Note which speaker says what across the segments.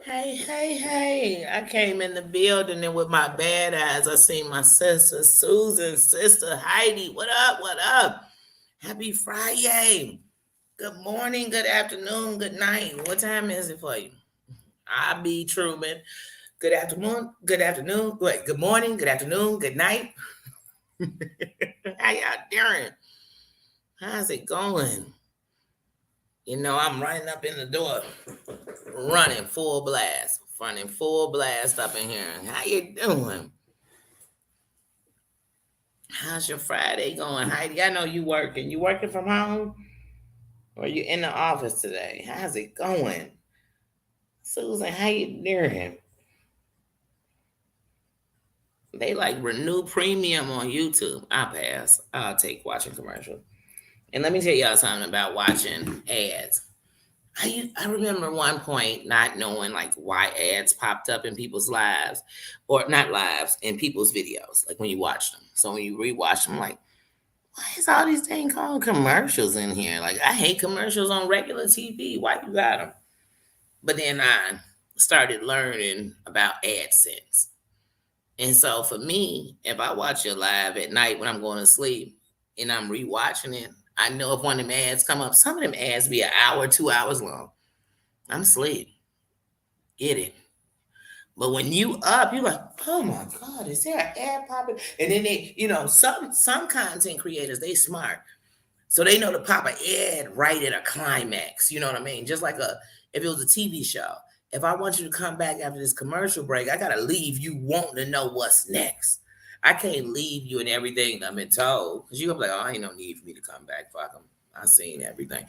Speaker 1: Hey, hey, hey. I came in the building and with my bad eyes, I seen my sister Susan, sister Heidi. What up? What up? Happy Friday. Good morning, good afternoon, good night. What time is it for you? I be Truman. Good afternoon, good afternoon. Wait, good morning, good afternoon, good night. How y'all doing? How's it going? I'm running up in the door, running full blast up in here. How you doing? How's your Friday going, Heidi? I know you working. You working from home or you in the office today? How's it going? Susan, how you doing? They like renew premium on YouTube. I pass. I'll take watching commercials. And let me tell y'all something about watching ads. I remember one point not knowing like why ads popped up in people's lives, or not lives, in people's videos, like when you watch them. So when you rewatch them, like, why is all these things called commercials in here? Like, I hate commercials on regular TV. Why you got them? But then I started learning about AdSense. And so for me, if I watch it live at night when I'm going to sleep and I'm rewatching it, I know if one of them ads come up, some of them ads be an hour, 2 hours long. I'm asleep. Get it. But when you up, you're like, oh my God, is there an ad popping? And then some content creators, they smart. So they know to pop an ad right at a climax. You know what I mean? Just like if it was a TV show. If I want you to come back after this commercial break, I gotta leave you wanting to know what's next. I can't leave you in everything that I've been told. Because you're gonna be like, oh, ain't no need for me to come back. Fuck them. I seen everything.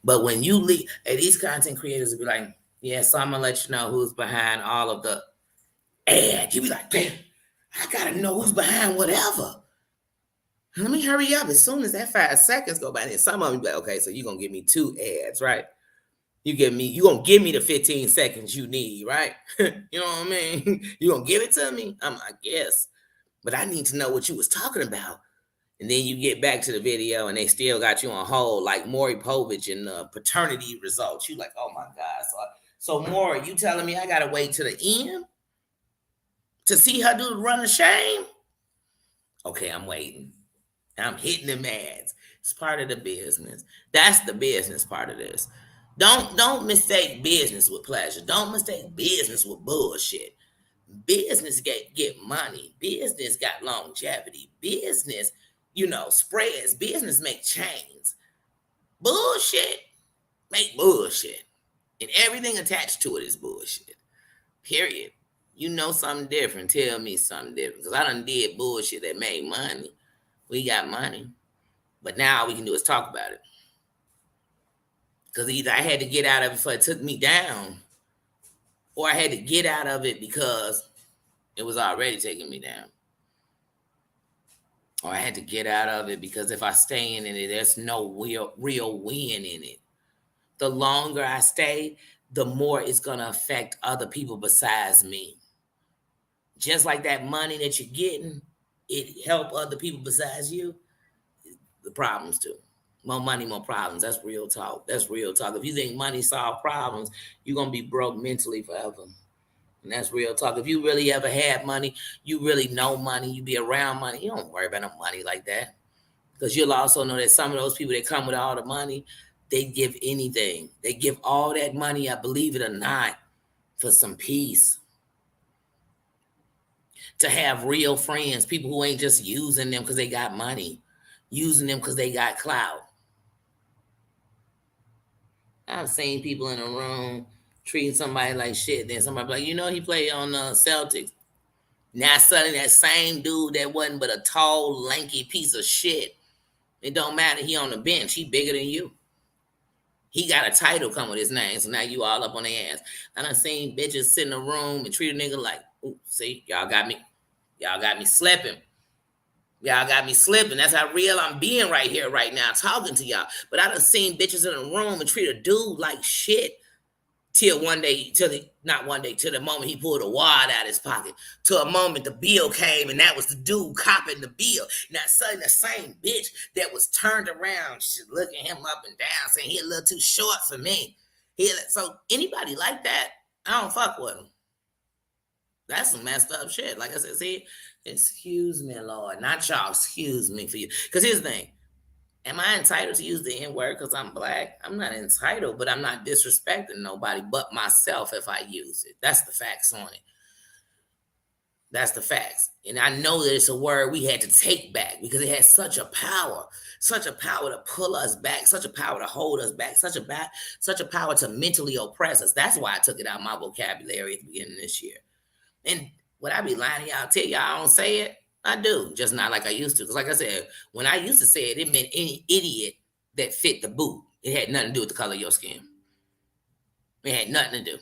Speaker 1: But when you leave, and these content creators will be like, yeah, so I'm gonna let you know who's behind all of the ads. You be like, damn, I gotta know who's behind whatever. Let me hurry up. As soon as that 5 seconds go by, then some of them be like, okay, so you're gonna give me two ads, right? You gonna give me the 15 seconds you need, right? You know what I mean? You gonna give it to me? I guess. But I need to know what you was talking about. And then you get back to the video and they still got you on hold, like Maury Povich and paternity results. You like, oh my God. So Maury, you telling me I gotta wait to the end to see her do the run of shame? Okay, I'm waiting. I'm hitting them ads. It's part of the business. That's the business part of this. Don't mistake business with pleasure. Don't mistake business with bullshit. Business get money. Business got longevity. Business, spreads. Business make chains. Bullshit make bullshit. And everything attached to it is bullshit. Period. You know something different. Tell me something different. Because I done did bullshit that made money. We got money. But now all we can do is talk about it. Because either I had to get out of it before it took me down, or I had to get out of it because it was already taking me down. Or I had to get out of it because if I stay in it, there's no real win in it. The longer I stay, the more it's going to affect other people besides me. Just like that money that you're getting, it help other people besides you, the problems too. More money, more problems. That's real talk. That's real talk. If you think money solve problems, you're gonna be broke mentally forever. And that's real talk. If you really ever had money, you really know money, you be around money, you don't worry about no money like that. Because you'll also know that some of those people that come with all the money, they give anything. They give all that money, I believe it or not, for some peace. To have real friends, people who ain't just using them because they got money, using them because they got clout. I've seen people in a room treating somebody like shit. Then somebody be like, he played on the Celtics. Now suddenly that same dude that wasn't but a tall, lanky piece of shit. It don't matter. He on the bench. He bigger than you. He got a title come with his name. So now you all up on their ass. I done seen bitches sit in a room and treat a nigga like, ooh, see, y'all got me. Y'all got me slipping. Y'all got me slipping. That's how real I'm being right here, right now, talking to y'all. But I done seen bitches in a room and treat a dude like shit. Till one day, not one day, till the moment he pulled a wad out of his pocket. Till a moment the bill came and that was the dude copping the bill. Now suddenly the same bitch that was turned around, she's looking him up and down, saying he a little too short for me. So anybody like that? I don't fuck with them. That's some messed up shit. Like I said, see, excuse me, Lord, not y'all. Excuse me for you. Because here's the thing: am I entitled to use the N word because I'm black? I'm not entitled, but I'm not disrespecting nobody but myself if I use it. That's the facts on it. That's the facts. And I know that it's a word we had to take back because it has such a power to pull us back, such a power to hold us back, such a power to mentally oppress us. That's why I took it out of my vocabulary at the beginning of this year. And would I be lying to y'all? Tell y'all I don't say it? I do, just not like I used to. Because like I said, when I used to say it, it meant any idiot that fit the boot. It had nothing to do with the color of your skin. It had nothing to do.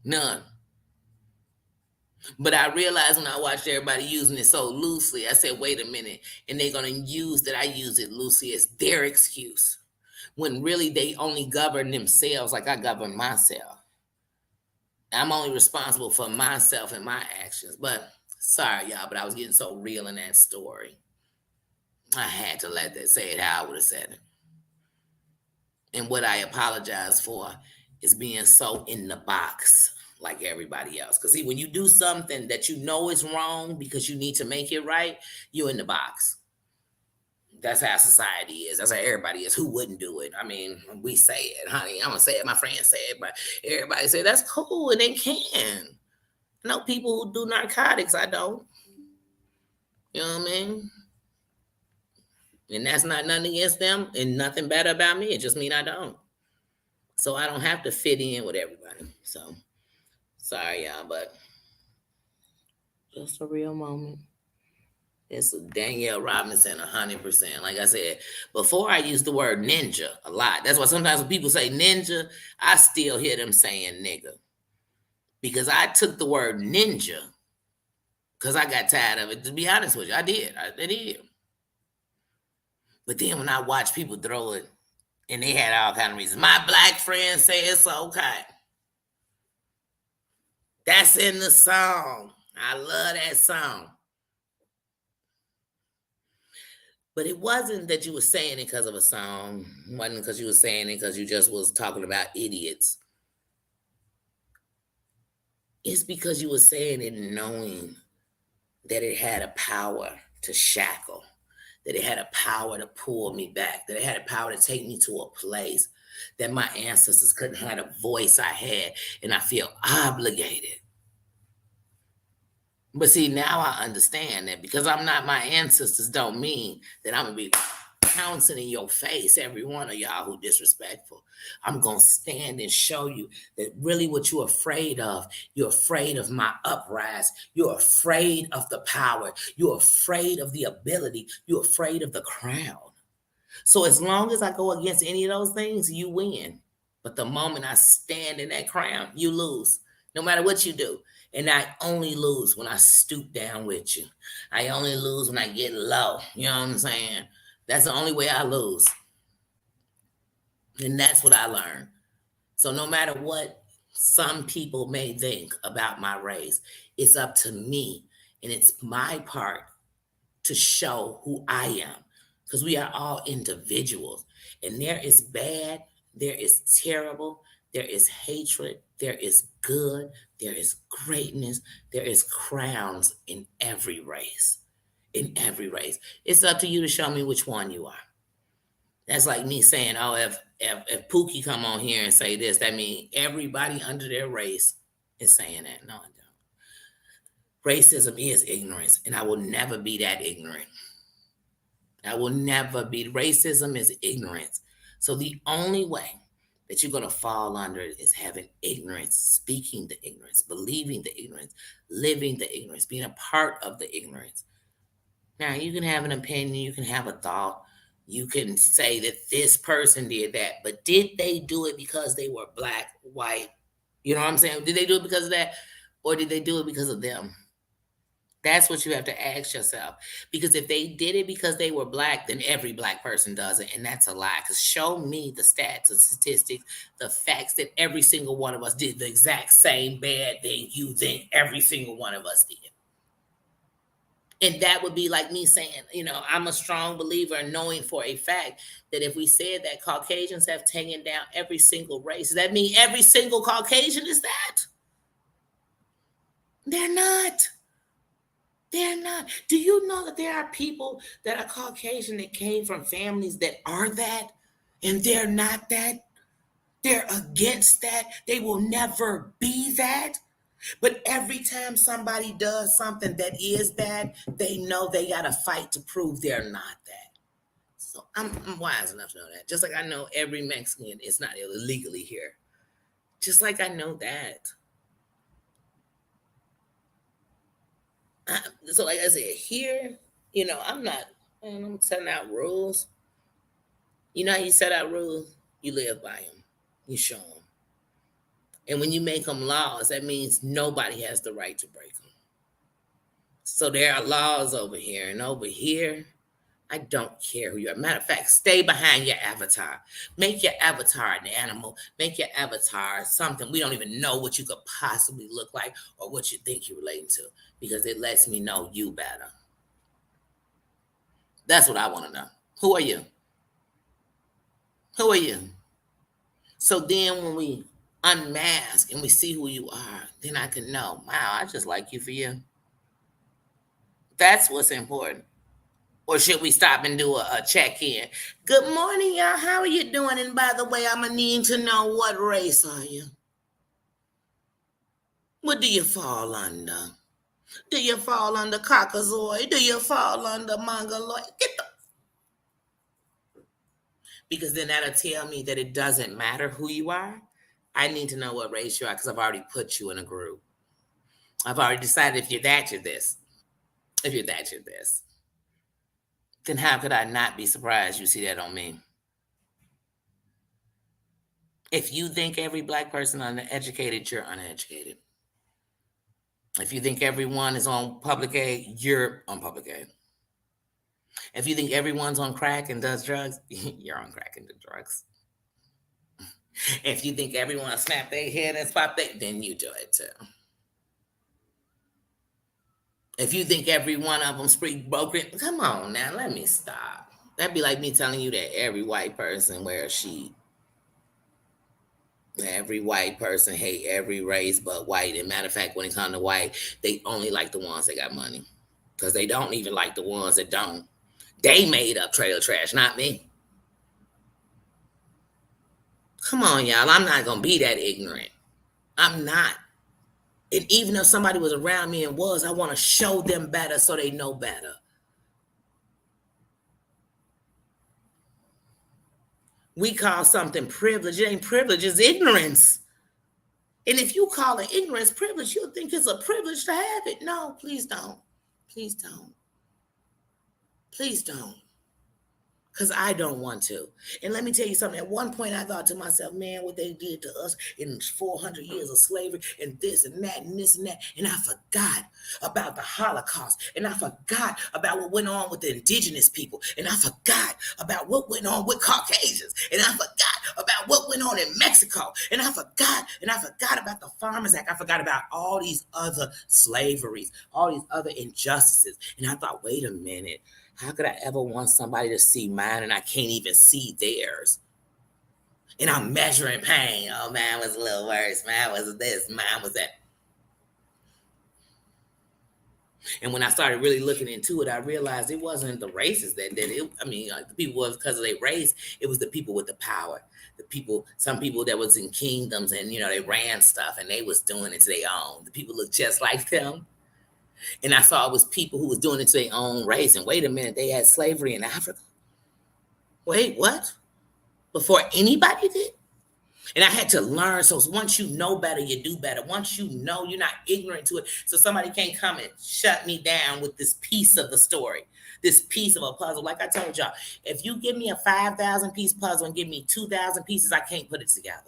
Speaker 1: None. But I realized when I watched everybody using it so loosely, I said, wait a minute. And they're going to use that I use it loosely as their excuse. When really they only govern themselves like I govern myself. I'm only responsible for myself and my actions. But sorry, y'all, but I was getting so real in that story. I had to let that say it how I would have said it. And what I apologize for is being so in the box like everybody else. Because see, when you do something that you know is wrong because you need to make it right, you're in the box. That's how society is. That's how everybody is. Who wouldn't do it? I mean, we say it, honey. I'm going to say it. My friends say it, but everybody say that's cool and they can. I know people who do narcotics. I don't. You know what I mean? And that's not nothing against them and nothing bad about me. It just means I don't. So I don't have to fit in with everybody. So sorry, y'all, but just a real moment. It's Danielle Robinson, 100%. Like I said, before I used the word ninja a lot. That's why sometimes when people say ninja, I still hear them saying nigga. Because I took the word ninja because I got tired of it. To be honest with you, I did. I did. But then when I watch people throw it, and they had all kind of reasons. My black friends say it's okay. That's in the song. I love that song. But it wasn't that you were saying it because of a song. It wasn't because you were saying it because you just was talking about idiots. It's because you were saying it knowing that it had a power to shackle, that it had a power to pull me back, that it had a power to take me to a place that my ancestors couldn't have a voice I had, and I feel obligated. But see, now I understand that because I'm not my ancestors don't mean that I'm going to be pouncing in your face, every one of y'all who disrespectful. I'm going to stand and show you that really what you're afraid of my uprise. You're afraid of the power. You're afraid of the ability. You're afraid of the crown. So as long as I go against any of those things, you win. But the moment I stand in that crown, you lose, no matter what you do. And I only lose when I stoop down with you. I only lose when I get low. You know what I'm saying? That's the only way I lose. And that's what I learned. So no matter what some people may think about my race, it's up to me. And it's my part to show who I am. Because we are all individuals. And there is bad, there is terrible, there is hatred, there is good, there is greatness, there is crowns in every race. In every race. It's up to you to show me which one you are. That's like me saying, oh, if Pookie come on here and say this, that means everybody under their race is saying that. No, I don't. Racism is ignorance, and I will never be that ignorant. I will never be. Racism is ignorance. So the only way that you're going to fall under it is having ignorance, speaking the ignorance, believing the ignorance, living the ignorance, being a part of the ignorance. Now, you can have an opinion, you can have a thought, you can say that this person did that, but did they do it because they were black, white? You know what I'm saying? Did they do it because of that? Or did they do it because of them? That's what you have to ask yourself. Because if they did it because they were black, then every black person does it. And that's a lie. Because show me the stats and statistics, the facts that every single one of us did the exact same bad thing you think every single one of us did. And that would be like me saying, I'm a strong believer in knowing for a fact that if we said that Caucasians have taken down every single race, does that mean every single Caucasian is that? They're not. They're not. Do you know that there are people that are Caucasian that came from families that are that, and they're not that? They're against that. They will never be that. But every time somebody does something that is that, they know they got to fight to prove they're not that. So I'm wise enough to know that. Just like I know every Mexican is not illegally here. Just like I know that. So like I said, here, I'm setting out rules. You know how you set out rules? You live by them. You show them. And when you make them laws, that means nobody has the right to break them. So there are laws over here. And over here, I don't care who you are. Matter of fact, stay behind your avatar. Make your avatar an animal. Make your avatar something we don't even know what you could possibly look like or what you think you're relating to, because it lets me know you better. That's what I want to know. Who are you? Who are you? So then when we unmask and we see who you are, then I can know, wow, I just like you for you. That's what's important. Or should we stop and do a check-in? Good morning, y'all. How are you doing? And by the way, I'm going to need to know, what race are you? What do you fall under? Do you fall under Caucasoid? Do you fall under Mongoloid? Because then that'll tell me that it doesn't matter who you are. I need to know what race you are because I've already put you in a group. I've already decided if you're that, you're this. If you're that, you're this. Then how could I not be surprised you see that on me? If you think every Black person is uneducated, you're uneducated. If you think everyone is on public aid, you're on public aid. If you think everyone's on crack and does drugs, you're on crack and does drugs. If you think everyone snap their head and spot their, then you do it too. If you think every one of them speak broken, come on now, let me stop. That'd be like me telling you that every white person wear a sheet. Every white person hate every race but white. And matter of fact, when it comes to white, they only like the ones that got money. Because they don't even like the ones that don't. They made up trailer trash, not me. Come on, y'all. I'm not going to be that ignorant. I'm not. And even if somebody was around me and was, I want to show them better so they know better. We call something privilege. It ain't privilege, it's ignorance. And if you call it ignorance privilege, you'll think it's a privilege to have it. No, please don't. Please don't. Please don't. Because I don't want to. And let me tell you something. At one point, I thought to myself, man, what they did to us in 400 years of slavery and this and that and this and that. And I forgot about the Holocaust. And I forgot about what went on with the indigenous people. And I forgot about what went on with Caucasians. And I forgot about what went on in Mexico. And I forgot about the Farmers Act. I forgot about all these other slaveries, all these other injustices. And I thought, wait a minute. How could I ever want somebody to see mine and I can't even see theirs? And I'm measuring pain. Oh, mine was a little worse. Mine was this. Mine was that. And when I started really looking into it, I realized it wasn't the races that did it. I mean, the people was because of their race. It was the people with the power. The people, some people that was in kingdoms and, they ran stuff and they was doing it to their own. The people looked just like them. And I saw it was people who was doing it to their own race. And wait a minute, they had slavery in Africa. Wait, what? Before anybody did? And I had to learn. So once you know better, you do better. Once you know, you're not ignorant to it. So somebody can't come and shut me down with this piece of the story, this piece of a puzzle. Like I told y'all, if you give me a 5,000 piece puzzle and give me 2,000 pieces, I can't put it together.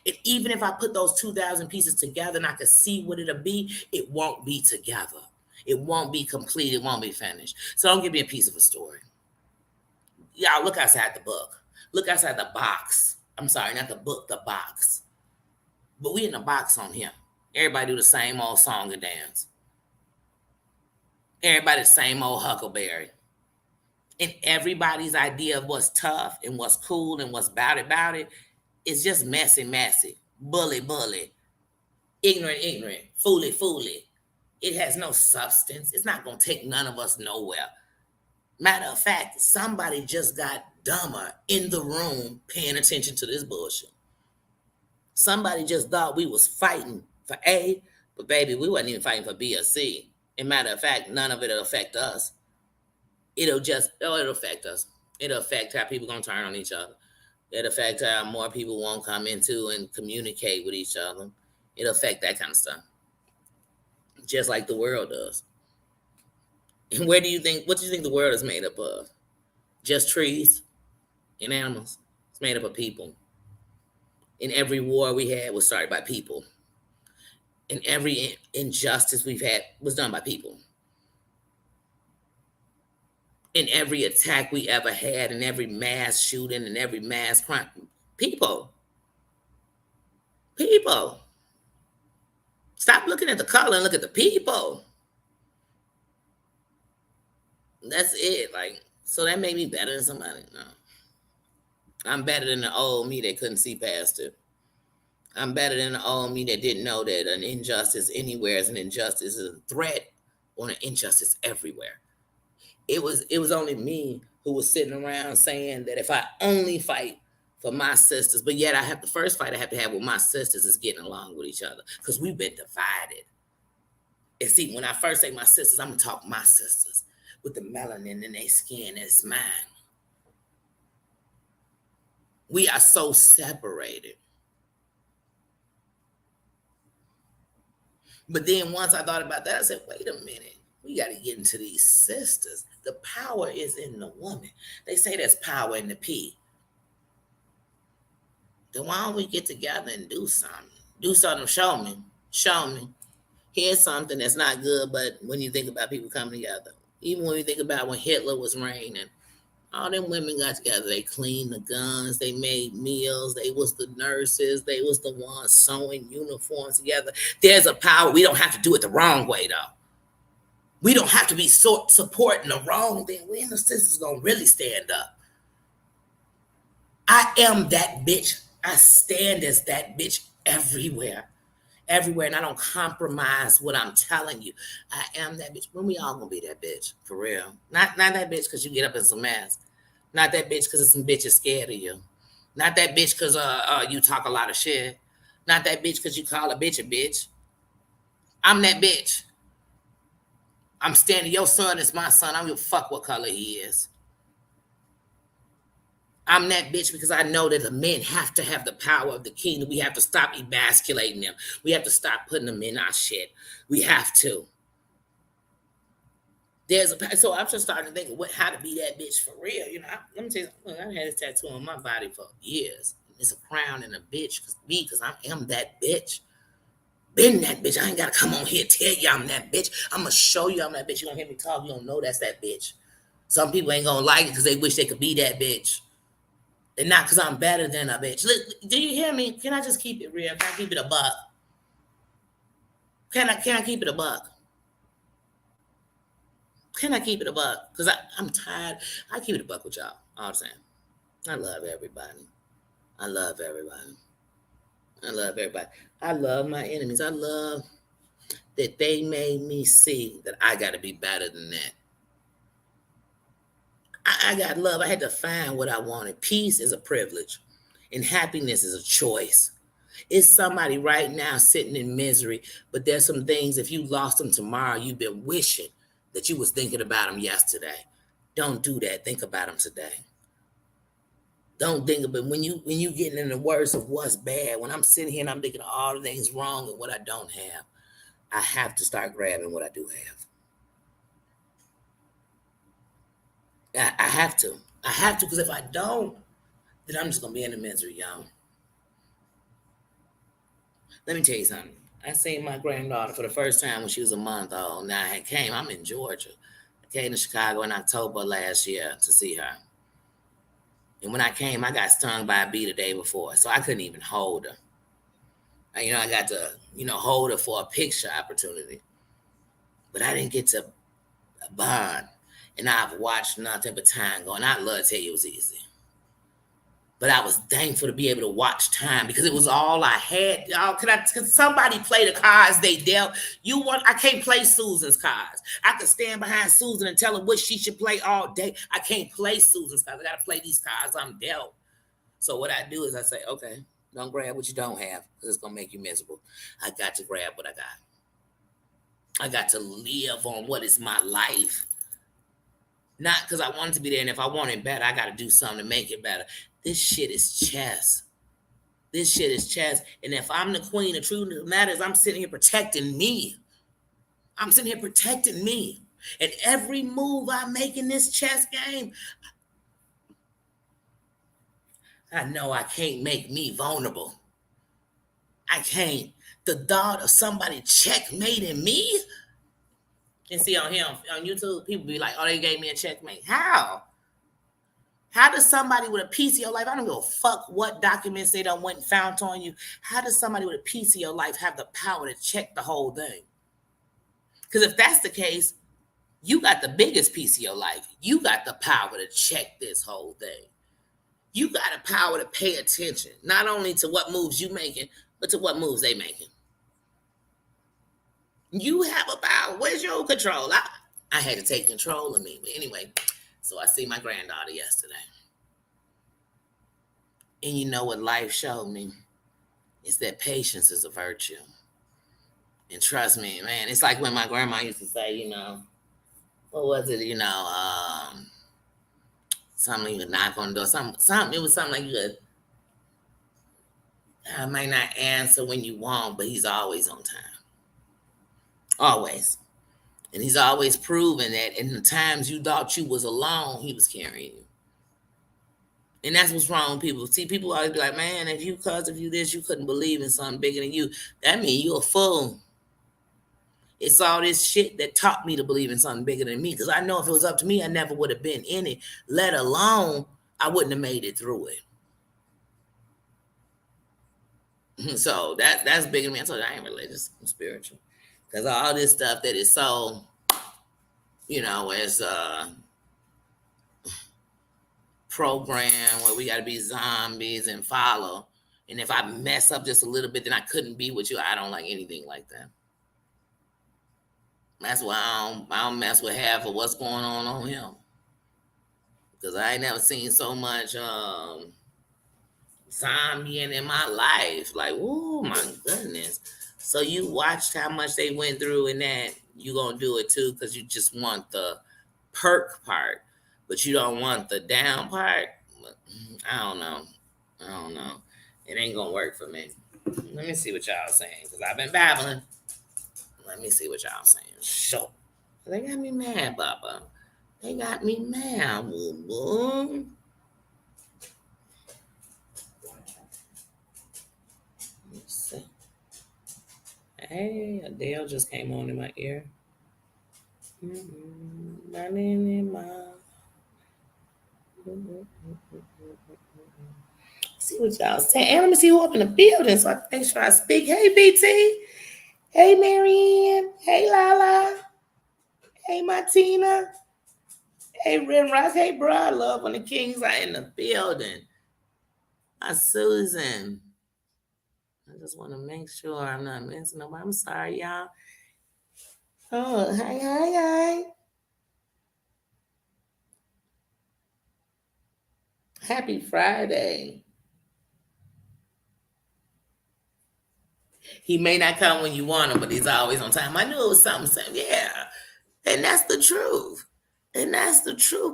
Speaker 1: And even if I put those 2,000 pieces together and I could see what it'll be, it won't be together. It won't be complete. It won't be finished. So don't give me a piece of a story. Y'all look outside the book. Look outside the box. I'm sorry, not the book, the box. But we in the box on here. Everybody do the same old song and dance. Everybody the same old huckleberry. And everybody's idea of what's tough and what's cool and what's about it is just messy, bully, ignorant, fooly. It has no substance. It's not gonna take none of us nowhere. Matter of fact, somebody just got dumber in the room paying attention to this bullshit. Somebody just thought we was fighting for A, but baby, we wasn't even fighting for B or C. And matter of fact, none of it'll affect us. It'll affect us. It'll affect how people gonna turn on each other. It'll affect how more people won't come into and communicate with each other. It'll affect that kind of stuff. Just like the world does. And what do you think the world is made up of? Just trees and animals. It's made up of people. And every war we had was started by people. And every injustice we've had was done by people. In every attack we ever had, in every mass shooting, and every mass crime, people. Stop looking at the color and look at the people. That's it. Like, so that made me better than somebody. No. I'm better than the old me that couldn't see past it. I'm better than the old me that didn't know that an injustice anywhere is an injustice, is a threat or an injustice everywhere. It was only me who was sitting around saying that if I only fight for my sisters, but yet I have the first fight I have to have with my sisters is getting along with each other because we've been divided. And see, when I first say my sisters, I'm gonna talk my sisters with the melanin in their skin as mine. We are so separated. But then once I thought about that, I said, wait a minute. We got to get into these sisters. The power is in the woman. They say there's power in the P. Then why don't we get together and do something? Do something, show me. Show me. Here's something that's not good, but when you think about people coming together, even when you think about when Hitler was reigning, all them women got together. They cleaned the guns. They made meals. They was the nurses. They was the ones sewing uniforms together. There's a power. We don't have to do it the wrong way, though. We don't have to be supporting the wrong thing. We and the sisters gonna really stand up. I am that bitch. I stand as that bitch everywhere. Everywhere, and I don't compromise what I'm telling you. I am that bitch. When we all gonna be that bitch, for real. Not that bitch because you get up in some ass. Not that bitch because some bitch is scared of you. Not that bitch because you talk a lot of shit. Not that bitch because you call a bitch a bitch. I'm that bitch. I'm standing. Your son is my son. I don't give a fuck what color he is. I'm that bitch because I know that the men have to have the power of the kingdom. We have to stop emasculating them. We have to stop putting them in our shit. We have to. So I'm just starting to think of how to be that bitch for real. Let me tell you, look, I've had this tattoo on my body for years. It's a crown and a bitch because I am that bitch. Been that bitch. I ain't gotta come on here and tell you I'm that bitch. I'm gonna show you I'm that bitch. You gonna hear me talk, you don't know that's that bitch. Some people ain't gonna like it because they wish they could be that bitch. And not because I'm better than a bitch. Look, do you hear me? Can I just keep it real? Can I keep it a buck? Can I keep it a buck? Can I keep it a buck? Because I'm tired. I keep it a buck with y'all all the time. I love everybody. I love everybody. I love everybody. I love my enemies. I love that they made me see that I got to be better than that. I got love. I had to find what I wanted. Peace is a privilege, and happiness is a choice. It's somebody right now sitting in misery, but there's some things, if you lost them tomorrow, you've been wishing that you was thinking about them yesterday. Don't do that. Think about them today. Don't think about when you getting in the worst of what's bad. When I'm sitting here and I'm thinking of all the things wrong and what I don't have, I have to start grabbing what I do have. I have to. I have to because if I don't, then I'm just gonna be in the misery, y'all. Let me tell you something. I seen my granddaughter for the first time when she was a month old. Now I came. I'm in Georgia. I came to Chicago in October last year to see her. And when I came, I got stung by a bee the day before, so I couldn't even hold her. I got to, hold her for a picture opportunity, but I didn't get to a bond. And I've watched nothing but time go. And I love to tell you it was easy. But I was thankful to be able to watch time because it was all I had. Y'all, could somebody play the cards they dealt? I can't play Susan's cards. I could stand behind Susan and tell her what she should play all day. I can't play Susan's cards. I gotta play these cards I'm dealt. So what I do is I say, okay, don't grab what you don't have because it's gonna make you miserable. I got to grab what I got. I got to live on what is my life. Not because I want it to be there, and if I want it better, I got to do something to make it better. This shit is chess. This shit is chess. And if I'm the queen, the truth of the matter is I'm sitting here protecting me. I'm sitting here protecting me. And every move I make in this chess game, I know I can't make me vulnerable. I can't. The thought of somebody checkmating me. And see on him, on YouTube, people be like, oh, they gave me a checkmate. How? How does somebody with a piece of your life, I don't give a fuck what documents they done went and found on you. How does somebody with a piece of your life have the power to check the whole thing? Because if that's the case, you got the biggest piece of your life. You got the power to check this whole thing. You got the power to pay attention, not only to what moves you making, but to what moves they making. You have a power. Where's your control? I had to take control of me. But anyway, so I see my granddaughter yesterday. And you know what life showed me? Is that patience is a virtue. And trust me, man, it's like when my grandma used to say, what was it, something you could knock on the door, something, it was something like I might not answer when you want, but he's always on time. Always. And he's always proven that in the times you thought you was alone, he was carrying you. And that's what's wrong with people. See, people always be like, man, if you this, you couldn't believe in something bigger than you. That means you're a fool. It's all this shit that taught me to believe in something bigger than me. Because I know if it was up to me, I never would have been in it, let alone I wouldn't have made it through it. So that's bigger than me. I told you I ain't religious, I'm spiritual. Because all this stuff that is so, it's program where we got to be zombies and follow. And if I mess up just a little bit, then I couldn't be with you. I don't like anything like that. That's why I don't mess with half of what's going on him. Because I ain't never seen so much zombieing in my life. Like, oh my goodness. So you watched how much they went through and that you gonna do it too because you just want the perk part, but you don't want the down part. I don't know. It ain't gonna work for me. Let me see what y'all saying because I've been babbling. Let me see what y'all saying. Sure. They got me mad, Bubba. They got me mad, boo-boo. Let's see. Hey, Adele just came on in my ear. See what y'all saying. And let me see who up in the building so I can make sure I speak. Hey, BT. Hey, Marianne. Hey, Lala. Hey, Martina. Hey, Ren Rock. Hey, bro. I love when the Kings are in the building. My Susan. I just want to make sure I'm not missing nobody. I'm sorry, y'all. Oh, hi. Happy Friday. He may not come when you want him, but he's always on time. I knew it was something. Yeah. And that's the truth.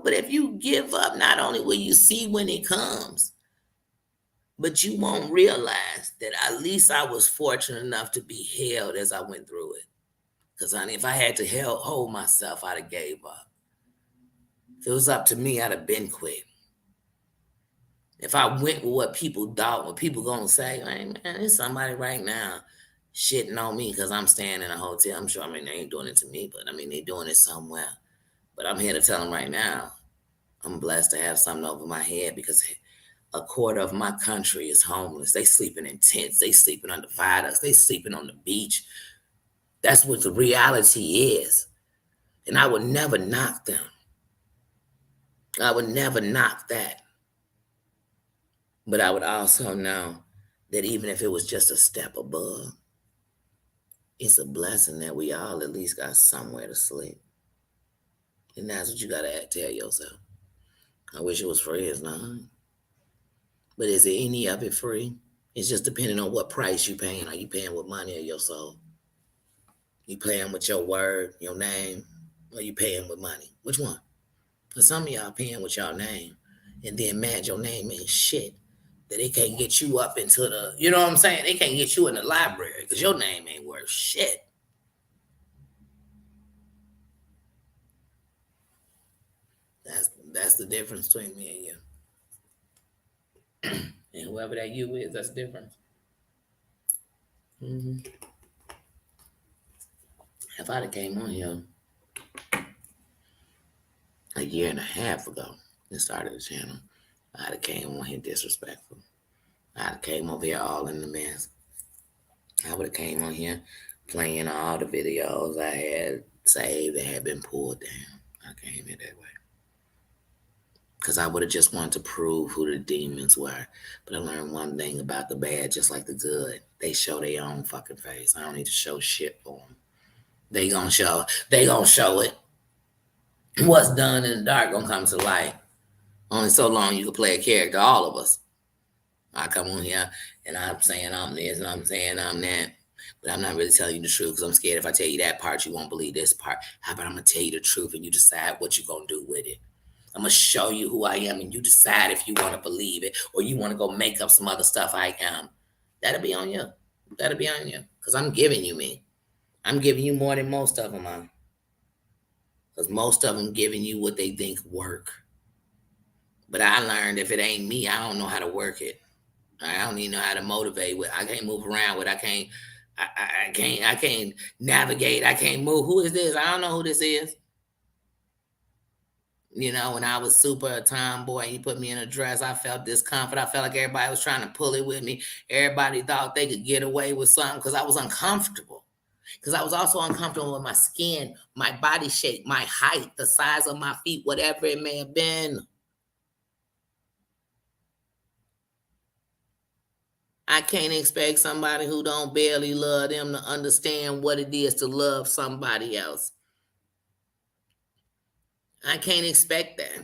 Speaker 1: But if you give up, not only will you see when it comes, but you won't realize that at least I was fortunate enough to be held as I went through it. Because, honey, if I had to hold myself, I'd have gave up. If it was up to me, I'd have been quit. If I went with what people thought, what people going to say, hey, man, there's somebody right now shitting on me because I'm staying in a hotel. I'm sure, they ain't doing it to me, but, they're doing it somewhere. But I'm here to tell them right now, I'm blessed to have something over my head because a quarter of my country is homeless. They sleeping in tents. They sleeping under viaducts. They sleeping on the beach. That's what the reality is. And I would never knock them. I would never knock that. But I would also know that even if it was just a step above, it's a blessing that we all at least got somewhere to sleep. And that's what you got to tell yourself. I wish it was free. It's not. But is it any of it free? It's just depending on what price you paying. Are you paying with money or your soul? You paying with your word, your name, or you paying with money? Which one? For some of y'all paying with your name, and then mad your name ain't shit. That they can't get you up into the, you know what I'm saying? They can't get you in the library because your name ain't worth shit. That's the difference between me and you. And whoever that you is, that's different. Mm-hmm. If I'd have came on here a year and a half ago and started the channel, I'd have came on here disrespectful. I'd have came over here all in the mess. I would have came on here playing all the videos I had saved that had been pulled down. I came here that way. Because I would have just wanted to prove who the demons were. But I learned one thing about the bad, just like the good. They show their own fucking face. I don't need to show shit for them. They gonna show it. What's done in the dark gonna come to light. Only so long you can play a character, all of us. I come on here and I'm saying I'm this and I'm saying I'm that. But I'm not really telling you the truth because I'm scared if I tell you that part, you won't believe this part. How about I'm going to tell you the truth and you decide what you're going to do with it? I'm going to show you who I am and you decide if you want to believe it or you want to go make up some other stuff I am. That'll be on you. That'll be on you because I'm giving you me. I'm giving you more than most of them are. Because most of them giving you what they think work. But I learned if it ain't me, I don't know how to work it. I don't even know how to motivate with. I can't move around with. I can't navigate. I can't move. Who is this? I don't know who this is. You know, when I was super a tomboy and you put me in a dress, I felt discomfort. I felt like everybody was trying to pull it with me. Everybody thought they could get away with something because I was uncomfortable. Because I was also uncomfortable with my skin, my body shape, my height, the size of my feet, whatever it may have been. I can't expect somebody who don't barely love them to understand what it is to love somebody else. I can't expect that.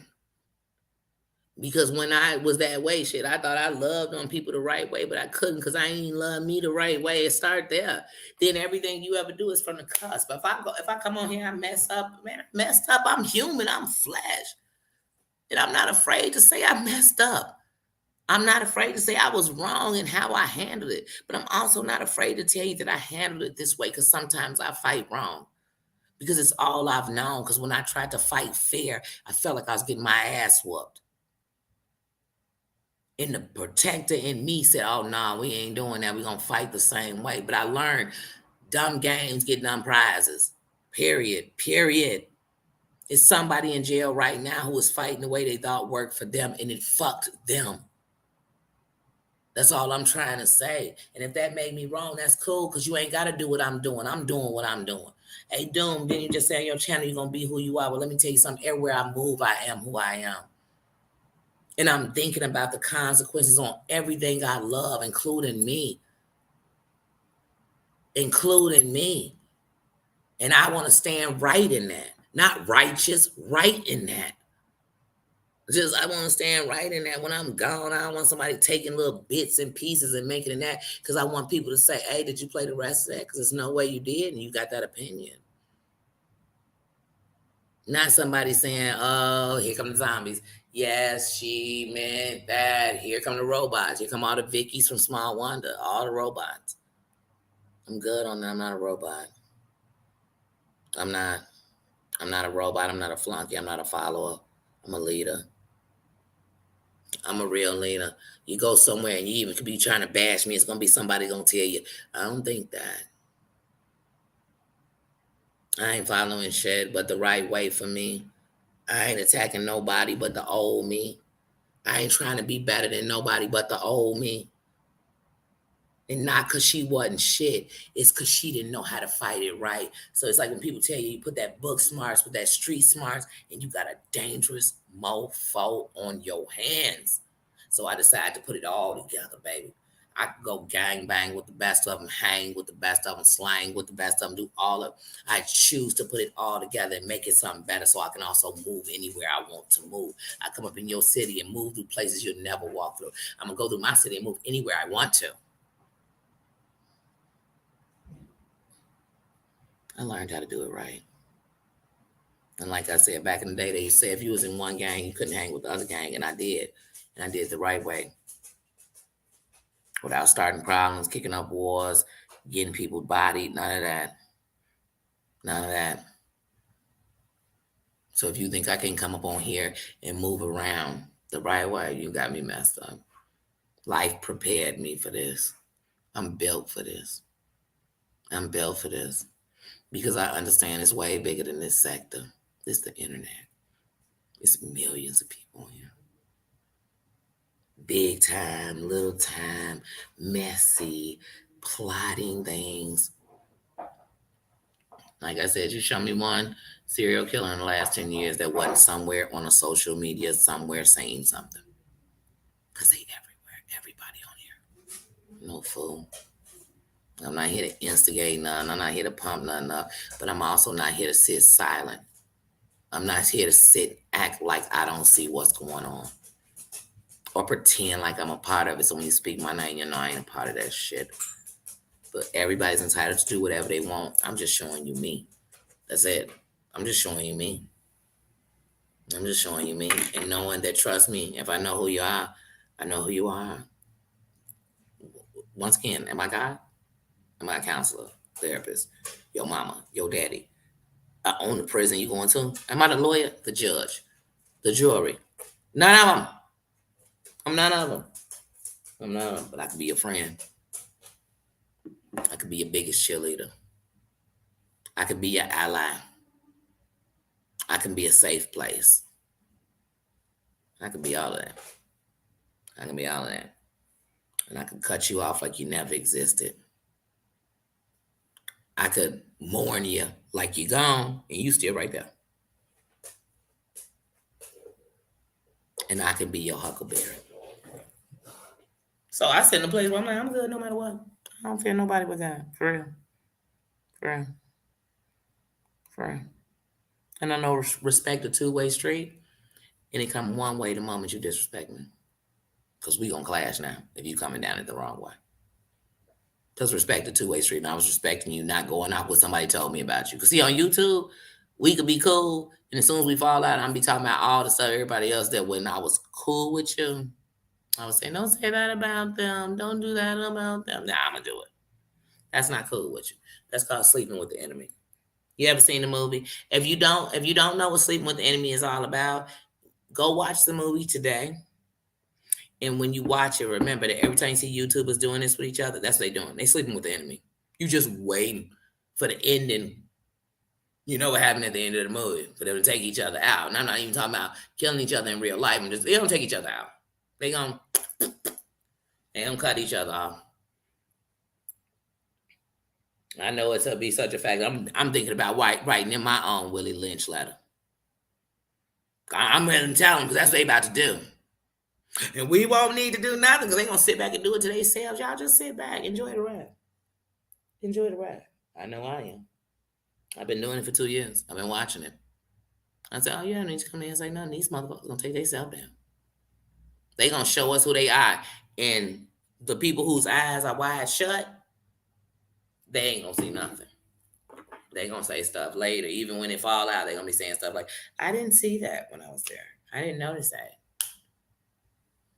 Speaker 1: Because when I was that way, shit, I thought I loved on people the right way, but I couldn't because I ain't love me the right way. It started there. Then everything you ever do is from the cusp. If I come on here, I mess up, man, I messed up. I'm human, I'm flesh. And I'm not afraid to say I messed up. I'm not afraid to say I was wrong in how I handled it. But I'm also not afraid to tell you that I handled it this way because sometimes I fight wrong. Because it's all I've known. Because when I tried to fight fair, I felt like I was getting my ass whooped. And the protector in me said, oh, no, we ain't doing that. We're going to fight the same way. But I learned dumb games get dumb prizes. Period. It's somebody in jail right now who is fighting the way they thought worked for them, and it fucked them. That's all I'm trying to say. And if that made me wrong, that's cool, because you ain't got to do what I'm doing. I'm doing what I'm doing. Hey, Doom, didn't you just say on your channel you're going to be who you are? Well, let me tell you something. Everywhere I move, I am who I am. And I'm thinking about the consequences on everything I love, including me. Including me. And I want to stand right in that. Not righteous, right in that. Just I want to stand right in that when I'm gone. I don't want somebody taking little bits and pieces and making it that because I want people to say, hey, did you play the rest of that? Because there's no way you did and you got that opinion. Not somebody saying, oh, here come the zombies. Yes, she meant that. Here come the robots. Here come all the Vickies from Small Wonder. All the robots. I'm good on that. I'm not a robot. I'm not a robot. I'm not a flunky. I'm not a follower. I'm a leader. I'm a real leader. You go somewhere and you even could be trying to bash me. It's going to be somebody going to tell you. I don't think that. I ain't following shit but the right way for me. I ain't attacking nobody but the old me. I ain't trying to be better than nobody but the old me. And not because she wasn't shit. It's because she didn't know how to fight it right. So it's like when people tell you, you put that book smarts with that street smarts, and you got a dangerous mofo on your hands. So I decided to put it all together, baby. I could go gang bang with the best of them, hang with the best of them, slang with the best of them, do all of. I choose to put it all together and make it something better, so I can also move anywhere I want to move. I come up in your city and move through places you'll never walk through. I'm gonna go through my city and move anywhere I want to. I learned how to do it right. And like I said, back in the day, they said if you was in one gang, you couldn't hang with the other gang, and I did. And I did it the right way without starting problems, kicking up wars, getting people bodied, none of that. None of that. So if you think I can come up on here and move around the right way, you got me messed up. Life prepared me for this. I'm built for this. I'm built for this because I understand it's way bigger than this sector. It's the internet. It's millions of people on here. Big time, little time, messy, plotting things. Like I said, you show me one serial killer in the last 10 years that wasn't somewhere on a social media, somewhere saying something. Because they everywhere, everybody on here. No fool. I'm not here to instigate none. I'm not here to pump nothing up. But I'm also not here to sit silent. I'm not here to sit, act like I don't see what's going on. Or pretend like I'm a part of it. So when you speak my name, you know I ain't a part of that shit. But everybody's entitled to do whatever they want. I'm just showing you me. That's it. I'm just showing you me. I'm just showing you me. And knowing that, trust me, if I know who you are, I know who you are. Once again, am I God? Am I a counselor, therapist, your mama, your daddy? I own the prison you going to? Am I the lawyer, the judge, the jury? None of them. I'm none of them. I'm none of them. But I could be your friend. I could be your biggest cheerleader. I could be your ally. I can be a safe place. I can be all of that. I can be all of that. And I can cut you off like you never existed. I could mourn you like you're gone and you still right there. And I can be your huckleberry. So I sit in a place where I'm like, I'm good no matter what. I don't fear nobody but God. For real. For real. For real. And I know respect a two-way street. And it come one way the moment you disrespect me. Because we gonna clash now if you coming down it the wrong way. Because respect a two-way street. And I was respecting you, not going out what somebody told me about you. Because see, on YouTube, we could be cool. And as soon as we fall out, I'm be talking about all the stuff everybody else that when I was cool with you, I would say, don't say that about them. Don't do that about them. Nah, I'm going to do it. That's not cool with you. That's called sleeping with the enemy. You ever seen the movie? If you don't know what sleeping with the enemy is all about, go watch the movie today. And when you watch it, remember that every time you see YouTubers doing this with each other, that's what they're doing. They sleeping with the enemy. You just waiting for the ending. You know what happened at the end of the movie for them to take each other out. And I'm not even talking about killing each other in real life. They don't take each other out. They gonna cut each other off. I know it's to be such a fact. I'm thinking about writing in my own Willie Lynch letter. I'm ready to tell them because that's what they about to do. And we won't need to do nothing because they gonna sit back and do it to themselves. Y'all just sit back, enjoy the ride. Enjoy the ride. I know I am. I've been doing it for 2 years. I've been watching it. I said, oh yeah, I need to come in and say nothing. These motherfuckers gonna take themselves down. They gonna show us who they are. And the people whose eyes are wide shut, they ain't gonna see nothing. They gonna say stuff later. Even when it fall out, they gonna be saying stuff like, I didn't see that when I was there. I didn't notice that.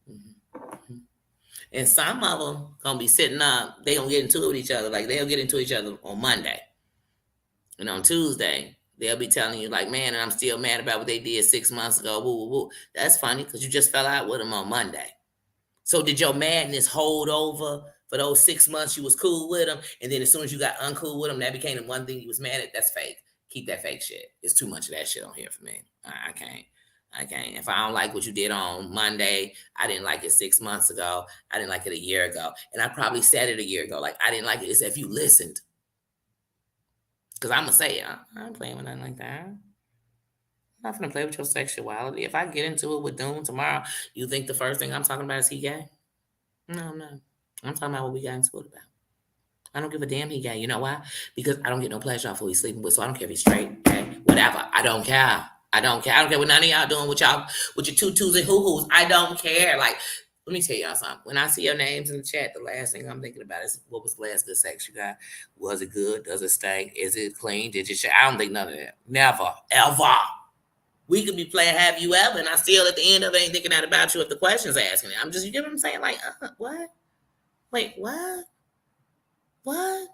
Speaker 1: Mm-hmm. And some of them gonna be sitting up. They gonna get into it with each other. Like they'll get into each other on Monday, and on Tuesday they'll be telling you like, "Man, and I'm still mad about what they did 6 months ago." Woo, woo, woo. That's funny because you just fell out with them on Monday. So did your madness hold over for those 6 months you was cool with them, and then as soon as you got uncool with them, that became the one thing you was mad at? That's fake. Keep that fake shit. It's too much of that shit on here for me. I can't. I can't. If I don't like what you did on Monday, I didn't like it 6 months ago. I didn't like it a year ago. And I probably said it a year ago. Like, I didn't like it. It's if you listened. Because I'm going to say it. I ain't playing with nothing like that. I'm not going to play with your sexuality. If I get into it with Doom tomorrow, you think the first thing I'm talking about is he gay? No, I'm not. I'm talking about what we got into it about. I don't give a damn he gay. You know why? Because I don't get no pleasure off who he's sleeping with. So I don't care if he's straight, okay? Whatever. I don't care. I don't care. I don't care what none of y'all doing with y'all with your tutus and hoo-hoos. I don't care. Like, let me tell y'all something. When I see your names in the chat, the last thing I'm thinking about is what was the last good sex you got? Was it good? Does it stink? Is it clean? Did you share? I don't think none of that. Never. Ever. We could be playing Have You Ever, and I still at the end of it ain't thinking that about you if the question's asking it. I'm just, you get what I'm saying? Like, what? Wait, what? What?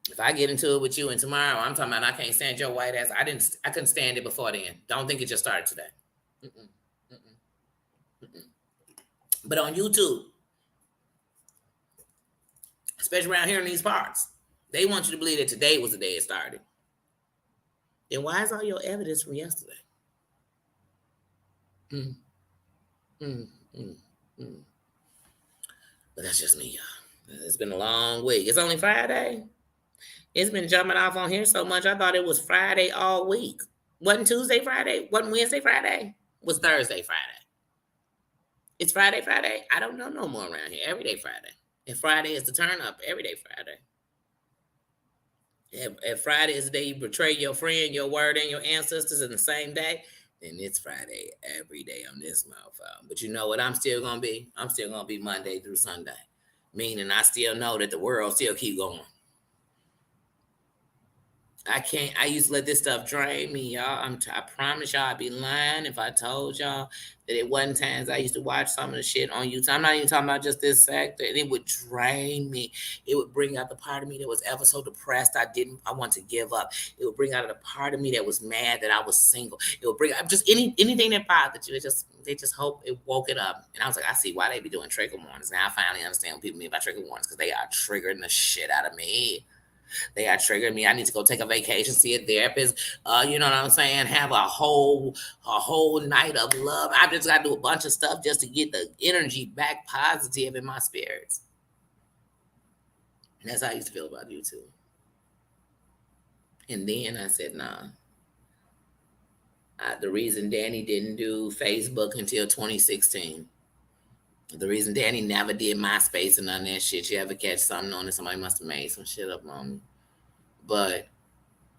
Speaker 1: If I get into it with you and tomorrow, I'm talking about I can't stand your white ass. I couldn't stand it before then. Don't think it just started today. Mm-mm, mm-mm, mm-mm. But on YouTube, especially around here in these parts, they want you to believe that today was the day it started. Then why is all your evidence from yesterday? Mm, mm, mm, mm. But that's just me, y'all. It's been a long week. It's only Friday. It's been jumping off on here so much. I thought it was Friday all week. Wasn't Tuesday, Friday? Wasn't Wednesday, Friday? It was Thursday, Friday. It's Friday, Friday. I don't know no more around here. Every day, Friday. If Friday is the turn up, every day, Friday. If Friday is the day you betray your friend, your word, and your ancestors in the same day, then it's Friday every day on this motherfucker. But you know what I'm still going to be? I'm still going to be Monday through Sunday. Meaning I still know that the world still keep going. I can't. I used to let this stuff drain me, y'all. I promise y'all, I'd be lying if I told y'all that it wasn't times I used to watch some of the shit on YouTube. I'm not even talking about just this sector, and it would drain me. It would bring out the part of me that was ever so depressed. I want to give up. It would bring out the part of me that was mad that I was single. It would bring out just anything that bothered you. They just hope it woke it up. And I was like, I see why they be doing trigger warnings. Now I finally understand what people mean by trigger warnings because they are triggering the shit out of me. They are triggering me. I need to go take a vacation, see a therapist. You know what I'm saying? Have a whole night of love. I just got to do a bunch of stuff just to get the energy back positive in my spirits. And that's how I used to feel about YouTube. And then I said, nah. The reason Danny didn't do Facebook until 2016. The reason Danny never did MySpace and none of that shit. You ever catch something on it? Somebody must have made some shit up on me. But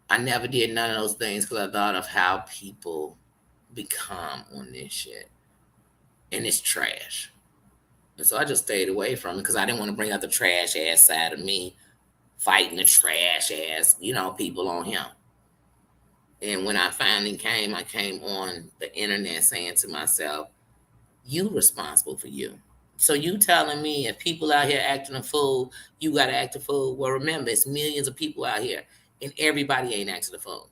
Speaker 1: I never did none of those things because I thought of how people become on this shit. And it's trash. And so I just stayed away from it because I didn't want to bring out the trash ass side of me fighting the trash ass, people on him. And when I finally I came on the internet saying to myself, you responsible for you. So you telling me if people out here acting a fool, you got to act a fool? Well, remember, it's millions of people out here, and everybody ain't acting a fool.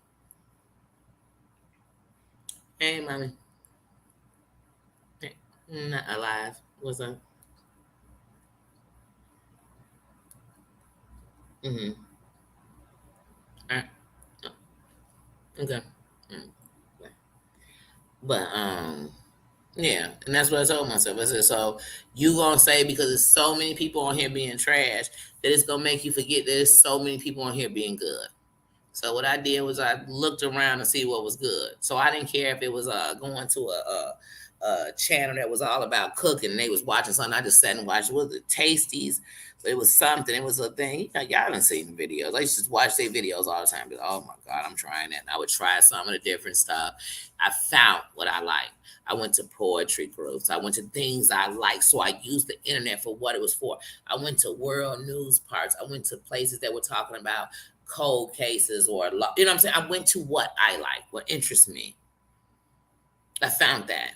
Speaker 1: Hey, mommy. Not alive. What's up? Mm-hmm. All right. Okay. Mm. But yeah, and that's what I told myself. I said, so you gonna say because there's so many people on here being trash that it's gonna make you forget that there's so many people on here being good. So what I did was I looked around to see what was good. So I didn't care if it was going to a channel that was all about cooking and they was watching something. I just sat and watched. Was it Tasties? It was something. It was a thing. Y'all haven't seen the videos. I used to watch their videos all the time. But, oh my God, I'm trying that. And I would try some of the different stuff. I found what I liked. I went to poetry groups. I went to things I like. So I used the internet for what it was for. I went to world news parts. I went to places that were talking about cold cases or, you know what I'm saying? I went to what I like, what interests me. I found that.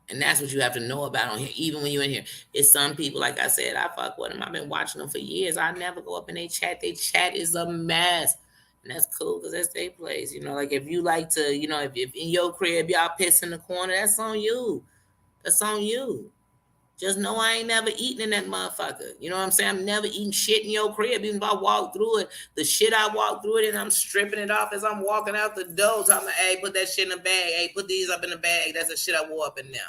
Speaker 1: And that's what you have to know about on here, even when you're in here. It's some people, like I said, I fuck with them. I've been watching them for years. I never go up in their chat. Their chat is a mess. And that's cool because that's their place. Like if you like to, if in your crib y'all piss in the corner, that's on you. That's on you. Just know I ain't never eaten in that motherfucker. You know what I'm saying? I'm never eating shit in your crib. Even if I walk through it, the shit I walk through it and I'm stripping it off as I'm walking out the door. Talking about, hey, put that shit in the bag. Hey, put these up in the bag. That's the shit I wore up in there.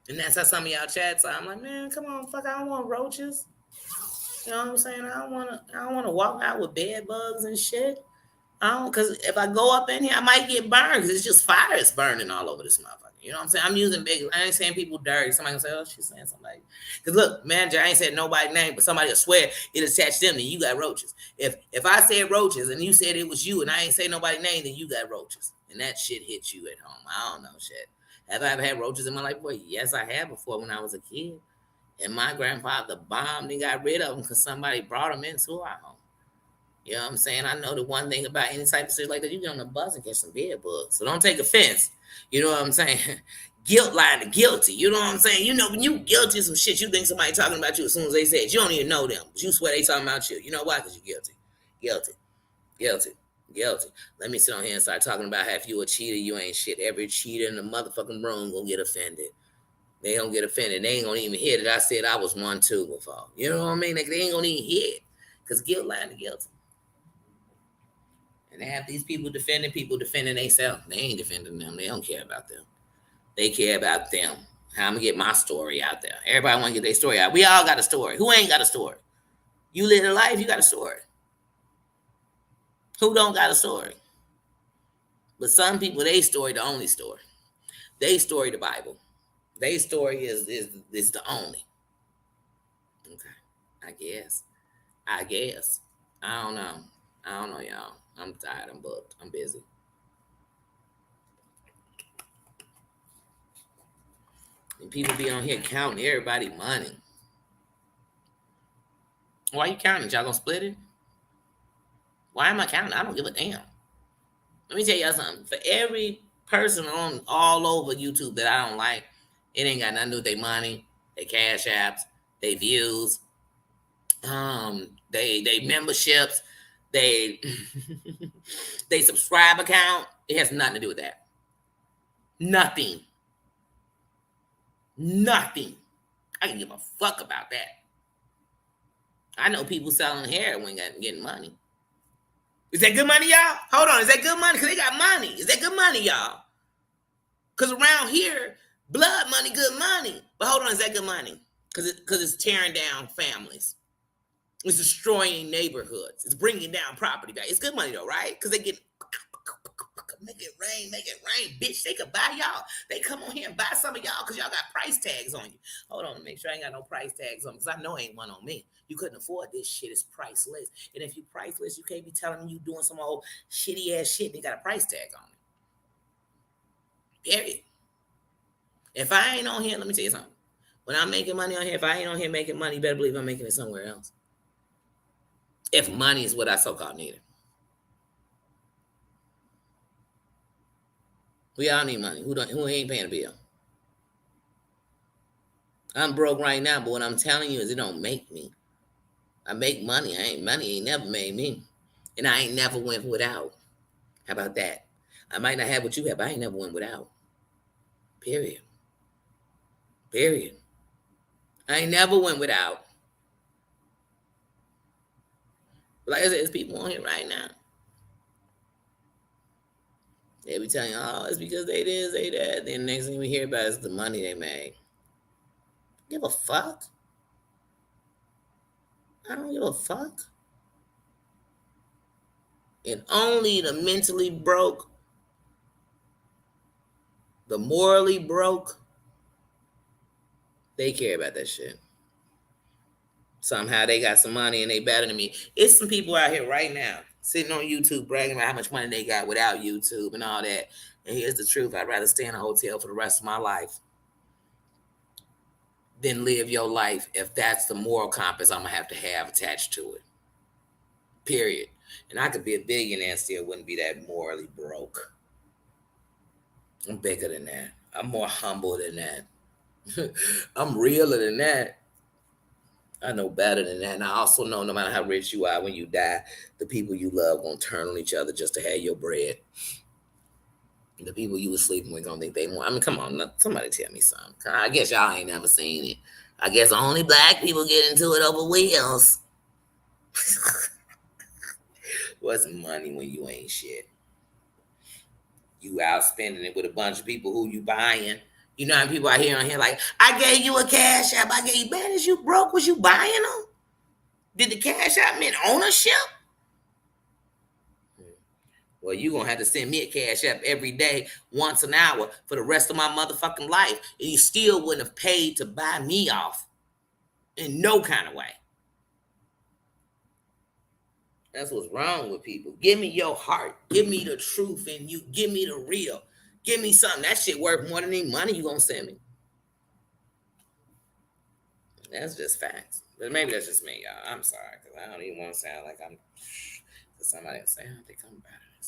Speaker 1: And that's how some of y'all chats are. I'm like, man, come on, fuck, I don't want roaches. You know what I'm saying? I don't wanna walk out with bed bugs and shit. I don't, cause if I go up in here, I might get burned because it's just fire is burning all over this motherfucker. You know what I'm saying? I'm using big. I ain't saying people dirty. Somebody gonna say, "Oh, she's saying somebody." Because look, manager, I ain't said nobody's name, but somebody will swear it attached them. Then you got roaches. If I said roaches and you said it was you, and I ain't say nobody's name, then you got roaches, and that shit hits you at home. I don't know shit. Have I ever had roaches in my life? Boy, yes, I have before when I was a kid. And my grandfather bombed and got rid of them because somebody brought them into our home. You know what I'm saying? I know the one thing about any type of shit like that, you get on the bus and catch some bed bugs. So don't take offense. You know what I'm saying? Guilt line to guilty. You know what I'm saying? You know, when you guilty of some shit, you think somebody talking about you as soon as they say it. You don't even know them. But you swear they talking about you. You know why? Because you're guilty. Guilty. Guilty. Guilty. Let me sit on here and start talking about how if you a cheater, you ain't shit. Every cheater in the motherfucking room gonna get offended. They don't get offended. They ain't gonna even hear that I said I was one too before. You know what I mean? Like, they ain't gonna even hear it. Because guilt line to guilty. And they have these people defending themselves. They ain't defending them. They don't care about them. They care about them. How I'm gonna get my story out there. Everybody wanna get their story out. We all got a story. Who ain't got a story? You live a life, you got a story. Who don't got a story? But some people, they story the only story. They story the Bible. They story is the only. Okay. I guess. I guess. I don't know. I don't know, y'all. I'm tired. I'm booked. I'm busy. And people be on here counting everybody money. Why you counting? Y'all gonna split it? Why am I counting? I don't give a damn. Let me tell y'all something. For every person on all over YouTube that I don't like, it ain't got nothing to do with their money, their cash apps, their views, they memberships, they they subscribe account. It has nothing to do with that. Nothing. Nothing. I can give a fuck about that. I know people selling heroin getting money. Is that good money, y'all? Hold on. Is that good money? Because they got money. Is that good money, y'all? Because around here, blood money, good money. But hold on. Is that good money? Because it's tearing down families. It's destroying neighborhoods. It's bringing down property back. It's good money, though, right? Because they get make it rain, bitch. They could buy y'all. They come on here and buy some of y'all because y'all got price tags on you. Hold on, make sure I ain't got no price tags on because I know ain't one on me. You couldn't afford this shit. It's priceless. And if you priceless, you can't be telling me you doing some old shitty ass shit and they got a price tag on it. Period. If I ain't on here, let me tell you something. When I'm making money on here, if I ain't on here making money, you better believe I'm making it somewhere else. If money is what I so-called need. We all need money. Who ain't paying a bill? I'm broke right now, but what I'm telling you is it don't make me. I make money. Money ain't never made me. And I ain't never went without. How about that? I might not have what you have, but I ain't never went without. Period. Period. I ain't never went without. Like I said, there's people on here right now. They be telling you, oh, it's because they this, they that. Then the next thing we hear about is the money they made. Give a fuck? I don't give a fuck. And only the mentally broke, the morally broke, they care about that shit. Somehow they got some money and they better than me. It's some people out here right now sitting on YouTube bragging about how much money they got without YouTube and all that. And here's the truth. I'd rather stay in a hotel for the rest of my life than live your life if that's the moral compass I'm going to have attached to it. Period. And I could be a billionaire and still wouldn't be that morally broke. I'm bigger than that. I'm more humble than that. I'm realer than that. I know better than that. And I also know no matter how rich you are, when you die, the people you love won't turn on each other just to have your bread. The people you was sleeping with gonna think they want. I mean, come on, somebody tell me something. I guess y'all ain't never seen it. I guess only black people get into it over wheels. What's money when you ain't shit? You out spending it with a bunch of people who you buying. You know how people out here on here like, I gave you a cash app. I gave you, man, is you broke? Was you buying them? Did the cash app mean ownership? Well, you gonna have to send me a cash app every day, once an hour, for the rest of my motherfucking life, and you still wouldn't have paid to buy me off in no kind of way. That's what's wrong with people. Give me your heart. Give me the truth in you. Give me the real. Give me something. That shit worth more than any money you gonna send me. That's just facts. But maybe that's just me, y'all. I'm sorry, because I don't even want to sound like I'm somebody else say, I don't think I'm better than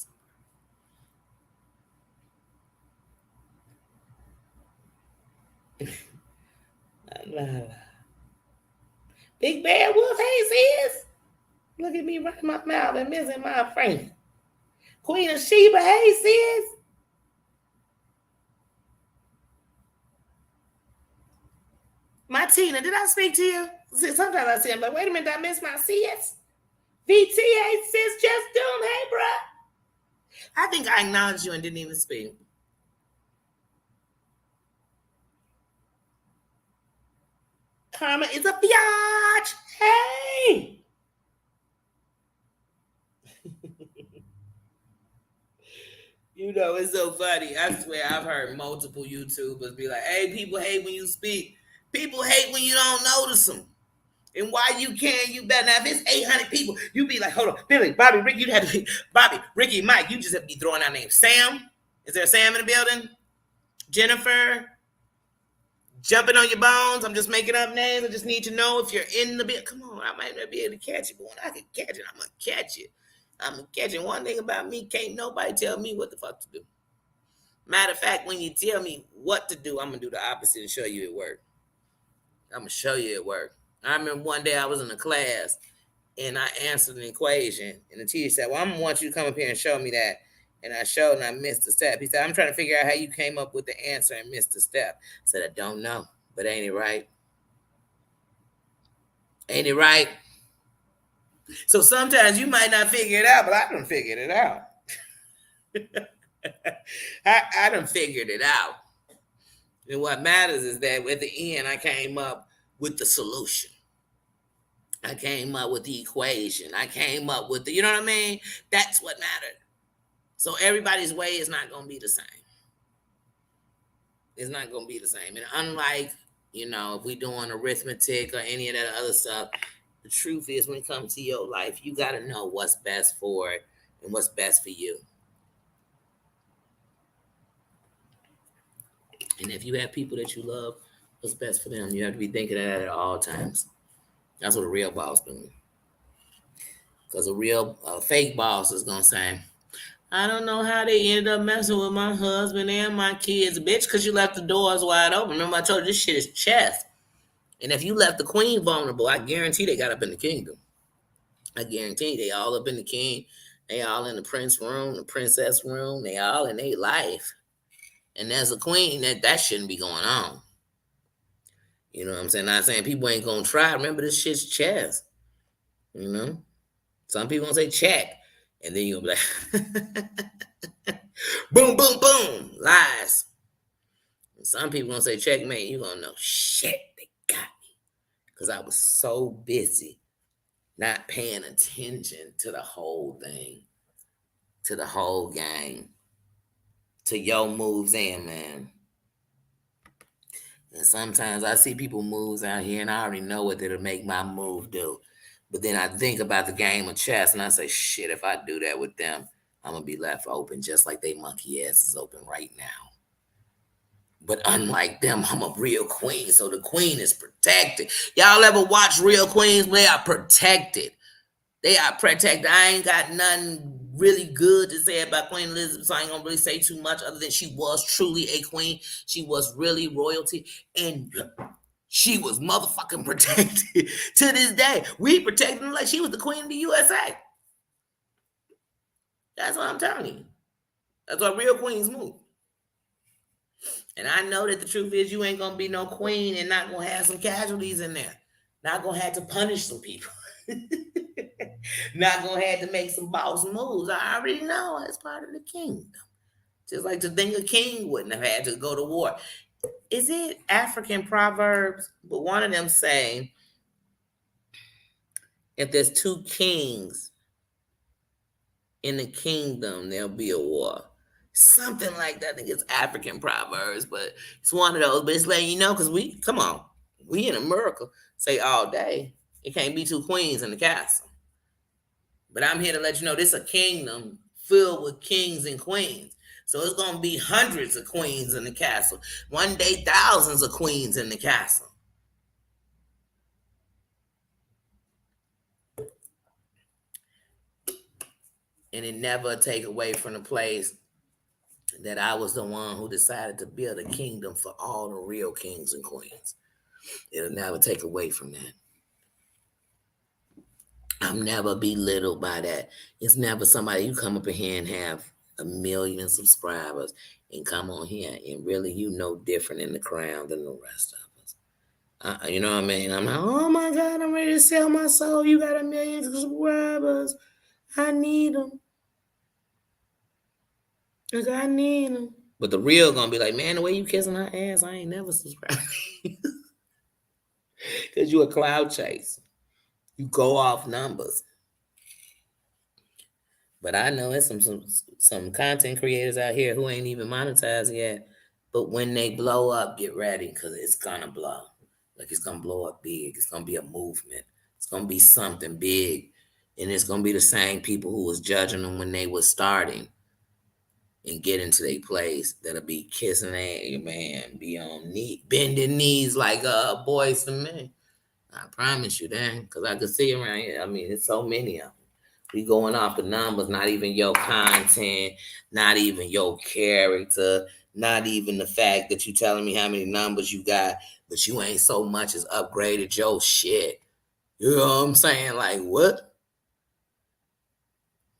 Speaker 1: somebody. Big Bad Wolf, hey sis. Look at me running my mouth and missing my friend. Queen of Sheba, hey sis. My Tina, did I speak to you? Sometimes I see, I'm like, wait a minute, did I miss my sis? VT, hey sis, just doom, hey bro. I think I acknowledged you and didn't even speak. Karma is a biatch. Hey. You know, it's so funny. I swear I've heard multiple YouTubers be like, hey, people hate when you speak. People hate when you don't notice them. And why you can, you better. Now, if it's 800 people, you be like, hold on, Billy, Bobby, Rick, you'd have to be, Bobby, Ricky, Mike, you just have to be throwing out names. Sam? Is there a Sam in the building? Jennifer? Jumping on your bones? I'm just making up names. I just need to know if you're in the building. Come on, I might not be able to catch it, but when I can catch it, I'm going to catch it. I'm going to catch it. One thing about me, can't nobody tell me what the fuck to do. Matter of fact, when you tell me what to do, I'm going to do the opposite and show you it work. I'm going to show you it work. I remember one day I was in a class and I answered an equation, and the teacher said, well, I'm going to want you to come up here and show me that. And I showed and I missed a step. He said, I'm trying to figure out how you came up with the answer and missed a step. I said, I don't know, but ain't it right? Ain't it right? So sometimes you might not figure it out, but I done figured it out. I done figured it out. And what matters is that at the end, I came up with the solution. I came up with the equation. I came up with the, you know what I mean? That's what mattered. So everybody's way is not going to be the same. It's not going to be the same. And unlike, you know, if we doing arithmetic or any of that other stuff, the truth is when it comes to your life, you got to know what's best for it and what's best for you. And if you have people that you love, what's best for them, you have to be thinking of that at all times. That's what a real boss doing. Because a fake boss is going to say, I don't know how they ended up messing with my husband and my kids. Bitch, because you left the doors wide open. Remember I told you this shit is chess. And if you left the queen vulnerable, I guarantee they got up in the kingdom. I guarantee they all up in the king. They all in the prince room, the princess room. They all in their life. And as a queen, that shouldn't be going on. You know what I'm saying? Not saying people ain't going to try. Remember, this shit's chess. You know? Some people going to say check. And then you'll be like, boom, boom, boom. Lies. And some people going to say checkmate. You're going to know, shit, they got me. Because I was so busy not paying attention to the whole thing, to the whole game, to your moves in, man. And sometimes I see people moves out here and I already know what it'll make my move do. But then I think about the game of chess and I say, shit, if I do that with them, I'm going to be left open just like they monkey ass is open right now. But unlike them, I'm a real queen. So the queen is protected. Y'all ever watch real queens? They are protected. They are protected. I ain't got nothing really good to say about Queen Elizabeth, so I ain't gonna really say too much other than she was truly a queen. She was really royalty, and she was motherfucking protected. To this day, we protected her like she was the queen of the USA. That's what I'm telling you. That's why real queens move. And I know that the truth is you ain't gonna be no queen and not gonna have some casualties in there. Not gonna have to punish some people. Not gonna have to make some boss moves. I already know it's part of the kingdom. Just like to think a king wouldn't have had to go to war. Is it African proverbs? But one of them say, if there's two kings in the kingdom, there'll be a war. Something like that. I think it's African proverbs, but it's one of those. But it's letting you know because come on, we in America say all day it can't be two queens in the castle. But I'm here to let you know this is a kingdom filled with kings and queens. So it's gonna be hundreds of queens in the castle. One day, thousands of queens in the castle. And it never take away from the place that I was the one who decided to build a kingdom for all the real kings and queens. It'll never take away from that. I'm never belittled by that. It's never somebody you come up in here and have a million subscribers and come on here and really you know different in the crown than the rest of us. You know what I mean? I'm like, oh my God, I'm ready to sell my soul. You got a million subscribers. I need them. I need them. But the real gonna be like, man, the way you kissing her ass, I ain't never subscribed. Because you a cloud chase. You go off numbers. But I know it's some content creators out here who ain't even monetized yet. But when they blow up, get ready because it's gonna blow. Like it's gonna blow up big. It's gonna be a movement. It's gonna be something big. And it's gonna be the same people who was judging them when they was starting and get into their place that'll be kissing their man, be on bending knees like boys to men. I promise you that, because I could see around here. I mean, it's so many of them. We going off the numbers, not even your content, not even your character, not even the fact that you telling me how many numbers you got, but you ain't so much as upgraded your shit. You know what I'm saying? Like, what?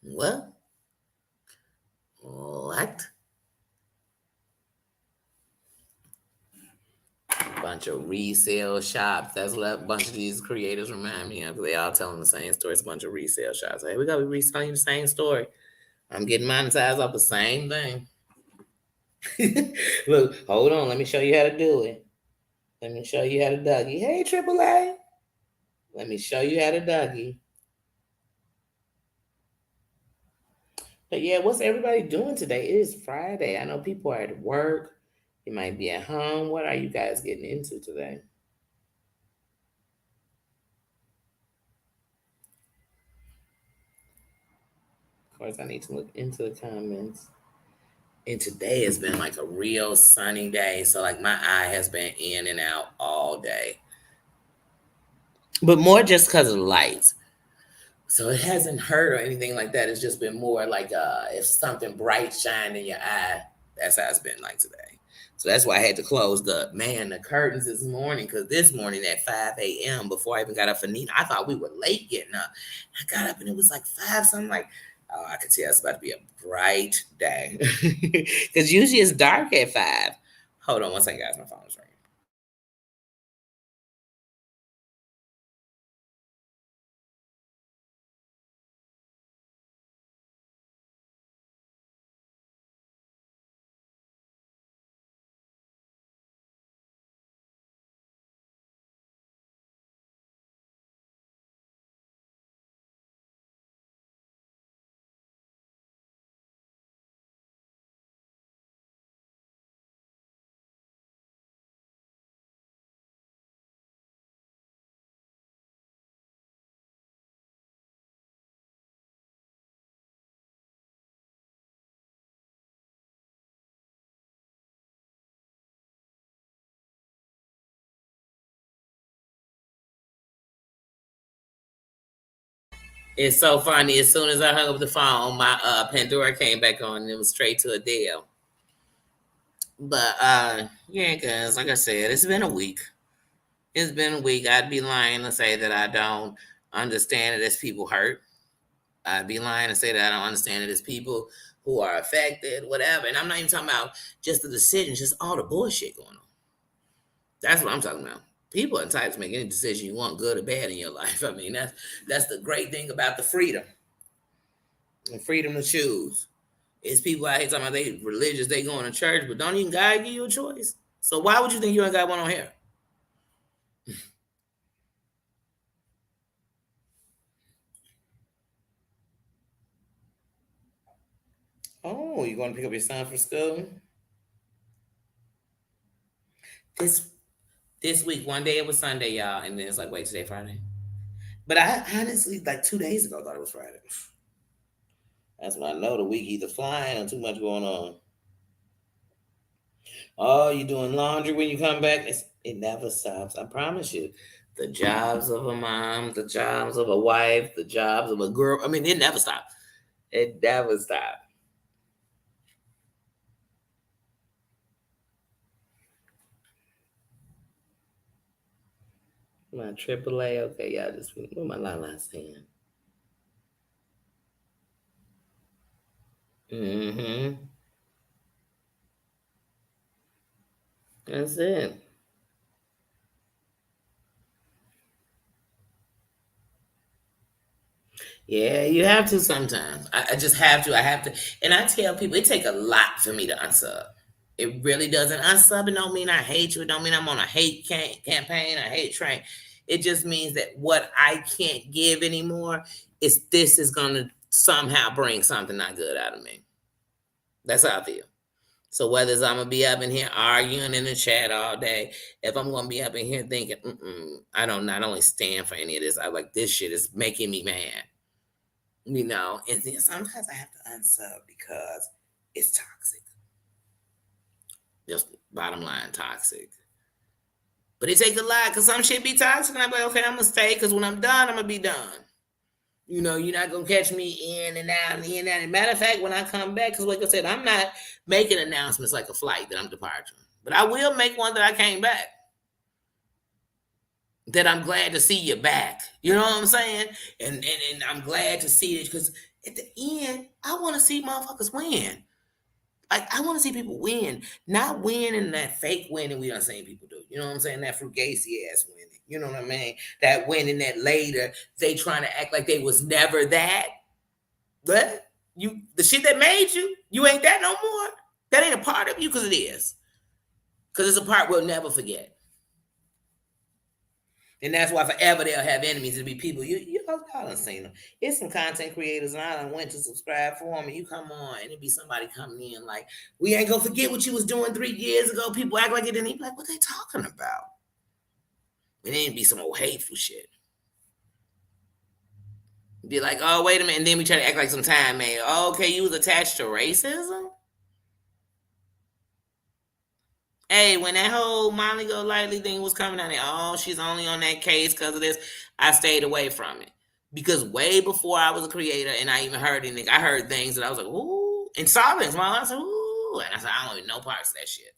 Speaker 1: What? What? Bunch of resale shops. That's what a bunch of these creators remind me of. They all telling the same story. It's a bunch of resale shops. Hey, we gotta be reselling the same story. I'm getting monetized off the same thing. Look, hold on. Let me show you how to do it. Let me show you how to Dougie. Hey, AAA. Let me show you how to Dougie. But yeah, what's everybody doing today? It is Friday. I know people are at work. You might be at home. What are you guys getting into today? Of course, I need to look into the comments. And today has been like a real sunny day. So like my eye has been in and out all day. But more just because of the lights. So it hasn't hurt or anything like that. It's just been more like if something bright shined in your eye, that's how it's been like today. So that's why I had to close the curtains this morning, because this morning at 5 a.m. before I even got up for Nina, I thought we were late getting up. I got up and it was like 5, so I'm like, oh, I could tell it's about to be a bright day. Because usually it's dark at 5. Hold on one second, guys. My phone's ringing. It's so funny. As soon as I hung up the phone, my Pandora came back on and it was straight to Adele. But yeah, guys, like I said, it's been a week. It's been a week. I'd be lying to say that I don't understand that there's people hurt. I'd be lying to say that I don't understand that there's people who are affected, whatever. And I'm not even talking about just the decisions, just all the bullshit going on. That's what I'm talking about. People are entitled to make any decision you want, good or bad, in your life. I mean, that's the great thing about the freedom, and freedom to choose. It's people out here talking about they religious, they going to church, but don't even God give you a choice. So why would you think you ain't got one on here? Oh, you going to pick up your son from school? This this week, one day it was Sunday, y'all, and then it's like, wait, today Friday. But I honestly, like 2 days ago, thought it was Friday. That's when I know the week either flying or too much going on. Oh, you doing laundry when you come back? It never stops. I promise you. The jobs of a mom, the jobs of a wife, the jobs of a girl. I mean, it never stops. It never stops. My AAA. Okay, y'all just what my Lala saying. Mm-hmm. That's it. Yeah, you have to sometimes. I just have to. I have to. And I tell people it take a lot for me to unsub. It really doesn't. Unsubbing don't mean I hate you. It don't mean I'm on a hate campaign, a hate train. It just means that what I can't give anymore is this is gonna somehow bring something not good out of me. That's how I feel. So whether it's I'm gonna be up in here arguing in the chat all day, if I'm gonna be up in here thinking, I don't not only stand for any of this, I like this shit is making me mad. And then sometimes I have to unsub because it's toxic. Just bottom line, toxic. But it takes a lot because some shit be toxic, and I'm like, okay, I'm gonna stay because when I'm done, I'm gonna be done. You're not gonna catch me in and out and in and out. And matter of fact, when I come back, because like I said, I'm not making announcements like a flight that I'm departing, but I will make one that I came back. That I'm glad to see you back. You know what I'm saying? And I'm glad to see it because at the end, I want to see motherfuckers win. Like I want to see people win, not win in that fake winning we done seen people do. You know what I'm saying? That frugacy ass winning. You know what I mean? That winning that later they trying to act like they was never that. But the shit that made you ain't that no more. That ain't a part of you because it is. Because it's a part we'll never forget. And that's why forever they'll have enemies. It'll be people y'all done seen them. It's some content creators, and I done went to subscribe for them, and you come on, and it be somebody coming in like, we ain't gonna forget what you was doing 3 years ago. People act like it didn't. Be like, what they talking about? It ain't be some old hateful shit. Be like, oh wait a minute, and then we try to act like some time man. Oh, okay, you was attached to racism. Hey, when that whole Molly Golightly thing was coming out, oh, she's only on that case because of this. I stayed away from it because way before I was a creator and I even heard anything, I heard things that I was like, ooh, in silence. My I said, ooh, and I said, I don't even know parts of that shit.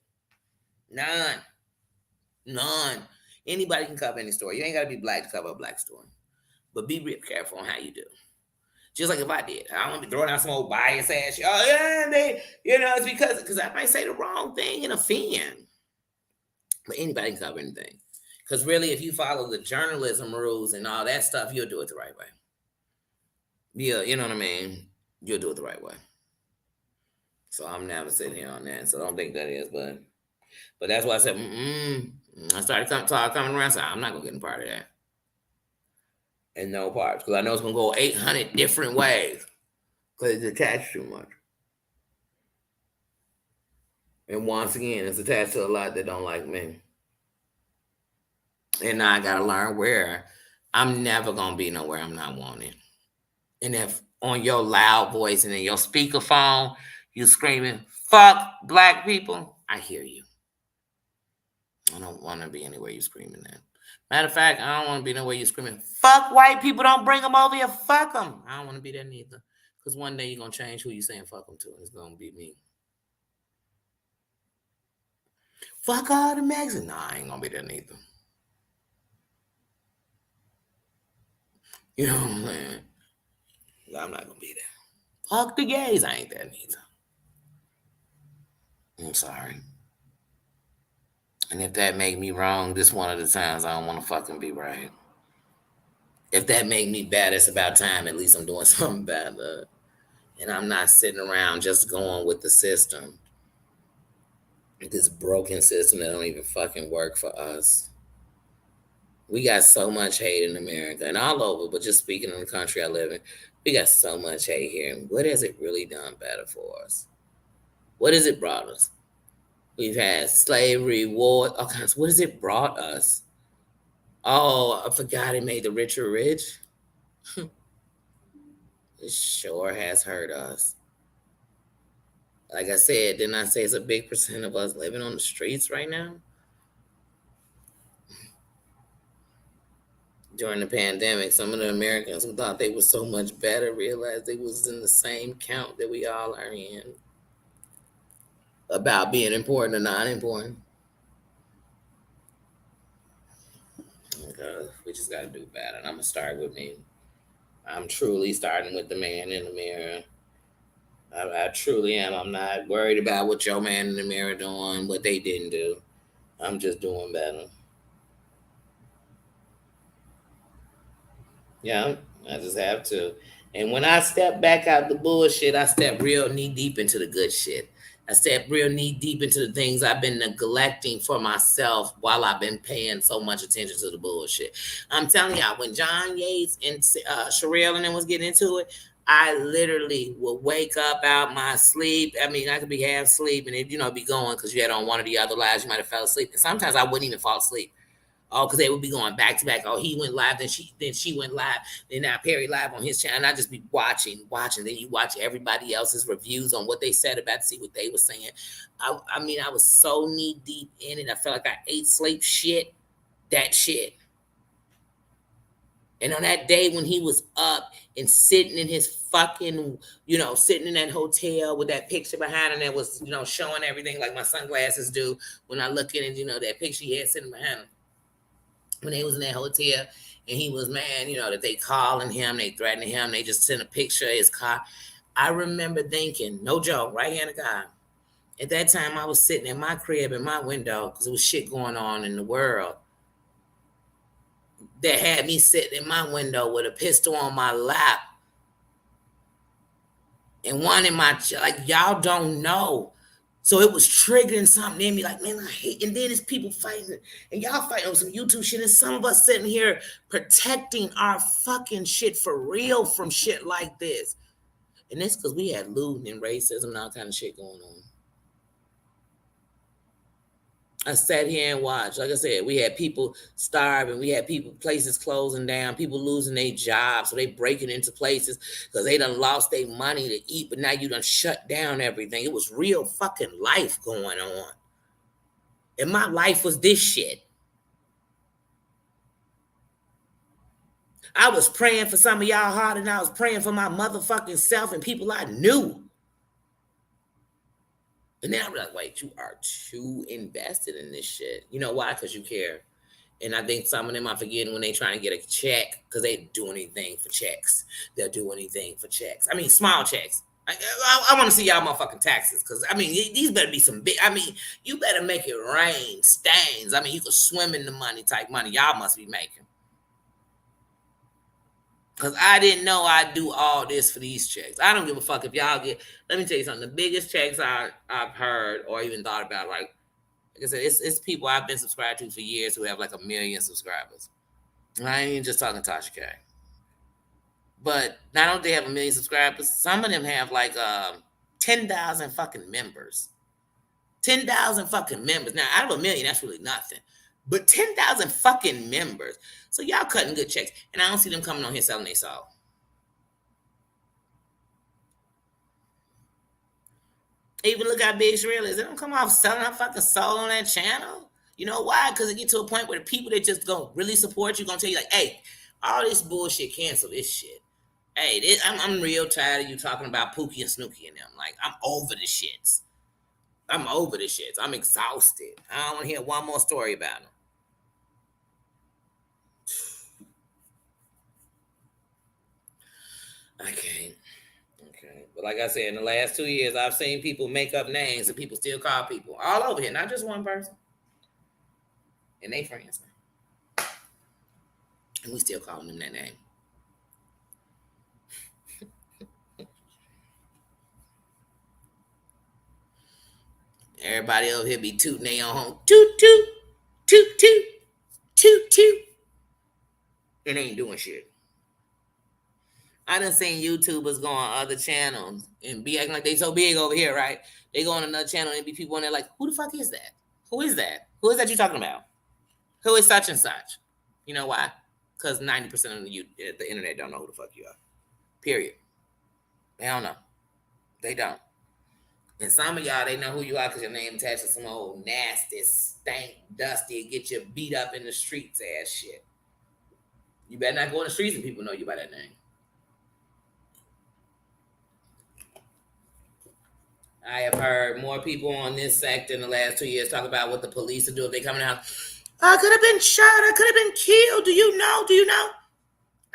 Speaker 1: None, none. Anybody can cover any story. You ain't got to be black to cover a black story, but be real careful on how you do. Just like if I did, I don't want to be throwing out some old bias ass shit. Oh yeah, it's because I might say the wrong thing and offend. But anybody can cover anything. Because really, if you follow the journalism rules and all that stuff, you'll do it the right way. Yeah, you know what I mean? You'll do it the right way. So I'm never sitting here on that. So I don't think that is, but that's why I said, I started coming around. So I'm not gonna get in part of that. And no parts. Because I know it's gonna go 800 different ways. Because it's attached too much. And once again, it's attached to a lot that don't like me. And now I gotta learn where I'm never gonna be nowhere I'm not wanted. And if on your loud voice and in your speakerphone you screaming "fuck black people," I hear you. I don't want to be anywhere you screaming that. Matter of fact, I don't want to be nowhere you screaming "fuck white people." Don't bring them over here. Fuck them. I don't want to be there neither. Because one day you're gonna change who you saying "fuck them" to. It's gonna be me. Fuck all the Mexicans. Nah, I ain't gonna be there neither. You know what I'm saying? I'm not gonna be there. Fuck the gays. I ain't that neither. I'm sorry. And if that make me wrong, this one of the times I don't want to fucking be right. If that make me bad, it's about time. At least I'm doing something about it. And I'm not sitting around just going with the system. This broken system that don't even fucking work for us. We got so much hate in America and all over, but just speaking in the country I live in, we got so much hate here. And what has it really done better for us? What has it brought us? We've had slavery, war, all kinds. What has it brought us? Oh, I forgot it made the richer rich. It sure has hurt us. Like I said, didn't I say it's a big percent of us living on the streets right now? During the pandemic, some of the Americans who thought they were so much better realized they was in the same count that we all are in about being important or not important. We just got to do better. And I'm going to start with me. I'm truly starting with the man in the mirror. I truly am. I'm not worried about what your man in the mirror doing, what they didn't do. I'm just doing better. Yeah, I just have to. And when I step back out the bullshit, I step real knee deep into the good shit. I step real knee deep into the things I've been neglecting for myself while I've been paying so much attention to the bullshit. I'm telling y'all, when John Yates and Sherelle and them was getting into it, I literally would wake up out my sleep. I mean, I could be half asleep and it, be going because you had on one or the other lives. You might have fell asleep. And sometimes I wouldn't even fall asleep. Oh, because they would be going back to back. Oh, he went live, then she went live, then now Perry live on his channel. And I just be watching. Then you watch everybody else's reviews on what they said about to see what they were saying. I mean, I was so knee deep in it. I felt like I ate sleep shit, that shit. And on that day when he was up and sitting in his fucking, sitting in that hotel with that picture behind him that was, showing everything like my sunglasses do when I look in it, that picture he had sitting behind him when they was in that hotel, and he was mad, that they calling him, they threatening him, they just sent a picture of his car. I remember thinking, no joke, right hand of God. At that time, I was sitting in my crib in my window because there was shit going on in the world that had me sitting in my window with a pistol on my lap and one in my like y'all don't know. So it was triggering something in me, like, man, I hate. And then it's people fighting, and y'all fighting on some YouTube shit, and some of us sitting here protecting our fucking shit for real from shit like this. And it's because we had looting and racism and all kind of shit going on. I sat here and watched. Like I said, we had people starving. We had people, places closing down, people losing their jobs. So they breaking into places because they done lost their money to eat, but now you done shut down everything. It was real fucking life going on. And my life was this shit. I was praying for some of y'all hard, and I was praying for my motherfucking self and people I knew. And then I'm like, wait, you are too invested in this shit. You know why? Because you care. And I think some of them are forgetting when they trying to get a check because they do anything for checks. They'll do anything for checks. I mean, small checks. I want to see y'all motherfucking taxes because, I mean, these better be some big, I mean, you better make it rain, stains. I mean, you could swim in the money type money y'all must be making. Because I didn't know I'd do all this for these checks. I don't give a fuck if y'all get, let me tell you something, the biggest checks I've heard or even thought about, like I said, it's people I've been subscribed to for years who have like 1 million subscribers. I ain't even just talking Tasha K. But not only do they have 1 million subscribers, some of them have like 10,000 fucking members. 10,000 fucking members. Now, out of 1 million, that's really nothing. But 10,000 fucking members. So y'all cutting good checks. And I don't see them coming on here selling their soul. Even look how big Sherelle is. They don't come off selling her fucking soul on that channel. You know why? Because it get to a point where the people that just gonna really support you gonna tell you like, hey, all this bullshit, cancel this shit. Hey, I'm real tired of you talking about Pookie and Snooki and them. Like, I'm over the shits. I'm over the shits. I'm exhausted. I don't want to hear one more story about them. I can't. Okay. But like I said, in the last 2 years, I've seen people make up names and people still call people all over here, not just one person. And they friends. And we still calling them that name. Everybody over here be tooting their own home. Toot, toot, toot, toot, toot, toot. And they ain't doing shit. I done seen YouTubers go on other channels and be acting like they so big over here, right? They go on another channel and be people on there like, who the fuck is that? Who is that? Who is that you talking about? Who is such and such? You know why? Because 90% of the internet don't know who the fuck you are. Period. They don't know. They don't. And some of y'all, they know who you are because your name attached to some old nasty, stank, dusty, get you beat up in the streets ass shit. You better not go in the streets and people know you by that name. I have heard more people on this sector in the last 2 years talk about what the police will do if they come in the house. I could have been shot. I could have been killed. Do you know? Do you know?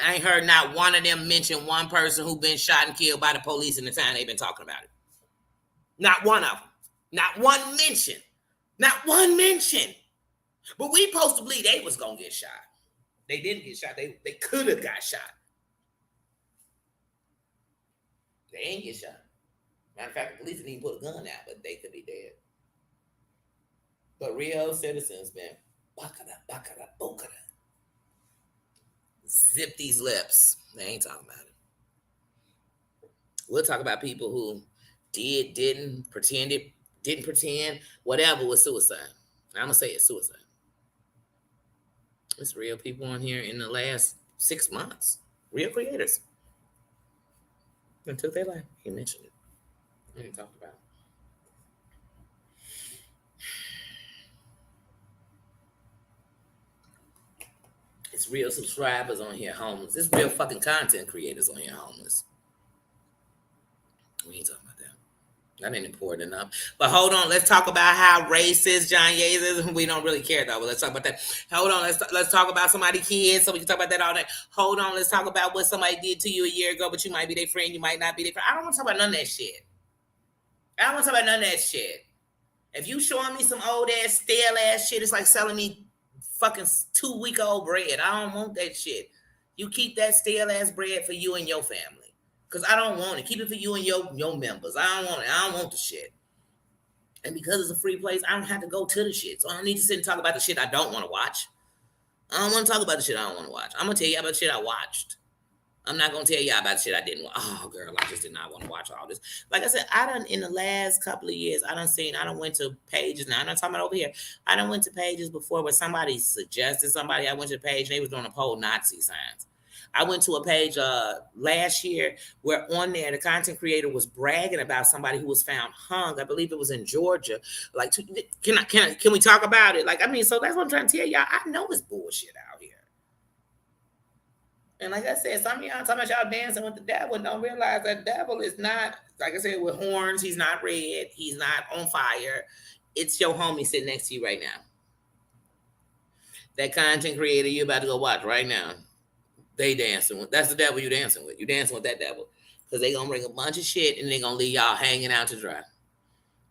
Speaker 1: I ain't heard not one of them mention one person who been shot and killed by the police in the time they've been talking about it. Not one of them. Not one mention. Not one mention. But we supposed to believe they was going to get shot. They didn't get shot. They could have got shot. They ain't get shot. Matter of fact, the police didn't even put a gun out, but they could be dead. But real citizens been bakada, bokada. Zip these lips. They ain't talking about it. We'll talk about people who did, didn't, pretended, didn't pretend, whatever was suicide. I'm going to say it's suicide. It's real people on here in the last 6 months. Real creators. And took their life. He mentioned it. We didn't talk about it. It's real subscribers on here homeless. It's real fucking content creators on here homeless. We ain't talking about that. That ain't important enough. But hold on, let's talk about how racist John Yates is. We don't really care though, but let's talk about that. Hold on, let's talk about somebody's kids so we can talk about that all day. Hold on, let's talk about what somebody did to you a year ago, but you might be their friend, you might not be their friend. I don't want to talk about none of that shit. I don't want to talk about none of that shit. If you showing me some old ass, stale ass shit, it's like selling me fucking 2-week-old bread. I don't want that shit. You keep that stale ass bread for you and your family. Because I don't want it. Keep it for you and your members. I don't want it. I don't want the shit. And because it's a free place, I don't have to go to the shit. So I don't need to sit and talk about the shit I don't want to watch. I don't want to talk about the shit I don't want to watch. I'm going to tell you about the shit I watched. I'm not going to tell you about the shit I didn't watch. Oh, girl, I just did not want to watch all this. Like I said, in the last couple of years, I done went to pages. Now, I'm not talking about over here. I done went to pages before where somebody suggested somebody. I went to the page and they was doing a whole Nazi signs. I went to a page last year where on there the content creator was bragging about somebody who was found hung. I believe it was in Georgia. Like, can we talk about it? Like, I mean, so that's what I'm trying to tell y'all. I know it's bullshit out here. And like I said, some of y'all talking about y'all dancing with the devil and don't realize that devil is not, like I said, with horns. He's not red. He's not on fire. It's your homie sitting next to you right now. That content creator you about to go watch right now. They dancing with. That's the devil you dancing with. You dancing with that devil. Because they going to bring a bunch of shit and they going to leave y'all hanging out to dry.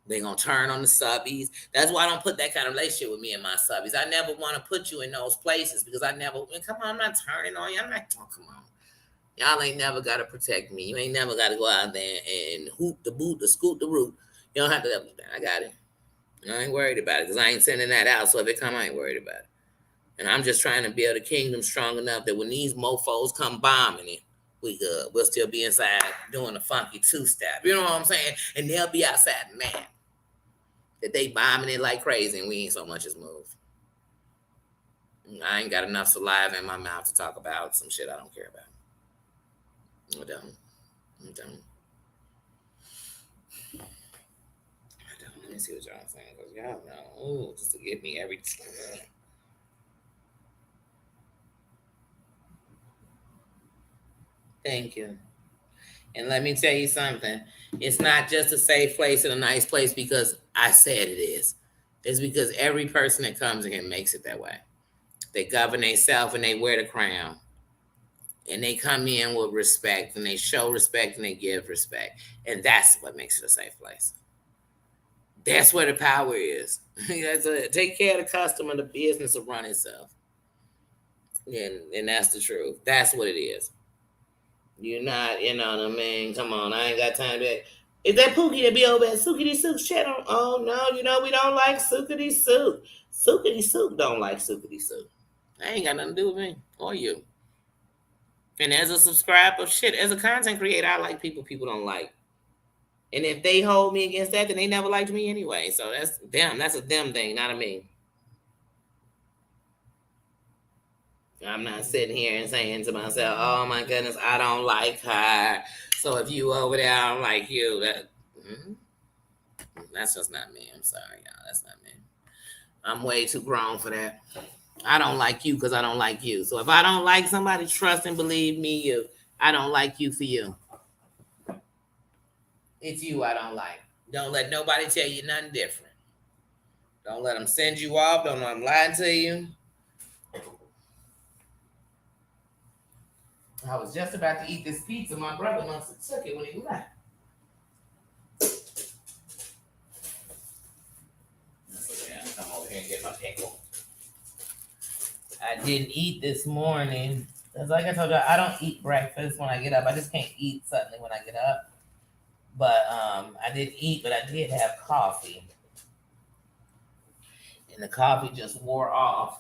Speaker 1: They going to turn on the subbies. That's why I don't put that kind of relationship with me and my subbies. I never want to put you in those places because come on, I'm not turning on you. I'm not, oh, come on. Y'all ain't never got to protect me. You ain't never got to go out there and hoop the boot, the scoot the root. You don't have to, I got it. I ain't worried about it because I ain't sending that out. So if it come, I ain't worried about it. And I'm just trying to build a kingdom strong enough that when these mofos come bombing it, we'll still be inside doing a funky two-step. You know what I'm saying? And they'll be outside mad that they bombing it like crazy and we ain't so much as moved. I ain't got enough saliva in my mouth to talk about some shit I don't care about. I don't. Let me see what y'all saying. Because y'all know, just to get me every time. Thank you. And let me tell you something. It's not just a safe place and a nice place because I said it is. It's because every person that comes in here makes it that way. They govern themselves and they wear the crown. And they come in with respect and they show respect and they give respect. And that's what makes it a safe place. That's where the power is. Take care of the customer, the business will run itself. And that's the truth. That's what it is. You're not, you know what I mean? Come on, I ain't got time to. Is that Pookie to be over at Sookity Sook's channel? Oh no, we don't like Sookity Sook. Sookity Sook don't like Sookity Sook. That ain't got nothing to do with me or you. And as a subscriber, shit, as a content creator, I like people don't like. And if they hold me against that, then they never liked me anyway. So that's them. That's a them thing, not a me. I'm not sitting here and saying to myself, "Oh my goodness, I don't like her." So if you over there, I don't like you. That's just not me. I'm sorry, y'all. That's not me. I'm way too grown for that. I don't like you because I don't like you. So if I don't like somebody, trust and believe me, I don't like you for you. It's you I don't like. Don't let nobody tell you nothing different. Don't let them send you off. Don't let them lie to you. I was just about to eat this pizza. My brother must have took it when he left. That's okay. I'll come over here and get my pickle. I didn't eat this morning. Because like I told you, I don't eat breakfast when I get up. I just can't eat suddenly when I get up. But I didn't eat, but I did have coffee. And the coffee just wore off.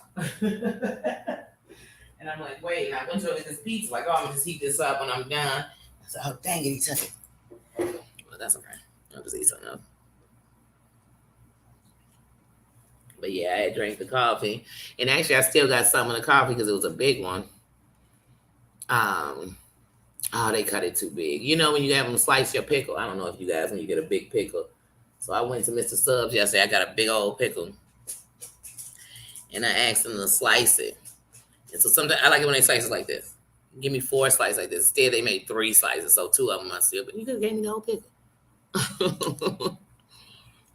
Speaker 1: And I'm like, wait, I went to get this pizza. Like, oh, I'm gonna just heat this up when I'm done. I said, oh, dang it, he took it. Well, that's okay. I'll just eat something else. But yeah, I drank the coffee. And actually, I still got some of the coffee because it was a big one. Oh, they cut it too big. You know, when you have them slice your pickle. I don't know if you guys, when you get a big pickle. So I went to Mr. Subs yesterday. I got a big old pickle. And I asked them to slice it. And so sometimes I like it when they slice it like this. Give me 4 slices like this. Instead, they made 3 slices, so 2 of them must still. But you could have gave me the whole pickle.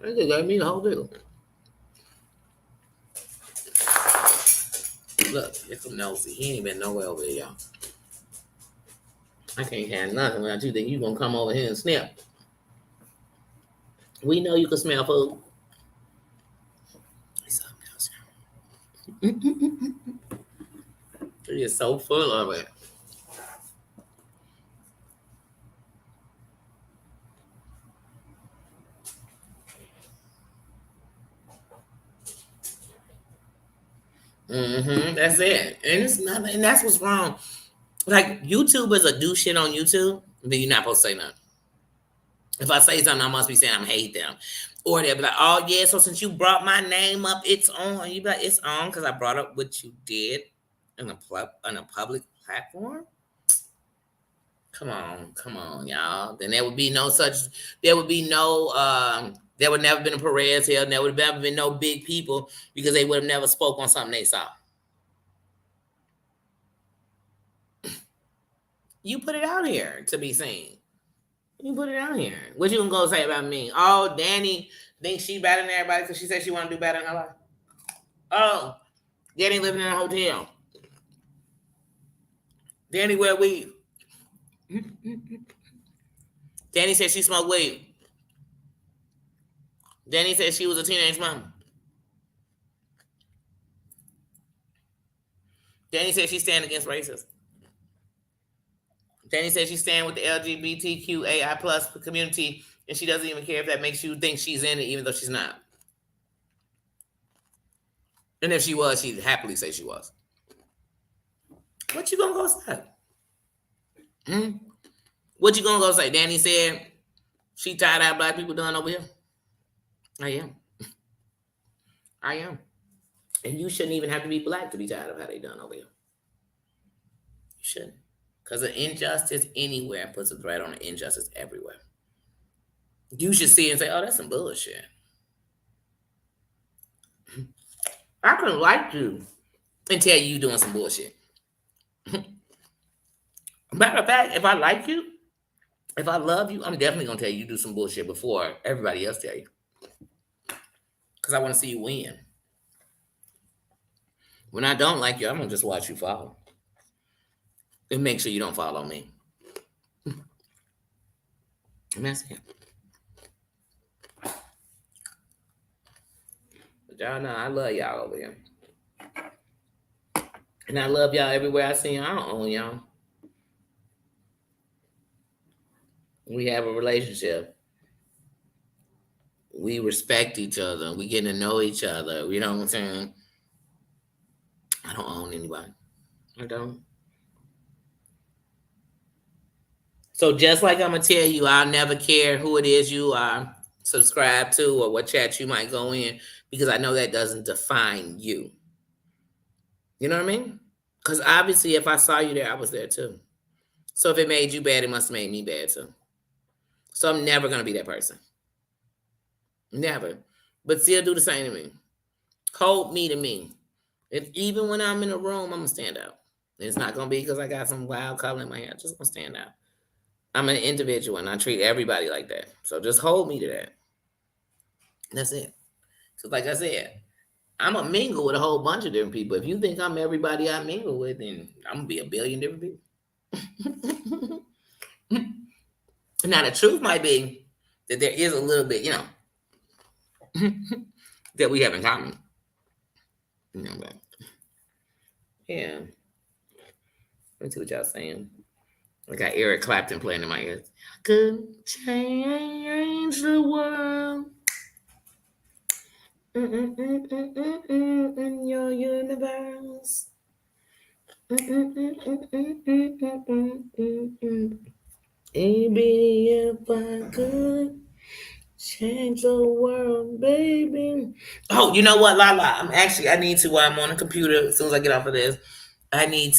Speaker 1: They could have gave me the whole pickle. Look, it's some nosy. He ain't been nowhere over here, y'all. I can't have nothing without you think you gonna come over here and snap. We know you can smell food. It's something else. It is so full of it. That's it. And it's not, and that's what's wrong. Like YouTubers are do shit on YouTube, then you're not supposed to say nothing. If I say something, I must be saying I hate them. Or they'll be like, oh yeah, so since you brought my name up, it's on. You be like, it's on because I brought up what you did in a public platform. Come on, y'all. Then there would be no such. There would be no. There would never been a Perez here. There would have never been no big people because they would have never spoke on something they saw. You put it out here to be seen. You put it out here. What you gonna go say about me? Oh, Danny thinks she better than everybody because she said she want to do better in her life. Oh, Danny living in a hotel. Danny wear weed. Danny said she smoked weed. Danny said she was a teenage mom. Danny said she stand against racism. Danny said she stand with the LGBTQAI plus community, and she doesn't even care if that makes you think she's in it, even though she's not. And if she was, she'd happily say she was. What you gonna go say? What you gonna go say? Danny said she tired of black people done over here. I am. I am. And you shouldn't even have to be black to be tired of how they done over here. You shouldn't. Because an injustice anywhere puts a threat on an injustice everywhere. You should see and say, oh, that's some bullshit. I could like you and tell you doing some bullshit. Matter of fact, if I like you, if I love you, I'm definitely gonna tell you do some bullshit before everybody else tell you. Because I want to see you win. When I don't like you, I'm gonna just watch you fall. And make sure you don't follow me. And that's it. But y'all know I love y'all over here. And I love y'all everywhere I see y'all. I don't own y'all. We have a relationship. We respect each other. We get to know each other. You know what I'm saying? I don't own anybody. I don't. So just like I'm gonna tell you, I'll never care who it is you are subscribed to or what chat you might go in because I know that doesn't define you. You know what I mean? Because obviously, if I saw you there, I was there too. So if it made you bad, it must have made me bad too. So I'm never gonna be that person. Never. But still do the same to me. Hold me to me. If even when I'm in a room, I'm gonna stand out. It's not gonna be because I got some wild color in my hair. I'm just gonna stand out. I'm an individual and I treat everybody like that. So just hold me to that. That's it. So like I said, I'm gonna mingle with a whole bunch of different people. If you think I'm everybody I mingle with, then I'm gonna be a billion different people. Now the truth might be that there is a little bit, that we have in common. But yeah. Let me see what y'all saying. I got Eric Clapton playing in my ears. I could change the world in your universe. Maybe if I could change the world, baby. Oh, you know what, Lala? I need to while I'm on the computer, as soon as I get off of this, I need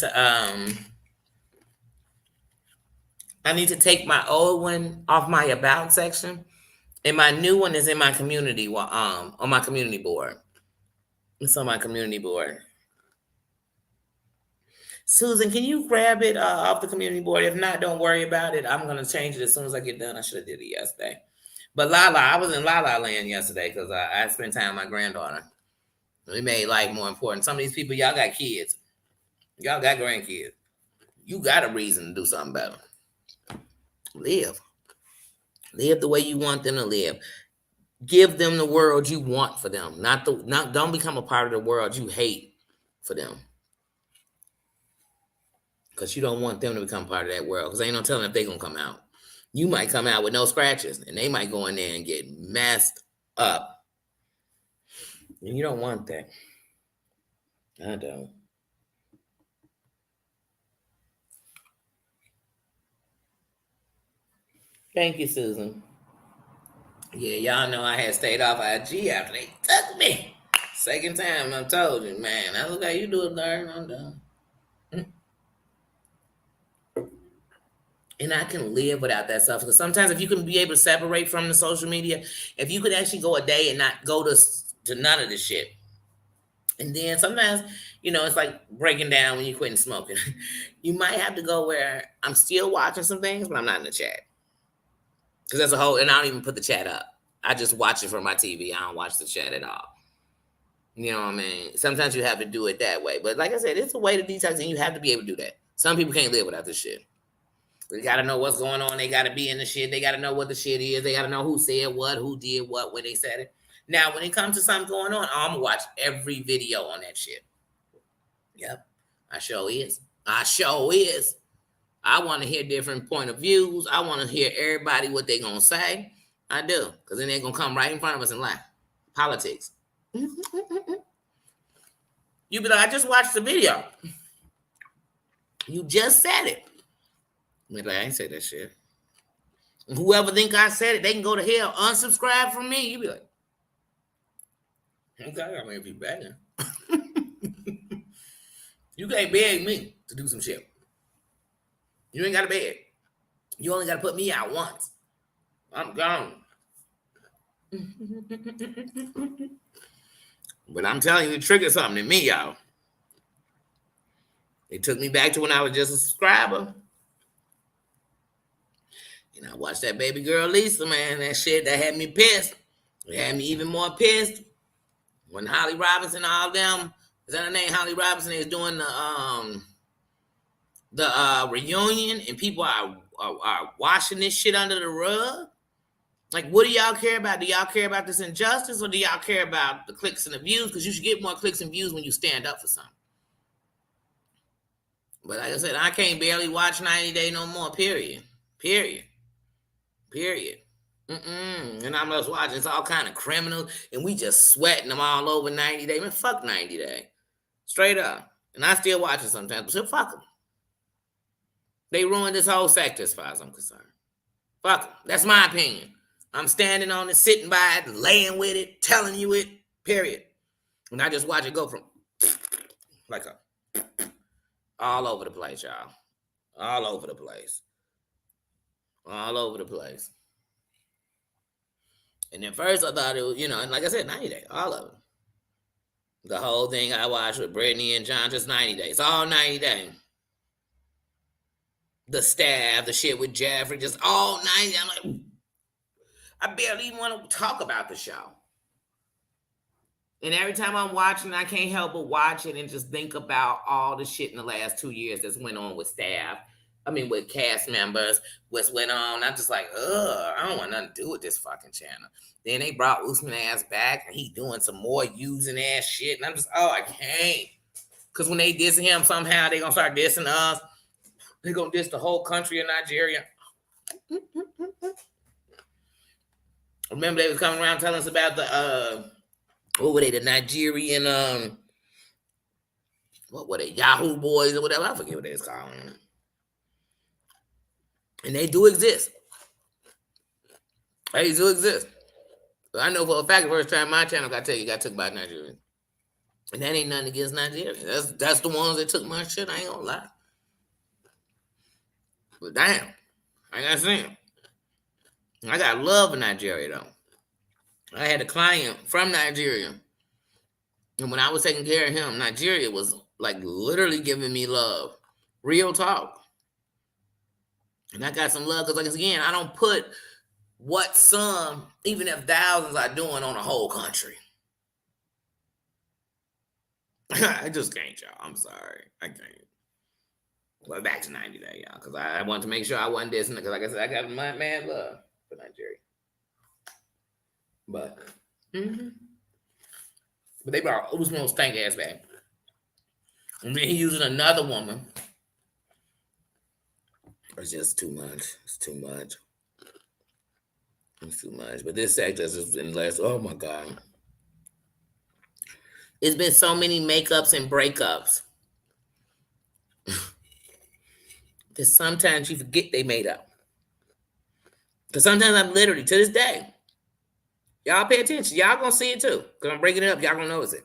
Speaker 1: to take my old one off my about section. And my new one is in my community, on my community board. It's on my community board. Susan, can you grab it off the community board? If not, don't worry about it. I'm gonna change it as soon as I get done. I should have did it yesterday. But Lala, I was in Lala land yesterday because I spent time with my granddaughter. We made life more important. Some of these people, y'all got kids. Y'all got grandkids. You got a reason to do something better. Live. Live the way you want them to live. Give them the world you want for them. Don't become a part of the world you hate for them. Because you don't want them to become part of that world. Because ain't no telling if they're going to come out. You might come out with no scratches. And they might go in there and get messed up. And you don't want that. I don't. Thank you, Susan. Yeah, y'all know I had stayed off IG after they took me. Second time, I told you, man. I look how you do it, Larry. I'm done. And I can live without that stuff. Because sometimes if you can be able to separate from the social media, if you could actually go a day and not go to none of this shit. And then sometimes, it's like breaking down when you're quitting smoking. You might have to go where I'm still watching some things, but I'm not in the chat. Because that's a whole, and I don't even put the chat up. I just watch it from my TV. I don't watch the chat at all. You know what I mean? Sometimes you have to do it that way. But like I said, it's a way to detox, and you have to be able to do that. Some people can't live without this shit. They got to know what's going on. They got to be in the shit. They got to know what the shit is. They got to know who said what, who did what, when they said it. Now, when it comes to something going on, I'm going to watch every video on that shit. Yep. I sure is. I want to hear different point of views. I want to hear everybody what they going to say. I do. Because then they're going to come right in front of us and lie. Politics. You be like, I just watched the video. You just said it. Like, I ain't say that shit. Whoever think I said it, they can go to hell. Unsubscribe from me. You be like, okay, I mean, if you begging. You can't beg me to do some shit. You ain't got to beg. You only got to put me out once. I'm gone. But I'm telling you, it triggered something in me, y'all. It took me back to when I was just a subscriber. And I watched that baby girl Lisa, man. That shit that had me pissed. It had me even more pissed when Holly Robinson, all them, is that her name? Holly Robinson is doing the reunion and people are washing this shit under the rug. Like, what do y'all care about? Do y'all care about this injustice, or do y'all care about the clicks and the views? Because you should get more clicks and views when you stand up for something. But like I said, I can't barely watch 90 Day no more. Period. Period. Period. And I'm just watching. It's all kind of criminals, and we just sweating them all over 90 Day. Man, fuck 90 Day. Straight up. And I still watch it sometimes, but still fuck them. They ruined this whole sector as far as I'm concerned. Fuck them. That's my opinion. I'm standing on it, sitting by it, laying with it, telling you it, period. And I just watch it go from like a all over the place, y'all. All over the place. All over the place. And at first I thought it was, and like I said, 90 Day, all of it. The whole thing I watched with Brittany and John, just 90 days. All 90 days. The staff, the shit with Jeffrey, just all 90. I'm like, I barely even want to talk about the show. And every time I'm watching, I can't help but watch it and just think about all the shit in the last 2 years that's went on with staff. I mean, with cast members, what's went on. I'm just like, I don't want nothing to do with this fucking channel. Then they brought Usman ass back, and he doing some more using ass shit. And I'm just, I can't. Because when they diss him, somehow they going to start dissing us. They're going to diss the whole country of Nigeria. Remember they was coming around telling us about the, what were they, the Nigerian, what were they, Yahoo Boys or whatever? I forget what they was calling them. And they do exist. They do exist. I know for a fact the first time my channel got took by Nigeria. And that ain't nothing against Nigeria. That's the ones that took my shit. I ain't gonna lie. But damn, I gotta say, I got love for Nigeria though. I had a client from Nigeria, and when I was taking care of him, Nigeria was like literally giving me love, real talk. And I got some love because, like, again, I don't put what some, even if thousands are doing on a whole country. I just can't, y'all. I'm sorry, I can't. Well, back to 90 Day, y'all, because I wanted to make sure I wasn't dissing it, because like I said, I got my mad love for Nigeria. But, but they brought Usman's stank ass back. And then he using another woman. It's just too much. It's too much. It's too much. But this actress has been last, oh my God. It's been so many makeups and breakups that sometimes you forget they made up. Because sometimes I'm literally, to this day, y'all pay attention. Y'all gonna see it too. Because I'm breaking it up. Y'all gonna notice it.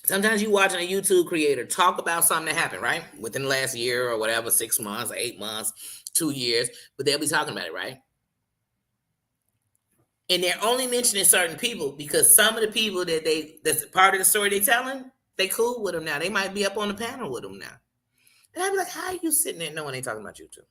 Speaker 1: Sometimes you watching a YouTube creator talk about something that happened, right? Within the last year or whatever, 6 months, 8 months, 2 years, but they'll be talking about it, right? And they're only mentioning certain people because some of the people that's part of the story they're telling, they cool with them now. They might be up on the panel with them now. And I'd be like, how are you sitting there knowing they talking about you too?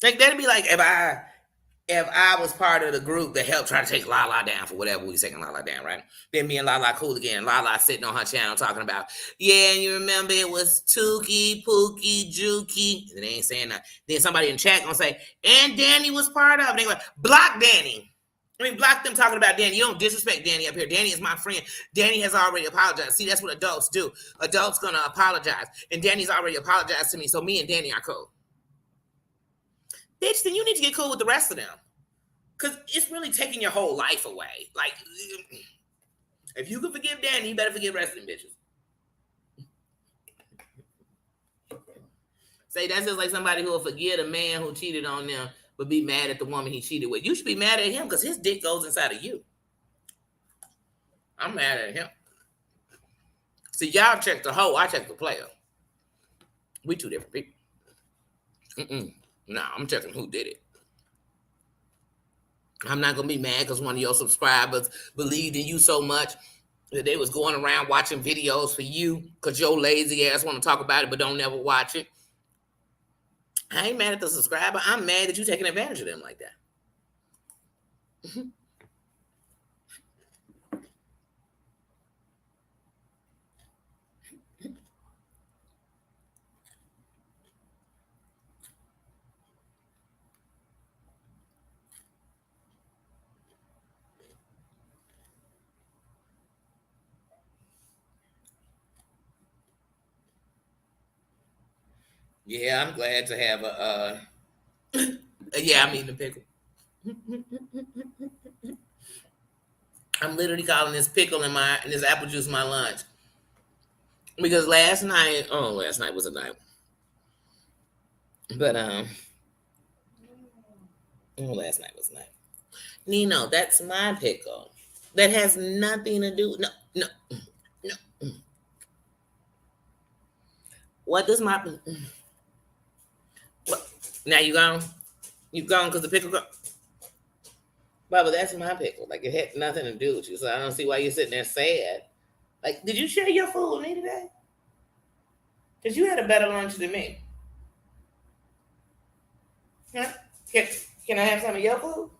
Speaker 1: Like, that'd be like if I was part of the group that helped try to take Lala down for whatever we was taking Lala down, right? Then me and Lala cool again. Lala sitting on her channel talking about, yeah, and you remember it was Tuki, Pookie, Juki. And they ain't saying that. Then somebody in chat gonna say, and Danny was part of it. They go, block Danny. I mean, block them talking about Danny. You don't disrespect Danny up here. Danny is my friend. Danny has already apologized. See, that's what adults do. Adults gonna apologize. And Danny's already apologized to me, so me and Danny are cool. Bitch, then you need to get cool with the rest of them. Because it's really taking your whole life away. Like, if you can forgive Danny, you better forgive the rest of them bitches. Say, that's just like somebody who will forgive a man who cheated on them, but be mad at the woman he cheated with. You should be mad at him because his dick goes inside of you. I'm mad at him. See, y'all check the hoe, I check the player. We two different people. Nah, I'm checking who did it. I'm not going to be mad because one of your subscribers believed in you so much that they was going around watching videos for you because your lazy ass want to talk about it but don't never watch it. I ain't mad at the subscriber. I'm mad that you taking advantage of them like that. Yeah, I'm glad to have a. Yeah, I'm eating a pickle. I'm literally calling this pickle and this apple juice my lunch because last night was a night, but last night was a night. Nino, that's my pickle. That has nothing to do. No, no, no. What does my what? Now you gone? You gone because the pickle go. Baba, that's my pickle. Like it had nothing to do with you, so I don't see why you're sitting there sad. Like, did you share your food with me today? Because you had a better lunch than me. Huh? Can, can I have some of your food?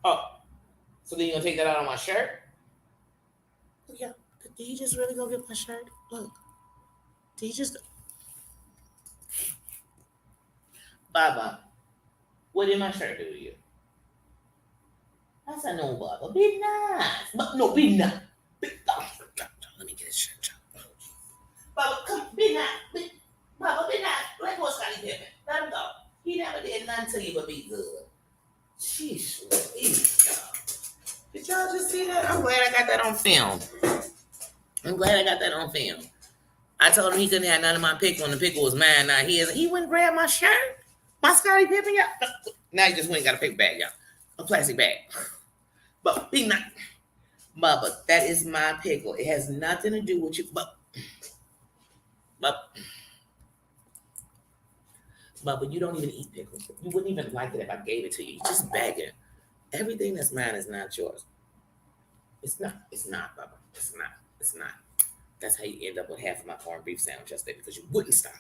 Speaker 1: Oh, so then you gonna take that out on my shirt? Yeah. Did he just really go get my shirt? Look, did he just? Baba, what did my shirt do to you? I said, no, Baba, be nice. But no, be nice. Let me get his shirt. Baba, come, be nice. Baba, be nice. Let go of Scotty Pippen. Let him go. He never did nothing to you but be good. Sheesh, y'all. Did y'all just see that? I'm glad I got that on film. I'm glad I got that on film. I told him he couldn't have none of my pickle, and the pickle was mine. Now he went and grabbed my shirt, my Scottie Pippen. Y'all. Now he just went and got a paper bag, y'all, a plastic bag. But be not, Bubba, that is my pickle. It has nothing to do with you, but Bubba, you don't even eat pickles. You wouldn't even like it if I gave it to you. You just begging. Everything that's mine is not yours. It's not. It's not, Bubba. It's not. It's not. That's how you end up with half of my corned beef sandwich yesterday because you wouldn't stop.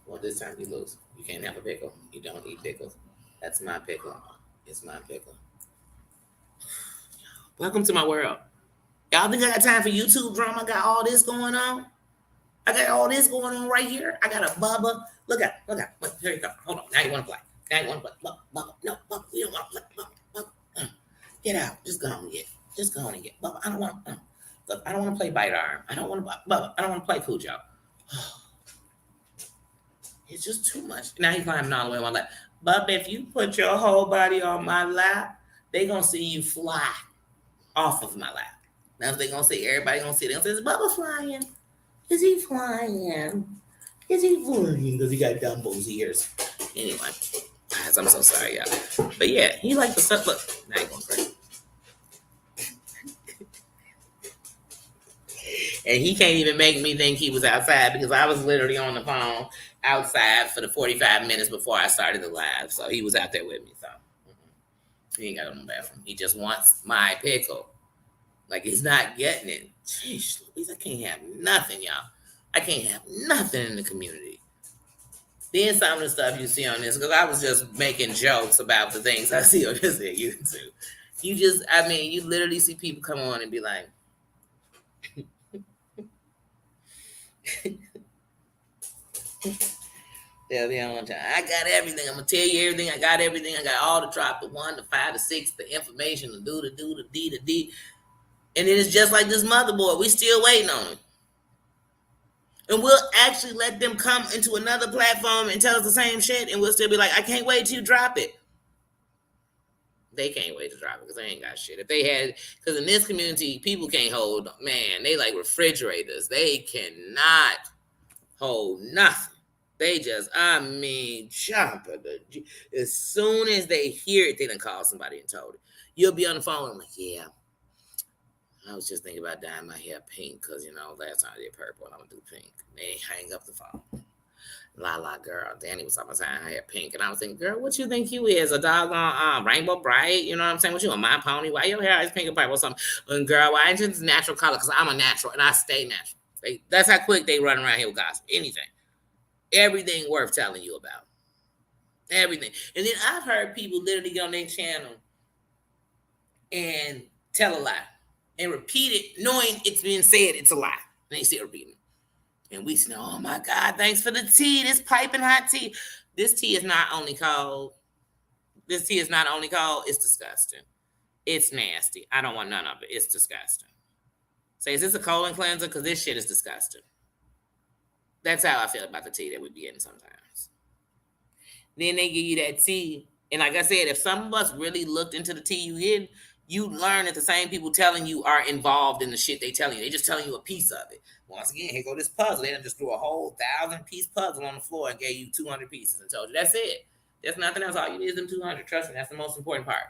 Speaker 1: Well, this time you lose. You can't have a pickle. You don't eat pickles. That's my pickle. It's my pickle. Welcome to my world. Y'all think I got time for YouTube drama? I got all this going on. I got all this going on right here. I got a Bubba. Look at. Wait, here you go. Hold on. Now you want to play. Now you want to play. Bubba. No, Bubba. We don't want to play. Bubba. Get out. Just go on and get. Just go on and get. Bubba, I don't want. Look, I don't want to play bite arm. I don't want to. Bubba, I don't want to play Cujo. It's just too much. Now he's climbing all the way on my lap. Bubba, if you put your whole body on my lap, they gonna see you fly off of my lap. Now they gonna see everybody gonna see. They gonna say, "Is Bubba flying? Is he flying? Is he flying?" Because he got Dumbo's ears. Anyway, guys, I'm so sorry, y'all. But yeah, he like the stuff. Look, now he going crazy. And he can't even make me think he was outside because I was literally on the phone outside for the 45 minutes before I started the live. So he was out there with me. So he ain't got no bathroom. He just wants my pickle. Like he's not getting it. Jeez, Louise, I can't have nothing, y'all. I can't have nothing in the community. Then some of the stuff you see on this, because I was just making jokes about the things I see on this YouTube. You literally see people come on and be like, they'll be on time. I got everything. I'm gonna tell you everything. I got everything. I got all the drop, the 1, the 5, the 6, the information, the do, the D, the D. And then it's just like this motherboard. We still waiting on it. And we'll actually let them come into another platform and tell us the same shit, and we'll still be like, I can't wait till you drop it. They can't wait to drop it because they ain't got shit. If they had, because in this community, people can't hold, man, they like refrigerators. They cannot hold nothing. They just, jump. As soon as they hear it, they done call somebody and told it. You'll be on the phone. I'm like, yeah. I was just thinking about dyeing my hair pink because, last time I did purple and I'm going to do pink. They hang up the phone. La girl. Danny was talking about her hair pink. And I was thinking, girl, what you think you is? A doggone Rainbow Bright? You know what I'm saying? What you, a My Pony? Why your hair is pink and purple or something? And girl, why ain't it natural color? Because I'm a natural and I stay natural. That's how quick they run around here with gossip. Anything. Everything worth telling you about. Everything. And then I've heard people literally get on their channel and tell a lie and repeat it knowing it's been said it's a lie. And they still repeating it. And we say, oh my God, thanks for the tea. This piping hot tea. This tea is not only cold, it's disgusting. It's nasty. I don't want none of it. It's disgusting. Say, is this a colon cleanser? Because this shit is disgusting. That's how I feel about the tea that we be getting sometimes. Then they give you that tea. And like I said, if some of us really looked into the tea you getting, you learn that the same people telling you are involved in the shit they telling you. They just telling you a piece of it. Once again, here go this puzzle. They just threw a whole 1,000-piece puzzle on the floor and gave you 200 pieces and told you that's it. There's nothing else. All you need is them 200. Trust me, that's the most important part.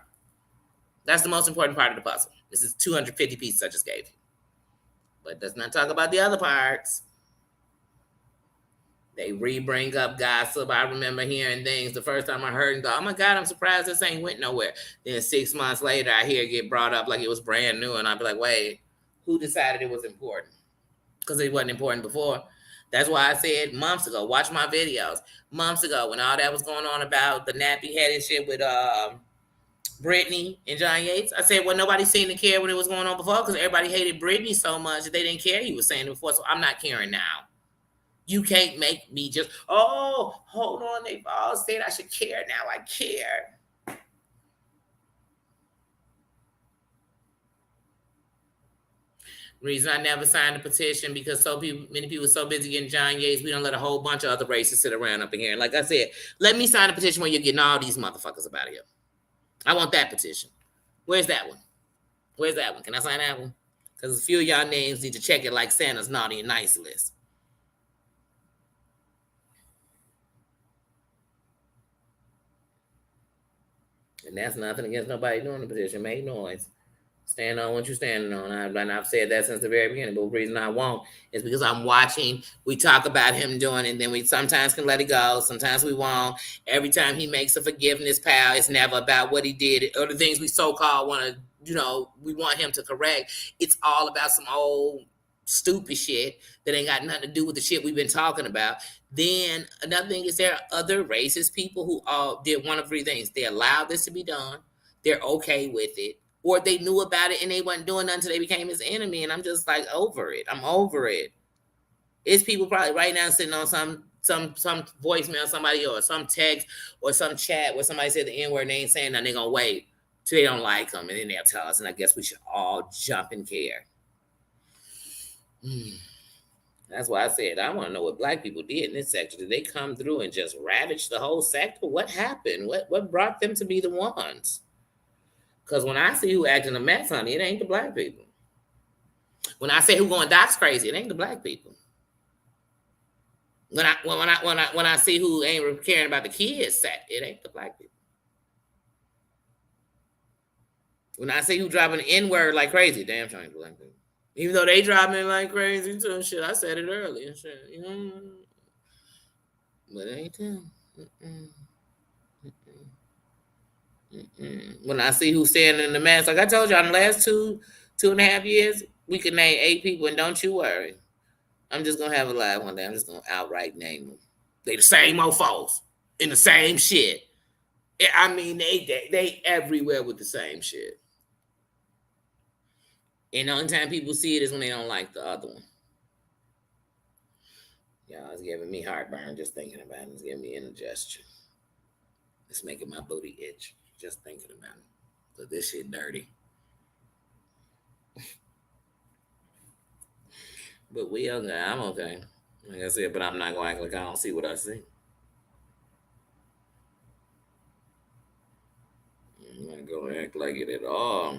Speaker 1: That's the most important part of the puzzle. This is 250 pieces I just gave you. But does not talk about the other parts. They bring up gossip. I remember hearing things the first time I heard and go, oh my God, I'm surprised this ain't went nowhere. Then 6 months later, I hear it get brought up like it was brand new. And I'd be like, wait, who decided it was important? Because it wasn't important before. That's why I said months ago, watch my videos. Months ago, when all that was going on about the nappy head and shit with Brittany and John Yates, I said, well, nobody seemed to care when it was going on before because everybody hated Brittany so much that they didn't care he was saying it before. So I'm not caring now. You can't make me just, oh, hold on, they've all said I should care. Now I care. Reason I never signed a petition because many people are so busy getting John Yates, we don't let a whole bunch of other races sit around up in here. And like I said, let me sign a petition where you're getting all these motherfuckers up out of here. I want that petition. Where's that one? Where's that one? Can I sign that one? Because a few of y'all names need to check it like Santa's naughty and nice list. And that's nothing against nobody doing the petition. Make noise. Stand on what you're standing on. I've said that since the very beginning. But the reason I won't is because I'm watching. We talk about him doing it, and then we sometimes can let it go. Sometimes we won't. Every time he makes a forgiveness pal, it's never about what he did or the things we so-called want to, we want him to correct. It's all about some old stupid shit that ain't got nothing to do with the shit we've been talking about. Then another thing is there are other racist people who all did one of three things. They allowed this to be done. They're okay with it. Or they knew about it and they wasn't doing nothing until they became his enemy. And I'm just like over it. I'm over it. It's people probably right now sitting on some voicemail, somebody or some text or some chat where somebody said the N-word and they ain't saying nothing. They're going to wait till they don't like them. And then they'll tell us. And I guess we should all jump and care. That's why I said I want to know what black people did in this sector. Did they come through and just ravage the whole sector? What happened? What brought them to be the ones? Because when I see who acting a mess, honey, it ain't the black people. When I say who going docs crazy, it ain't the black people. When I see who ain't caring about the kids, it ain't the black people. When I see who dropping the N-word like crazy, damn sure ain't black people. Even though they dropping like crazy too, shit. I said it earlier, shit. But it ain't them. When I see who's standing in the mask, like I told y'all, in the last two and a half years, we could name 8 people, and don't you worry. I'm just gonna have a live one day. I'm just gonna outright name them. They the same mofos in the same shit. I mean, they everywhere with the same shit. And the only time people see it is when they don't like the other one. Y'all, it's giving me heartburn just thinking about it. It's giving me indigestion. It's making my booty itch just thinking about it. So this shit dirty. But we okay. I'm okay. Like I said, but I'm not going to act like I don't see what I see. I'm not going to act like it at all.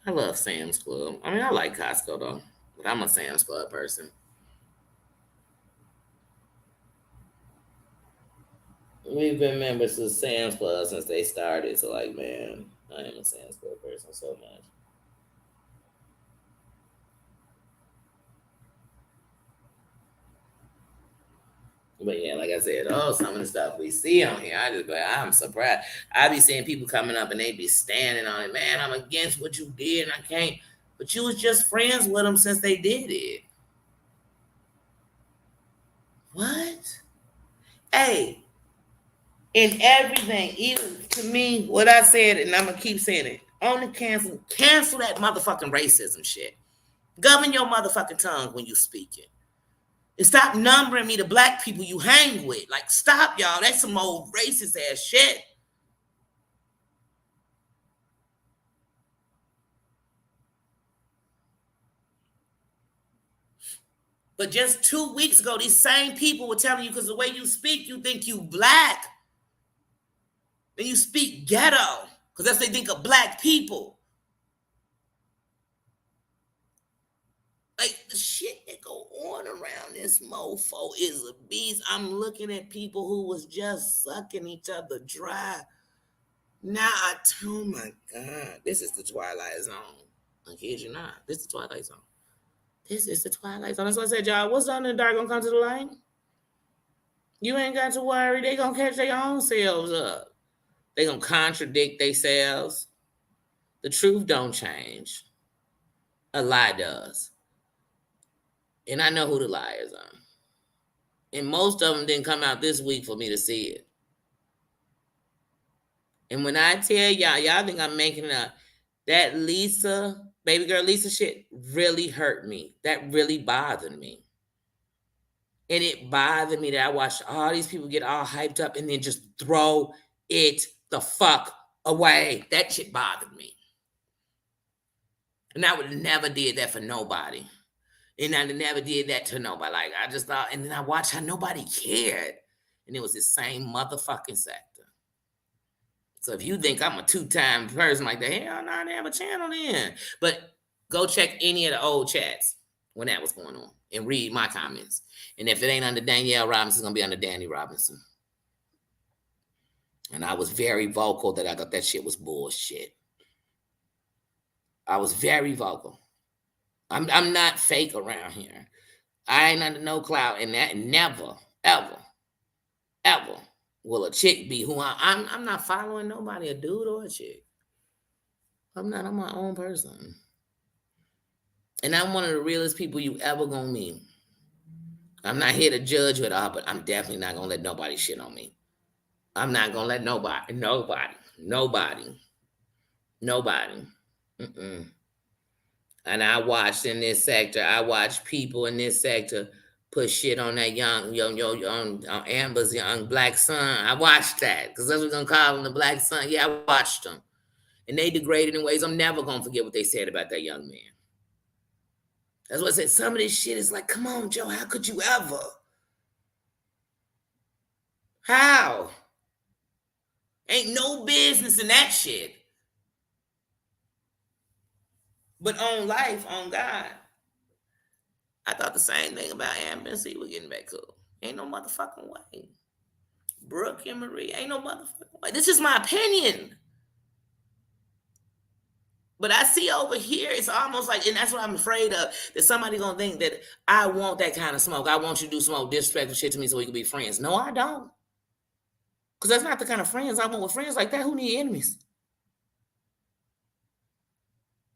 Speaker 1: I love Sam's Club. I mean, I like Costco though, but I'm a Sam's Club person. We've been members of Sam's Club since they started. So, like, man, I am a Sam's Club person so much. But yeah, like I said, some of the stuff we see on here, I'm surprised. I be seeing people coming up and they be standing on it. Man, I'm against what you did and I can't. But you was just friends with them since they did it. What? Hey, in everything, even to me, what I said, and I'm gonna keep saying it. Only cancel that motherfucking racism shit. Govern your motherfucking tongue when you speaking. And stop numbering me to black people you hang with. Like, stop, y'all. That's some old racist ass shit. But just 2 weeks ago, these same people were telling you, because the way you speak, you think you black. And you speak ghetto, because that's what they think of black people. Like, the shit that go on around this mofo is a beast. I'm looking at people who was just sucking each other dry. Now, oh my God, this is the Twilight Zone. I kid you not. This is the Twilight Zone. This is the Twilight Zone. That's what I said, y'all. What's done in the dark gonna come to the light? You ain't got to worry. They gonna catch their own selves up. They gonna contradict themselves. The truth don't change. A lie does. And I know who the liars are. And most of them didn't come out this week for me to see it. And when I tell y'all think I'm making it up, that Lisa, baby girl Lisa shit really hurt me. That really bothered me. And it bothered me that I watched all these people get all hyped up and then just throw it the fuck away. That shit bothered me. And I would never did that for nobody. And I never did that to nobody. Like, I just thought, and then I watched how nobody cared. And it was the same motherfucking sector. So if you think I'm a two-time person like that, hell no, they have a channel then. But go check any of the old chats when that was going on and read my comments. And if it ain't under Danielle Robinson, it's going to be under Danny Robinson. And I was very vocal that I thought that shit was bullshit. I was very vocal. I'm not fake around here. I ain't under no clout, and that never, ever, ever will a chick be who I'm not following nobody, a dude or a chick. I'm not. I'm my own person. And I'm one of the realest people you ever gonna meet. I'm not here to judge you at all, but I'm definitely not gonna let nobody shit on me. I'm not gonna let nobody. Mm-mm. And I watched in this sector, I watched people in this sector put shit on that young Amber's young black son. I watched that, because that's what we're going to call him, the black son. Yeah, I watched them. And they degraded in ways I'm never going to forget what they said about that young man. That's what I said. Some of this shit is like, come on, Joe, how could you ever? How? Ain't no business in that shit. But on life, on God, I thought the same thing about Amber and C. We're getting back cool. Ain't no motherfucking way. Brooke and Marie, ain't no motherfucking way. This is my opinion. But I see over here, it's almost like, and that's what I'm afraid of, that somebody gonna think that I want that kind of smoke. I want you to do smoke disrespectful shit to me so we can be friends. No, I don't. Because that's not the kind of friends I want. With friends like that, who need enemies?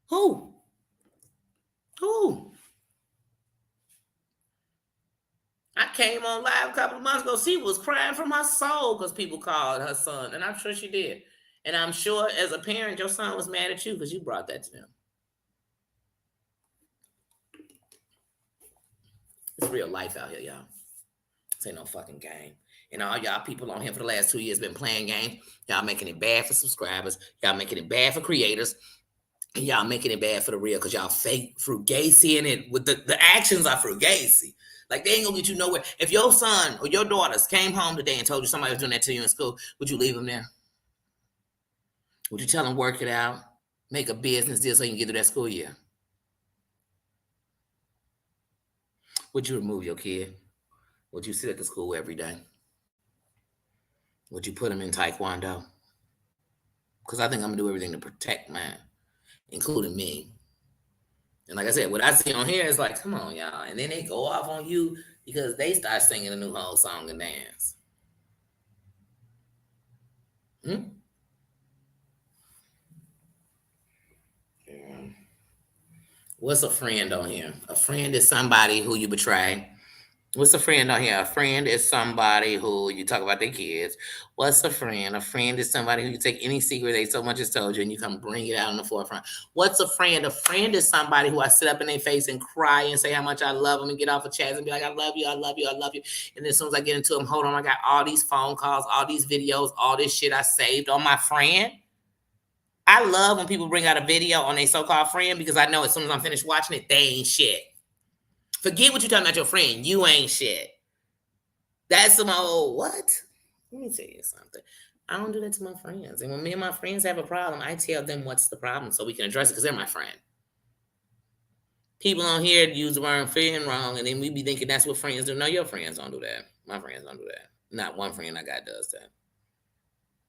Speaker 1: Who? I came on live a couple of months ago. She was crying from her soul because people called her son. And I'm sure she did. And I'm sure as a parent, your son was mad at you because you brought that to them. It's real life out here, y'all. This ain't no fucking game. And all y'all people on here for the last 2 years been playing games. Y'all making it bad for subscribers. Y'all making it bad for creators. And y'all making it bad for the real because y'all fake frugacy in it. With the actions are frugacy. Like, they ain't gonna get you nowhere. If your son or your daughters came home today and told you somebody was doing that to you in school, would you leave them there? Would you tell them work it out? Make a business deal so you can get through that school year? Would you remove your kid? Would you sit at the school every day? Would you put them in Taekwondo? Because I think I'm gonna do everything to protect mine, including me. And like I said, what I see on here is like, come on, y'all. And then they go off on you because they start singing a new whole song and dance. Yeah. What's a friend on here? A friend is somebody who you betray. What's a friend on here? A friend is somebody who you talk about their kids. What's a friend? A friend is somebody who you take any secret they so much as told you and you come bring it out in the forefront. What's a friend? A friend is somebody who I sit up in their face and cry and say how much I love them and get off of chats and be like, I love you, I love you, I love you. And then as soon as I get into them, hold on, I got all these phone calls, all these videos, all this shit I saved on my friend. I love when people bring out a video on a so-called friend because I know as soon as I'm finished watching it, they ain't shit. Forget what you talking about your friend. You ain't shit. That's some old what? Let me tell you something. I don't do that to my friends. And when me and my friends have a problem, I tell them what's the problem so we can address it because they're my friend. People on here use the word friend wrong, and then we be thinking that's what friends do. No, your friends don't do that. My friends don't do that. Not one friend I got does that.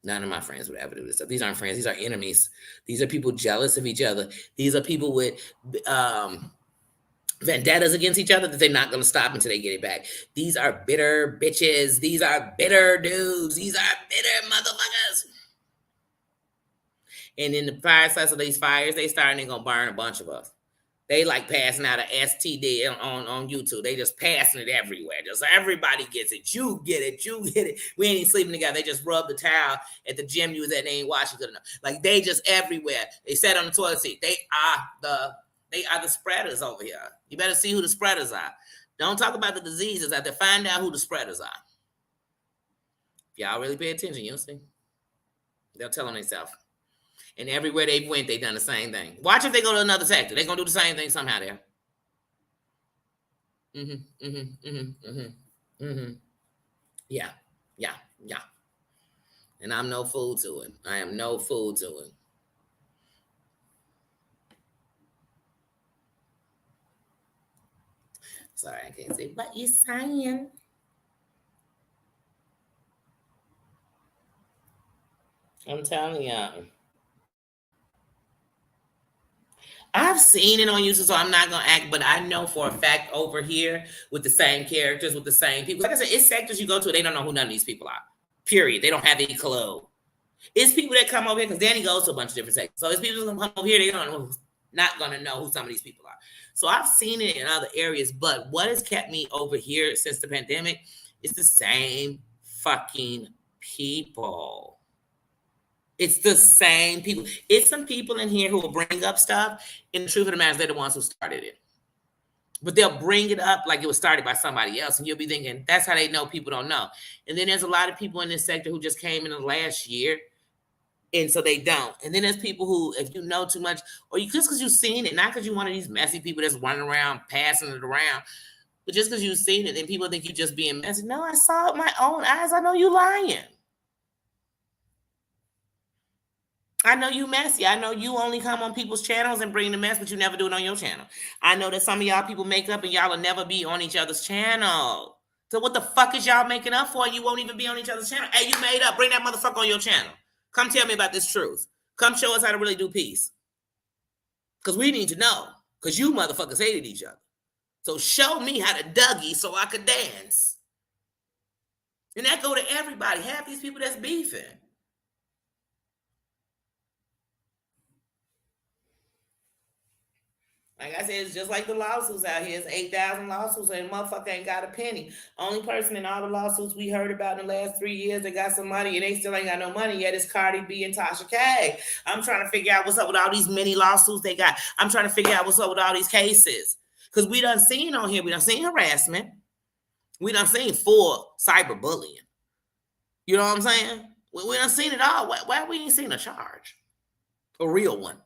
Speaker 1: None of my friends would ever do this stuff. These aren't friends. These are enemies. These are people jealous of each other. These are people with vendettas against each other that they're not going to stop until they get it back. These are bitter bitches. These are bitter dudes. These are bitter motherfuckers. And in the process of these fires, they starting, they're going to burn a bunch of us. They like passing out an STD on YouTube. They just passing it everywhere. Just everybody gets it. You get it. You get it. We ain't even sleeping together. They just rub the towel at the gym you was at. They ain't washing good enough. Like they just everywhere. They sat on the toilet seat. They are the spreaders over here. You better see who the spreaders are. Don't talk about the diseases. I have to find out who the spreaders are. If y'all really pay attention, you'll see. They'll tell on themselves. And everywhere they went, they done the same thing. Watch if they go to another sector. They're going to do the same thing somehow there. Yeah. And I'm no fool to it. I am no fool to it. Sorry, I can't say what you saying. I'm telling y'all. I've seen it on YouTube, so I'm not gonna act, but I know for a fact over here with the same characters, with the same people. Like I said, it's sectors you go to, they don't know who none of these people are. Period. They don't have any clue. It's people that come over here because Danny goes to a bunch of different sectors. So it's people that come over here, they don't know, not gonna know who some of these people are. So I've seen it in other areas, but what has kept me over here since the pandemic is the same fucking people. It's the same people. It's some people in here who will bring up stuff. And the truth of the matter is they're the ones who started it. But they'll bring it up like it was started by somebody else. And you'll be thinking, that's how they know people don't know. And then there's a lot of people in this sector who just came in the last year. And so they don't. And then there's people who, if you know too much, or you just because you've seen it, not because you're one of these messy people that's running around, passing it around, but just because you've seen it, and people think you're just being messy. No, I saw it with my own eyes. I know you lying. I know you messy. I know you only come on people's channels and bring the mess, but you never do it on your channel. I know that some of y'all people make up and y'all will never be on each other's channel. So what the fuck is y'all making up for? And you won't even be on each other's channel. Hey, you made up. Bring that motherfucker on your channel. Come tell me about this truth. Come show us how to really do peace. Because we need to know. Because you motherfuckers hated each other. So show me how to Dougie so I could dance. And that go to everybody. Half these people that's beefing. Like I said, it's just like the lawsuits out here. It's 8,000 lawsuits and motherfucker ain't got a penny. Only person in all the lawsuits we heard about in the last 3 years that got some money and they still ain't got no money yet is Cardi B and Tasha K. I'm trying to figure out what's up with all these many lawsuits they got. I'm trying to figure out what's up with all these cases. Because we done seen on here, we done seen harassment. We done seen full cyberbullying. You know what I'm saying? We done seen it all. Why we ain't seen a charge? A real one.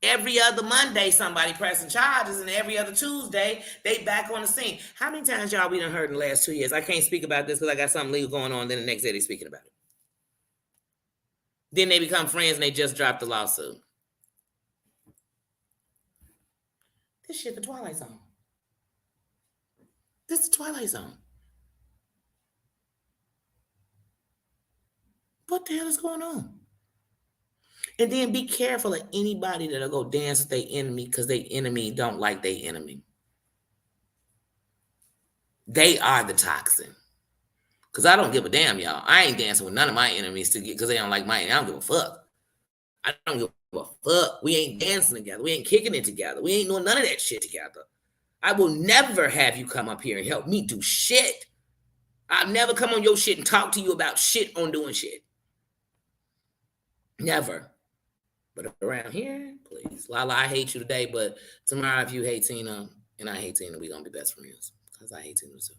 Speaker 1: Every other Monday, somebody pressing charges, and every other Tuesday, they back on the scene. How many times y'all we done heard in the last 2 years? I can't speak about this because I got something legal going on. Then the next day they speaking about it. Then they become friends and they just dropped the lawsuit. This shit the Twilight Zone. This is the Twilight Zone. What the hell is going on? And then be careful of anybody that'll go dance with their enemy because their enemy don't like their enemy. They are the toxin. Because I don't give a damn, y'all. I ain't dancing with none of my enemies to get because they don't like my enemy. I don't give a fuck. I don't give a fuck. We ain't dancing together. We ain't kicking it together. We ain't doing none of that shit together. I will never have you come up here and help me do shit. I'll never come on your shit and talk to you about shit on doing shit. Never. But around here, please. Lala, I hate you today, but tomorrow if you hate Tina and I hate Tina, we gonna be best friends. Because I hate Tina too.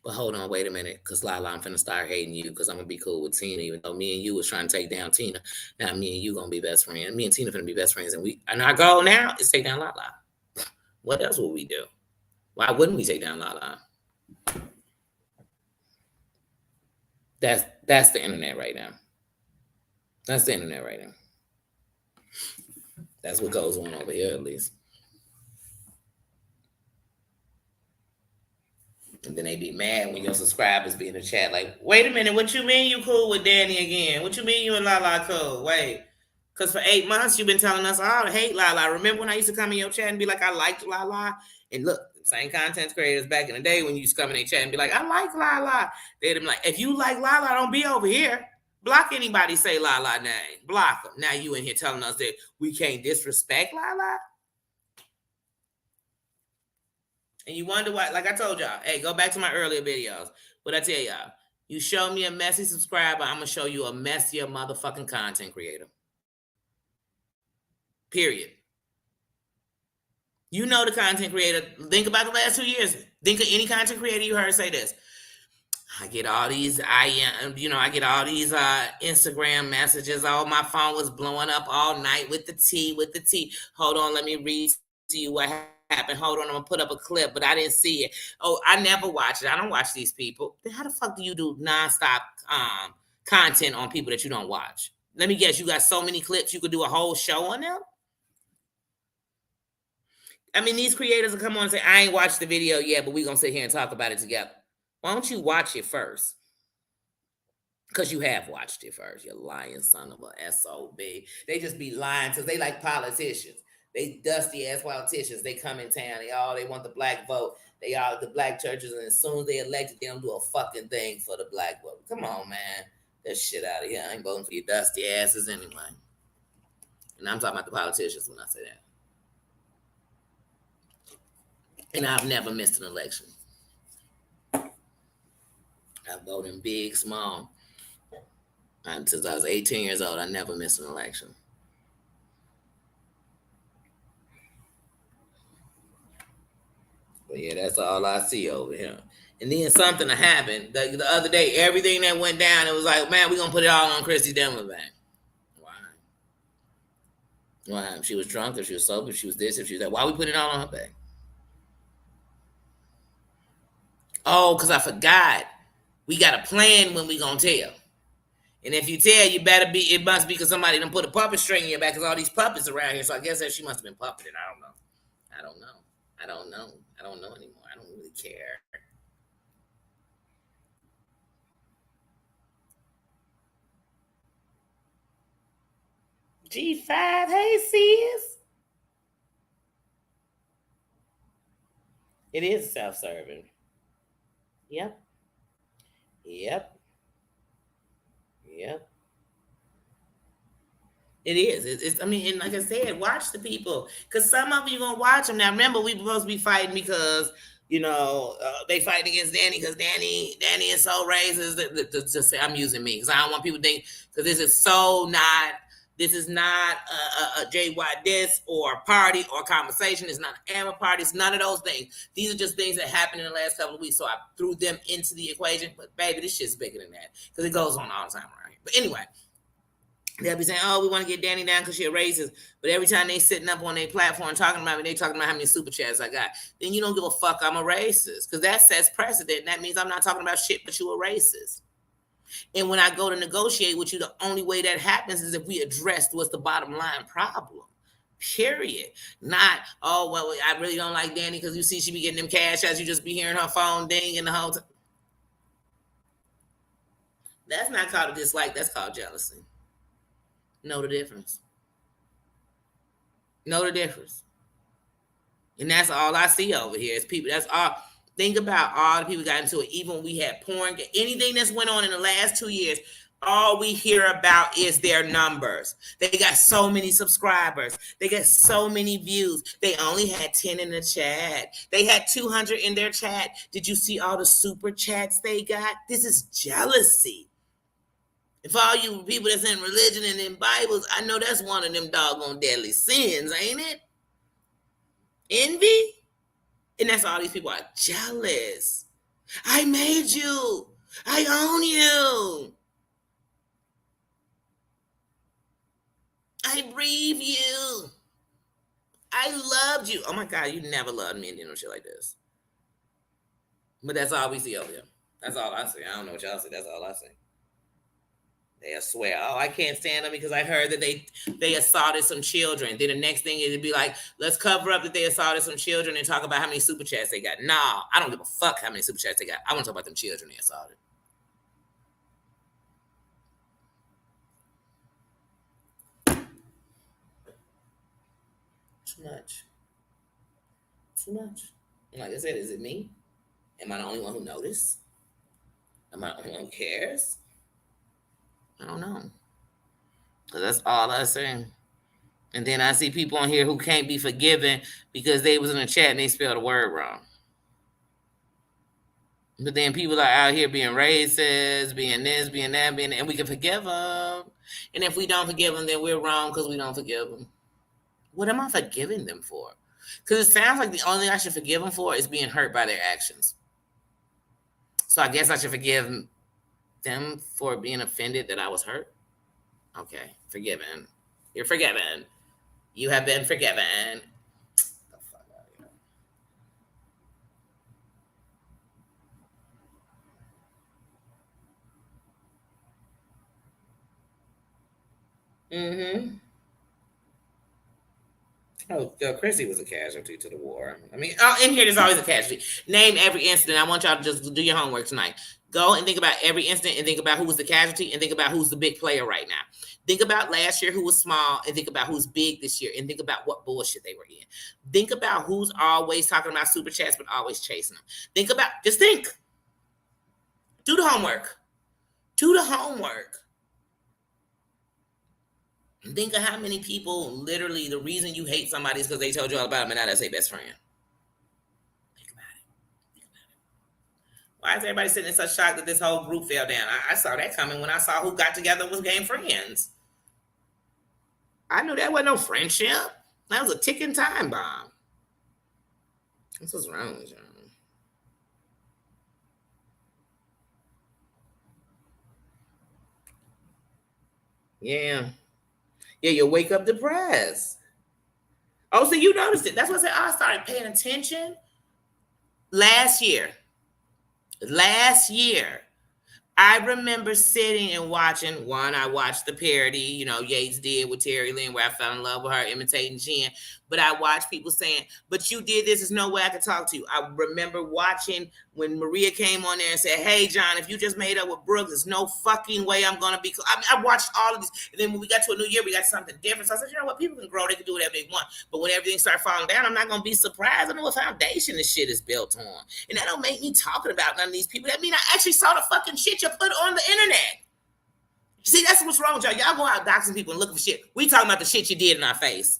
Speaker 1: But hold on, wait a minute. Because Lala, I'm finna start hating you because I'm gonna be cool with Tina, even though me and you was trying to take down Tina. Now me and you gonna be best friends. Me and Tina finna be best friends. And our goal now is take down Lala. What else would we do? Why wouldn't we take down Lala? That's the internet right now. That's the internet right now. That's what goes on over here, at least. And then they be mad when your subscribers be in the chat like, wait a minute, what you mean you cool with Danny again? What you mean you and Lala cool? Wait. Because for 8 months, you've been telling us all to hate Lala. Remember when I used to come in your chat and be like, I liked Lala? And look, same content creators back in the day when you used to come in their chat and be like, I like Lala. They'd be like, if you like Lala, don't be over here. Block anybody say Lala name. Block them. Now you in here telling us that we can't disrespect Lala? And you wonder why, like I told y'all, hey, go back to my earlier videos. What I tell y'all, you show me a messy subscriber, I'm going to show you a messier motherfucking content creator. Period. You know the content creator. Think about the last 2 years. Think of any content creator you heard say this. I get all these, I get all these Instagram messages. Oh, my phone was blowing up all night with the tea. Hold on, let me read to you what happened. Hold on, I'm gonna put up a clip, but I didn't see it. Oh, I never watch it. I don't watch these people. Then how the fuck do you do nonstop content on people that you don't watch? Let me guess, you got so many clips you could do a whole show on them? I mean, these creators will come on and say, I ain't watched the video yet, but we're gonna sit here and talk about it together. Why don't you watch it first? Because you have watched it first, you lying son of a SOB. They just be lying because they like politicians. They dusty ass politicians. They come in town. They want the black vote. They all the black churches, and as soon as they elected, they don't do a fucking thing for the black vote. Come on, man. That shit out of here. I ain't voting for your dusty asses anyway. And I'm talking about the politicians when I say that. And I've never missed an election. I vote in big, small. And since I was 18 years old, I never missed an election. But yeah, that's all I see over here. And then something happened the other day. Everything that went down, it was like, man, we're gonna put it all on Christy Demmerbank. Why? Why? If she was drunk, if she was sober, if she was this, if she was that. Why we put it all on her back? Oh, because I forgot. We got a plan when we gonna tell. And if you tell, you better be. It must be because somebody done put a puppet string in your back. Because all these puppets around here. So I guess that she must have been puppeted. I don't know. I don't know anymore. I don't really care. G5, hey sis. It is self-serving. Yep. Yep. Yep. It is. It's. I mean, and like I said, watch the people, because some of you gonna watch them. Now, remember, we supposed to be fighting because they fight against Danny because Danny is so racist. Just say I'm using me because I don't want people to think, because this is so not. This is not a JY diss or a party or a conversation. It's not an AMA party. It's none of those things. These are just things that happened in the last couple of weeks. So I threw them into the equation. But baby, this shit's bigger than that because it goes on all the time around here. But anyway, they'll be saying, oh, we want to get Danny down because she's a racist. But every time they sitting up on their platform talking about me, they talking about how many super chats I got. Then you don't give a fuck I'm a racist. Because that sets precedent. That means I'm not talking about shit, but you a racist. And when I go to negotiate with you, the only way that happens is if we address what's the bottom line problem. Period. Not, oh, well, I really don't like Danny because you see she be getting them cash as you just be hearing her phone ding the whole time. That's not called a dislike. That's called jealousy. Know the difference. Know the difference. And that's all I see over here is people. That's all. Think about all the people got into it. Even when we had porn, anything that's went on in the last 2 years, all we hear about is their numbers. They got so many subscribers. They got so many views. They only had 10 in the chat. They had 200 in their chat. Did you see all the super chats they got? This is jealousy. And for all you people that's in religion and in Bibles, I know that's one of them doggone deadly sins, ain't it? Envy? And that's all these people are jealous. I made you. I own you. I breathe you. I loved you. Oh my God, you never loved me and did no shit like this. But that's all we see over here. That's all I see. I don't know what y'all see. That's all I see. They swear, oh, I can't stand them because I heard that they assaulted some children. Then the next thing it'd be like, let's cover up that they assaulted some children and talk about how many super chats they got. Nah, I don't give a fuck how many super chats they got. I want to talk about them children they assaulted. Too much. Too much. And like I said, is it me? Am I the only one who noticed? Am I the only one who cares? I don't know. Because that's all I say. And then I see people on here who can't be forgiven because they was in a chat and they spelled a word wrong. But then people are out here being racist, being this, being that, being that, and we can forgive them. And if we don't forgive them, then we're wrong because we don't forgive them. What am I forgiving them for? Because it sounds like the only thing I should forgive them for is being hurt by their actions. So I guess I should forgive them for being offended that I was hurt. Okay, forgiven. You're forgiven. You have been forgiven. The fuck out of here. Mm-hmm. Oh, Chrissy was a casualty to the war. I mean, in here, there's always a casualty. Name every incident. I want y'all to just do your homework tonight. Go and think about every incident and think about who was the casualty and think about who's the big player right now. Think about last year who was small and think about who's big this year and think about what bullshit they were in. Think about who's always talking about super chats but always chasing them. Just think. Do the homework. Do the homework. Think of how many people literally the reason you hate somebody is because they told you all about them and now that's their best friend. Think about it. Why is everybody sitting in such shock that this whole group fell down? I saw that coming when I saw who got together and was game friends. I knew that wasn't no friendship. That was a ticking time bomb. That's what's wrong with y'all. Yeah. Yeah, you'll wake up depressed. Oh, so you noticed it. That's what I said. I started paying attention last year. I remember sitting and watching one. I watched the parody, Yates did with Terry Lynn, where I fell in love with her imitating Jen. But I watched people saying, but you did this. There's no way I could talk to you. I remember watching when Maria came on there and said, hey, John, if you just made up with Brooks, there's no fucking way I'm going to be. I watched all of these. And then when we got to a new year, we got something different. So I said, you know what? People can grow. They can do whatever they want. But when everything starts falling down, I'm not going to be surprised. I know what foundation this shit is built on. And that don't make me talking about none of these people. That mean I actually saw the fucking shit you put on the internet. See, that's what's wrong with y'all. Y'all go out doxing people and looking for shit. We talking about the shit you did in our face.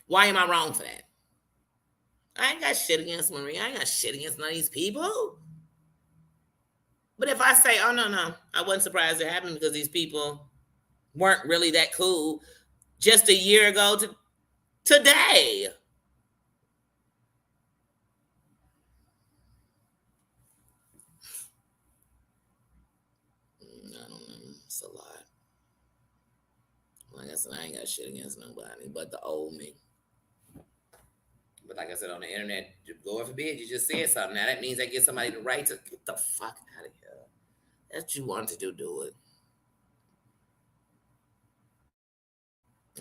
Speaker 1: Why am I wrong for that? I ain't got shit against Maria. I ain't got shit against none of these people. But if I say, oh, no, I wasn't surprised it happened because these people weren't really that cool just a year ago to today. I don't know. It's a lot. Like I said, I ain't got shit against nobody but the old me. But like I said, on the internet, Lord forbid, you just said something. Now that means I get somebody the right to get the fuck out of here. That's what you want to do it.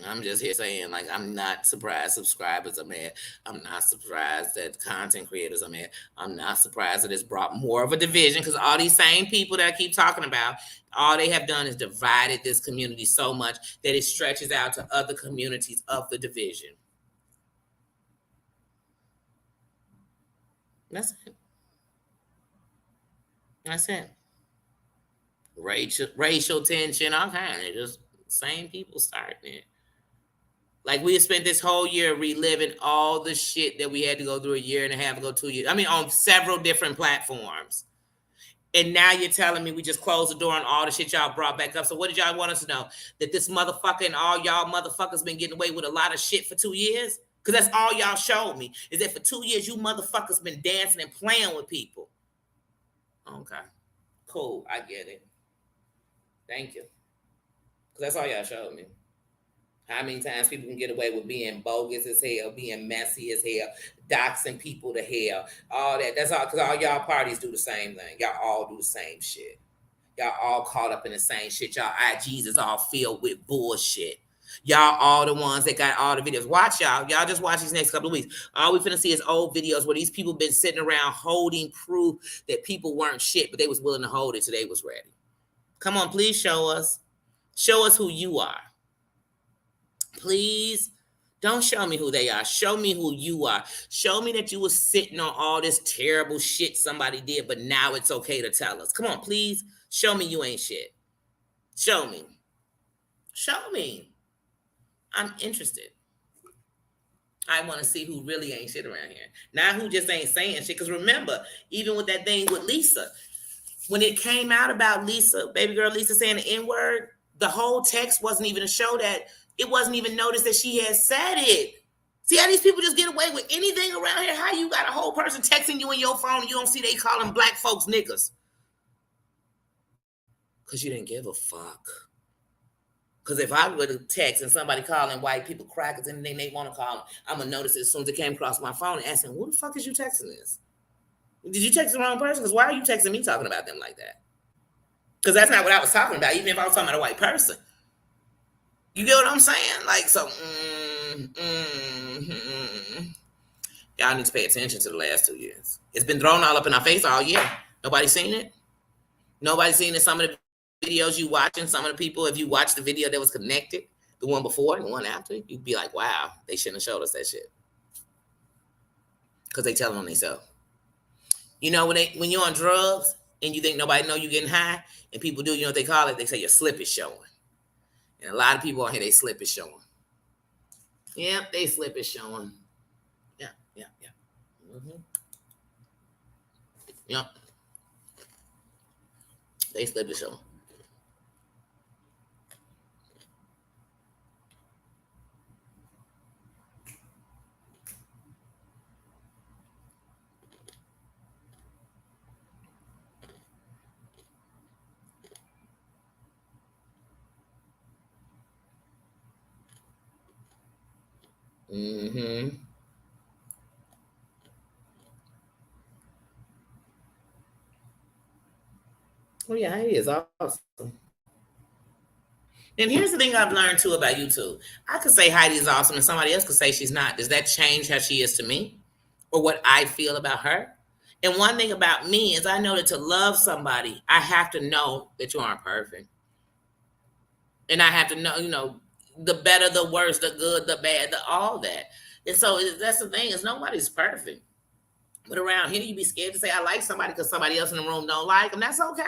Speaker 1: I'm just here saying, like, I'm not surprised subscribers are mad. I'm not surprised that content creators are mad. I'm not surprised that it's brought more of a division because all these same people that I keep talking about, all they have done is divided this community so much that it stretches out to other communities of the division. That's it. That's it. Racial tension, all kind of just same people starting it. Like we have spent this whole year reliving all the shit that we had to go through a year and a half ago, 2 years. I mean, on several different platforms. And now you're telling me we just closed the door on all the shit y'all brought back up. So what did y'all want us to know? That this motherfucker and all y'all motherfuckers been getting away with a lot of shit for 2 years? Because that's all y'all showed me. Is that for 2 years you motherfuckers been dancing and playing with people. Okay. Cool. I get it. Thank you. Because that's all y'all showed me. How many times people can get away with being bogus as hell, being messy as hell, doxing people to hell, all that. That's all because all y'all parties do the same thing. Y'all all do the same shit. Y'all all caught up in the same shit. Y'all IGs is all filled with bullshit. Y'all all the ones that got all the videos. Watch y'all. Y'all just watch these next couple of weeks. All we finna see is old videos where these people been sitting around holding proof that people weren't shit, but they was willing to hold it till they was ready. Come on, please show us. Show us who you are. Please don't show me who they are. Show me who you are. Show me that you was sitting on all this terrible shit somebody did, but now it's okay to tell us. Come on, please. Show me you ain't shit. Show me. Show me. I'm interested. I want to see who really ain't shit around here. Not who just ain't saying shit. Because remember, even with that thing with Lisa, when it came out about Lisa, baby girl Lisa saying the N-word, the whole text wasn't even to show that. It wasn't even noticed that she had said it. See how these people just get away with anything around here? How you got a whole person texting you in your phone and you don't see they calling black folks niggas? Because you didn't give a fuck. Because if I were to text and somebody calling white people crackers and then they want to call them, I'm going to notice it as soon as it came across my phone and asking, who the fuck is you texting this? Did you text the wrong person? Because why are you texting me talking about them like that? Because that's not what I was talking about, even if I was talking about a white person. You get what I'm saying? Like, so, y'all need to pay attention to the last 2 years. It's been thrown all up in our face all year. Nobody seen it? Nobody seen it? Some of the videos you watching, some of the people, if you watch the video that was connected, the one before and the one after, you'd be like, wow, they shouldn't have showed us that shit. Because they telling on themselves. You know, when you're on drugs and you think nobody know you getting high, and people do, you know what they call it? They say your slip is showing. And a lot of people on here, they slip is showing. Yep, they slip is showing. Yeah. Yep. They slip is showing. Mm-hmm. Oh yeah, he is awesome. And here's the thing I've learned too about YouTube. I could say Heidi is awesome and somebody else could say she's not. Does that change how she is to me or what I feel about her? And one thing about me is I know that to love somebody, I have to know that you aren't perfect. And I have to know, the better, the worse, the good, the bad, the all that. And so that's the thing is nobody's perfect. But around here, you be scared to say I like somebody because somebody else in the room don't like them. That's okay.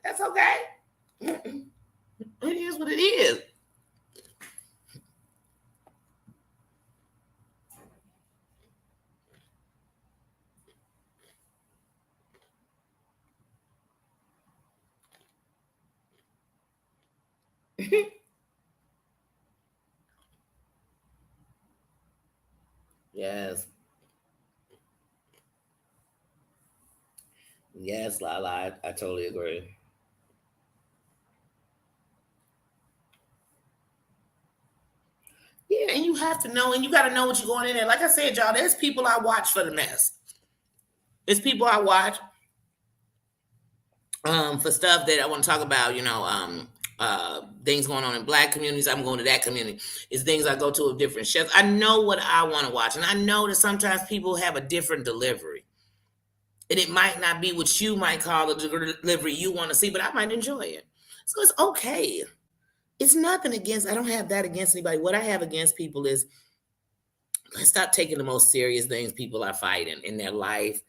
Speaker 1: That's okay. It is what it is. Yes. Yes, Lala, I totally agree. Yeah, and you have to know, and you got to know what you're going in there. Like I said, y'all, there's people I watch for the mess. There's people I watch for stuff that I want to talk about, things going on in black communities. I'm going to that community. It's things I go to of different chefs. I know what I want to watch. And I know that sometimes people have a different delivery. And it might not be what you might call the delivery you want to see, but I might enjoy it. So it's okay. It's nothing against, I don't have that against anybody. What I have against people is let's stop taking the most serious things people are fighting in their life,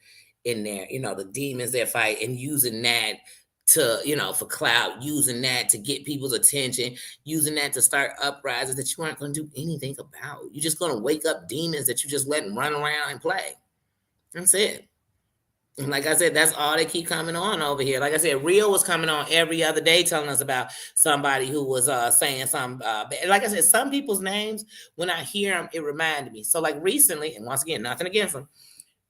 Speaker 1: in their, the demons they fight, and using that to, for clout, using that to get people's attention, using that to start uprisings that you aren't going to do anything about. You're just going to wake up demons that you just let them run around and play. That's it. And like I said, that's all they keep coming on over here. Like I said, Rio was coming on every other day telling us about somebody who was saying something. Like I said, some people's names, when I hear them, it reminded me. So like recently, and once again, nothing against them,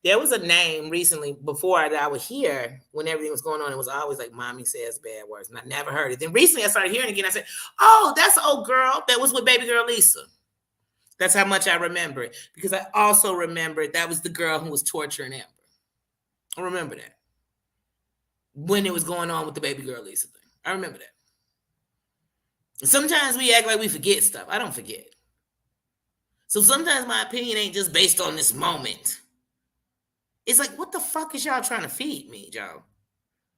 Speaker 1: There was a name recently before that I would hear when everything was going on. It was always like "Mommy says bad words," and I never heard it. Then recently I started hearing it again. I said, "Oh, that's the old girl that was with baby girl Lisa." That's how much I remember it, because I also remembered that was the girl who was torturing Amber. I remember that when it was going on with the baby girl Lisa thing. I remember that. Sometimes we act like we forget stuff. I don't forget. So sometimes my opinion ain't just based on this moment. It's like, what the fuck is y'all trying to feed me, Joe?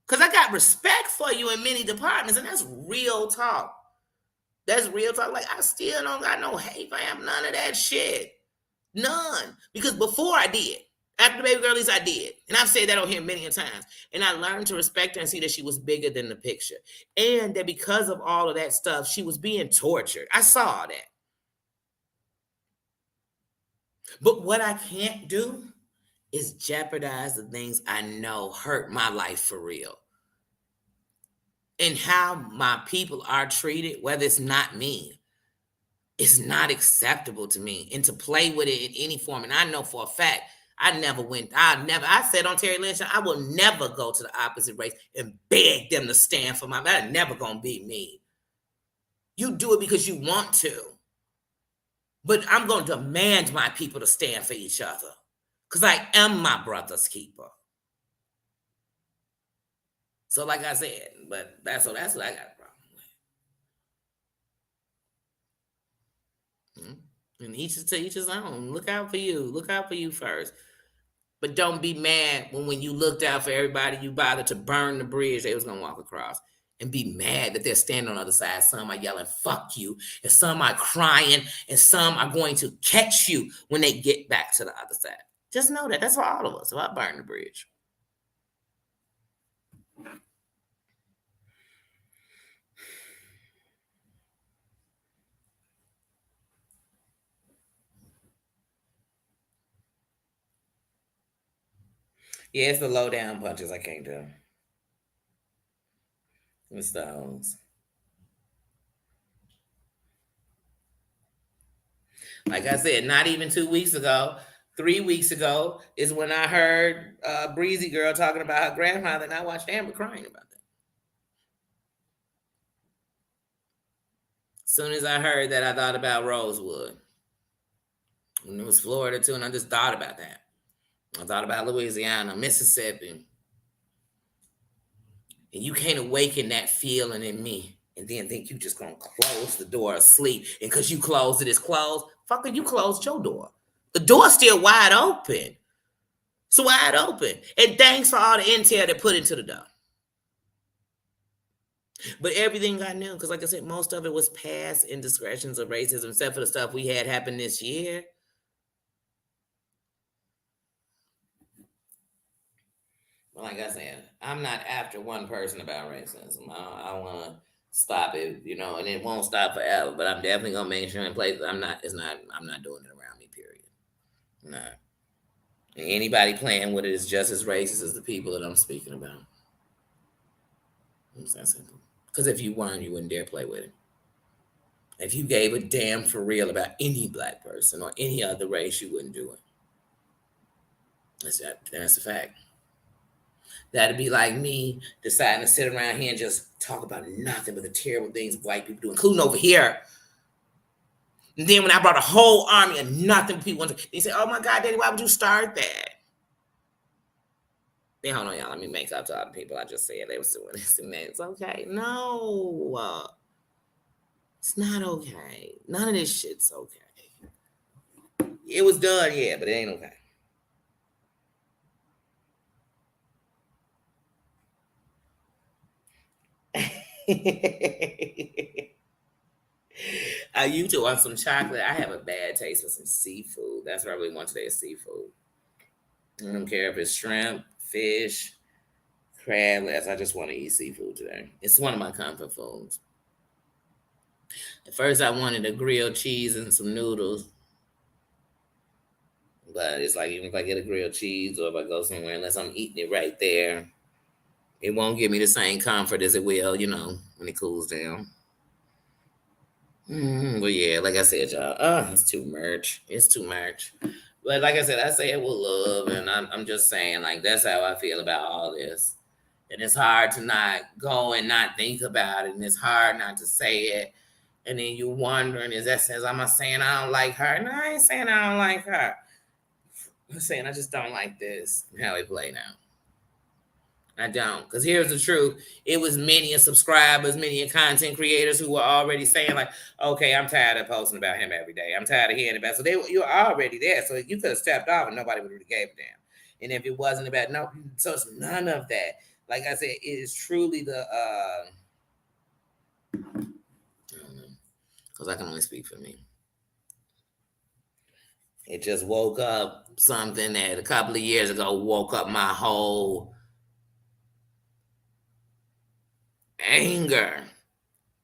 Speaker 1: Because I got respect for you in many departments, and that's real talk. That's real talk. Like, I still don't got no hate, fam, none of that shit. None. Because before I did. After the baby girlies, I did. And I've said that on here many a times. And I learned to respect her and see that she was bigger than the picture. And that because of all of that stuff, she was being tortured. I saw that. But what I can't do is jeopardize the things I know hurt my life for real. And how my people are treated, whether it's not me, it's not acceptable to me. And to play with it in any form. And I know for a fact, I said on Terry Lynch, I will never go to the opposite race and beg them to stand for that's never going to be me. You do it because you want to. But I'm going to demand my people to stand for each other. Because I am my brother's keeper. So like I said, but that's what I got a problem with. And each to each his own. Look out for you. Look out for you first. But don't be mad when you looked out for everybody, you bothered to burn the bridge they was going to walk across. And be mad that they're standing on the other side. Some are yelling, fuck you. And some are crying. And some are going to catch you when they get back to the other side. Just know that. That's for all of us. So I burn the bridge. Yeah, it's the low down punches I can't do. It's those. Like I said, not even 2 weeks ago, 3 weeks ago is when I heard Breezy Girl talking about her grandmother, and I watched Amber crying about that. As soon as I heard that, I thought about Rosewood. And it was Florida too, and I just thought about that. I thought about Louisiana, Mississippi. And you can't awaken that feeling in me and then think you just gonna close the door asleep. And because you closed it's closed, fucker, you closed your door. The door's still wide open. It's wide open. And thanks for all the intel they put into the door. But everything I knew, because like I said, most of it was past indiscretions of racism, except for the stuff we had happen this year. Like I said, I'm not after one person about racism. I want to stop it, and it won't stop forever. But I'm definitely gonna make sure in place. I'm not doing it around me. Period. No. And anybody playing with it is just as racist as the people that I'm speaking about. It's that simple. Because if you weren't, you wouldn't dare play with it. If you gave a damn for real about any black person or any other race, you wouldn't do it. That's a fact. That'd be like me deciding to sit around here and just talk about nothing but the terrible things white people do, including over here. And then when I brought a whole army of nothing people want to, they say, "Oh my God, Daddy, why would you start that?" Then hold on, y'all. Let me make up to all the people I just said they was doing this and that. It's okay. No, it's not okay. None of this shit's okay. It was done, yeah, but it ain't okay. You two want some chocolate? I have a bad taste for some seafood. That's what I really want today is seafood. I don't care if it's shrimp, fish, crablets. I just want to eat seafood today. It's one of my comfort foods. At first, I wanted a grilled cheese and some noodles. But it's like, even if I get a grilled cheese or if I go somewhere, unless I'm eating it right there, it won't give me the same comfort as it will, when it cools down. But yeah, like I said, y'all, it's too much. It's too much. But like I said, I say it with love, and I'm just saying, like, that's how I feel about all this. And it's hard to not go and not think about it, and it's hard not to say it. And then you wondering, is that says I'm not saying I don't like her? No, I ain't saying I don't like her. I'm saying I just don't like this how it play now. I don't. Because here's the truth. It was many of subscribers, many of content creators who were already saying, like, okay, I'm tired of posting about him every day. I'm tired of hearing about it. So you're already there. So you could have stepped off and nobody would have gave a damn. And if it wasn't about no, so it's none of that. Like I said, it is truly the because I can only speak for me. It just woke up something that a couple of years ago woke up my whole anger.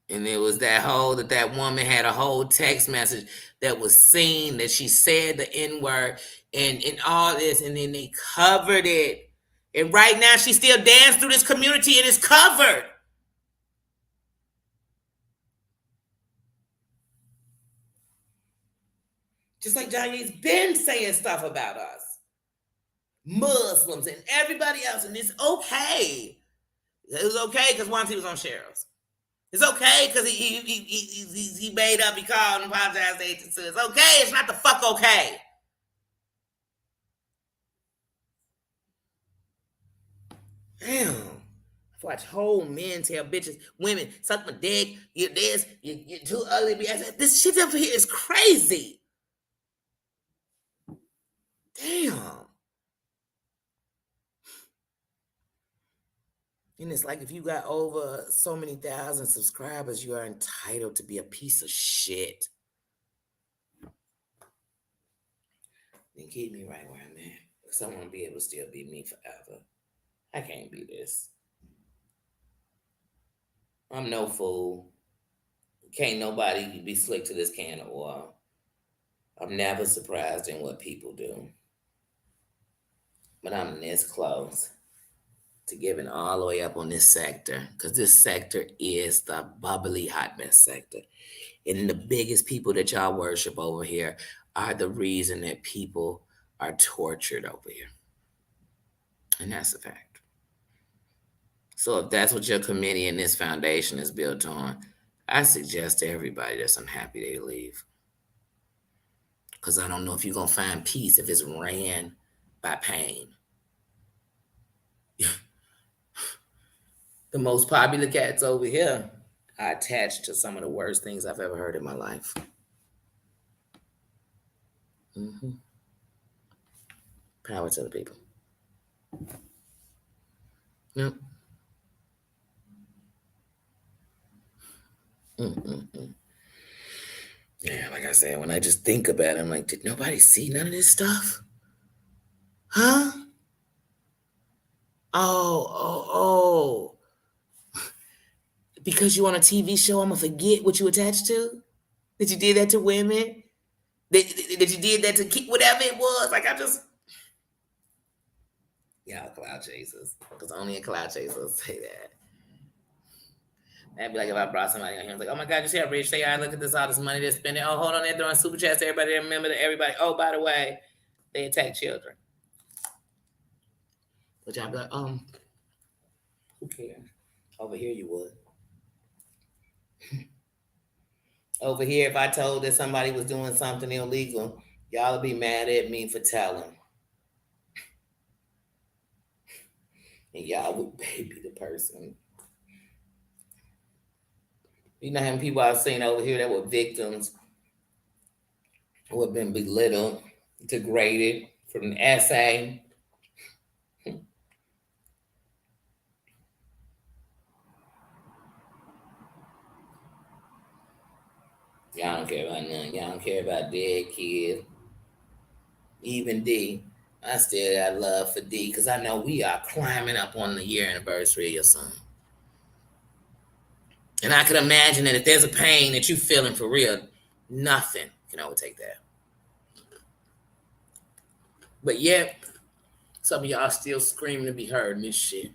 Speaker 1: And it was that woman had a whole text message that was seen that she said the N-word and all this, and then they covered it. And right now she still dancing through this community and it's covered. Just like Johnny's been saying stuff about us. Muslims and everybody else, and it's okay. It was okay because once he was on Cheryl's. It's okay because he made up, he called and apologized to Agent Sue. It's okay, it's not the fuck okay. Damn. I watch whole men tell bitches, women, suck my dick, you're this, you're too ugly to be asked. This shit over here is crazy. Damn. And it's like if you got over so many thousand subscribers, you are entitled to be a piece of shit. Then keep me right where I'm at. Because I want to be able to still be me forever. I can't be this. I'm no fool. Can't nobody be slick to this can of oil. I'm never surprised in what people do. But I'm this close to giving all the way up on this sector. Because this sector is the bubbly hot mess sector. And the biggest people that y'all worship over here are the reason that people are tortured over here. And that's a fact. So if that's what your committee and this foundation is built on, I suggest to everybody that's unhappy they leave. Because I don't know if you're going to find peace if it's ran by pain. The most popular cats over here are attached to some of the worst things I've ever heard in my life. Mm-hmm. Power to the people. Yep. Mm-mm-mm. Yeah, like I said, when I just think about it, I'm like, did nobody see none of this stuff? Huh? Oh. Because you on a TV show, I'm going to forget what you attached to? That you did that to women? That you did that to keep whatever it was? Like, I just... Y'all cloud chasers. Because only a cloud chaser will say that. That'd be like if I brought somebody on here and was like, oh my God, you see how rich they are? Look at this, all this money they're spending. Oh, hold on, they're throwing super chats to everybody. Remember that everybody, oh, by the way, they attack children. Which I'd be like, who cares? Over here you would. Over here, if I told that somebody was doing something illegal, y'all would be mad at me for telling. And y'all would baby the person. You know how many people I've seen over here that were victims who have been belittled, degraded from an essay. Y'all don't care about none. Y'all don't care about dead kids. Even D. I still got love for D because I know we are climbing up on the year anniversary of your son. And I could imagine that if there's a pain that you feeling for real, nothing can overtake that. But yet, some of y'all still screaming to be heard in this shit.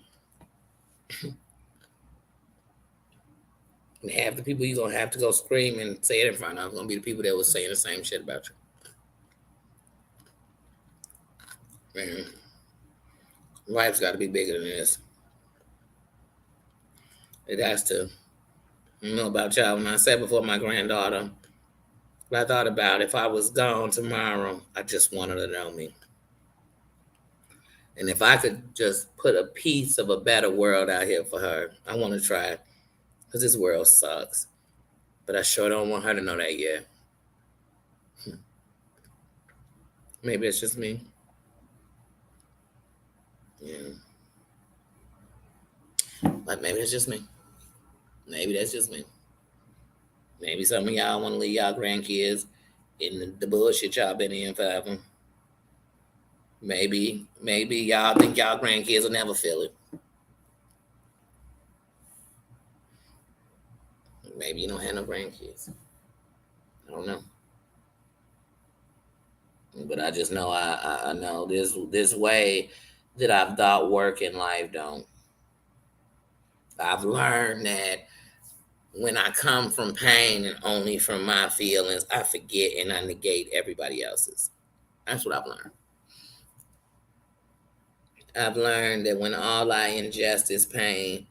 Speaker 1: And half the people you're going to have to go scream and say it in front of are going to be the people that was saying the same shit about you. Man, life's got to be bigger than this. It has to. You know about y'all. When I said before my granddaughter, I thought about if I was gone tomorrow, I just wanted to know me. And if I could just put a piece of a better world out here for her, I want to try. Because this world sucks. But I sure don't want her to know that yet. Maybe it's just me. Yeah. But maybe it's just me. Maybe that's just me. Maybe some of y'all want to leave y'all grandkids in the bullshit y'all been in forever. Maybe y'all think y'all grandkids will never feel it. Maybe you don't have no grandkids. I don't know. But I just know I know this way that I've thought work in life don't. I've learned that when I come from pain and only from my feelings, I forget and I negate everybody else's. That's what I've learned. I've learned that when all I ingest is pain,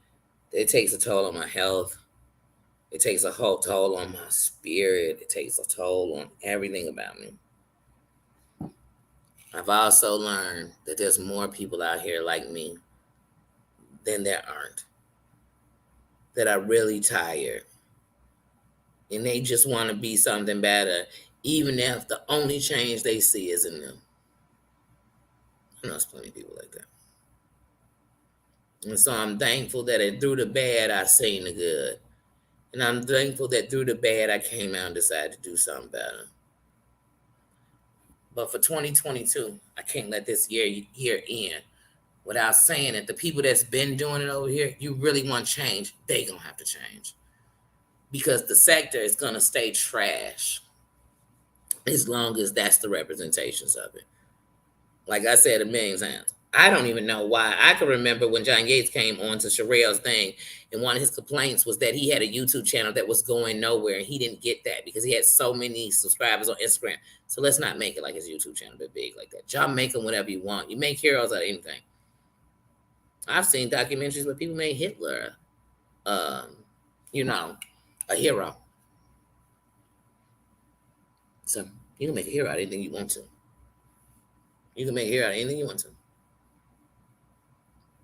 Speaker 1: it takes a toll on my health. It takes a whole toll on my spirit. It takes a toll on everything about me. I've also learned that there's more people out here like me than there aren't, that are really tired. And they just want to be something better, even if the only change they see is in them. I know there's plenty of people like that. And so I'm thankful that through the bad, I seen the good. And I'm thankful that through the bad, I came out and decided to do something better. But for 2022, I can't let this year end without saying that the people that's been doing it over here, you really want change, they gonna have to change. Because the sector is gonna stay trash as long as that's the representations of it. Like I said a million times, I don't even know why. I can remember when John Yates came on to Sherelle's thing, and one of his complaints was that he had a YouTube channel that was going nowhere, and he didn't get that because he had so many subscribers on Instagram. So let's not make it like his YouTube channel bit big like that. Y'all make them whatever you want. You make heroes out of anything. I've seen documentaries where people made Hitler, um, a hero. So you can make a hero out of anything you want to. You can make a hero out of anything you want to.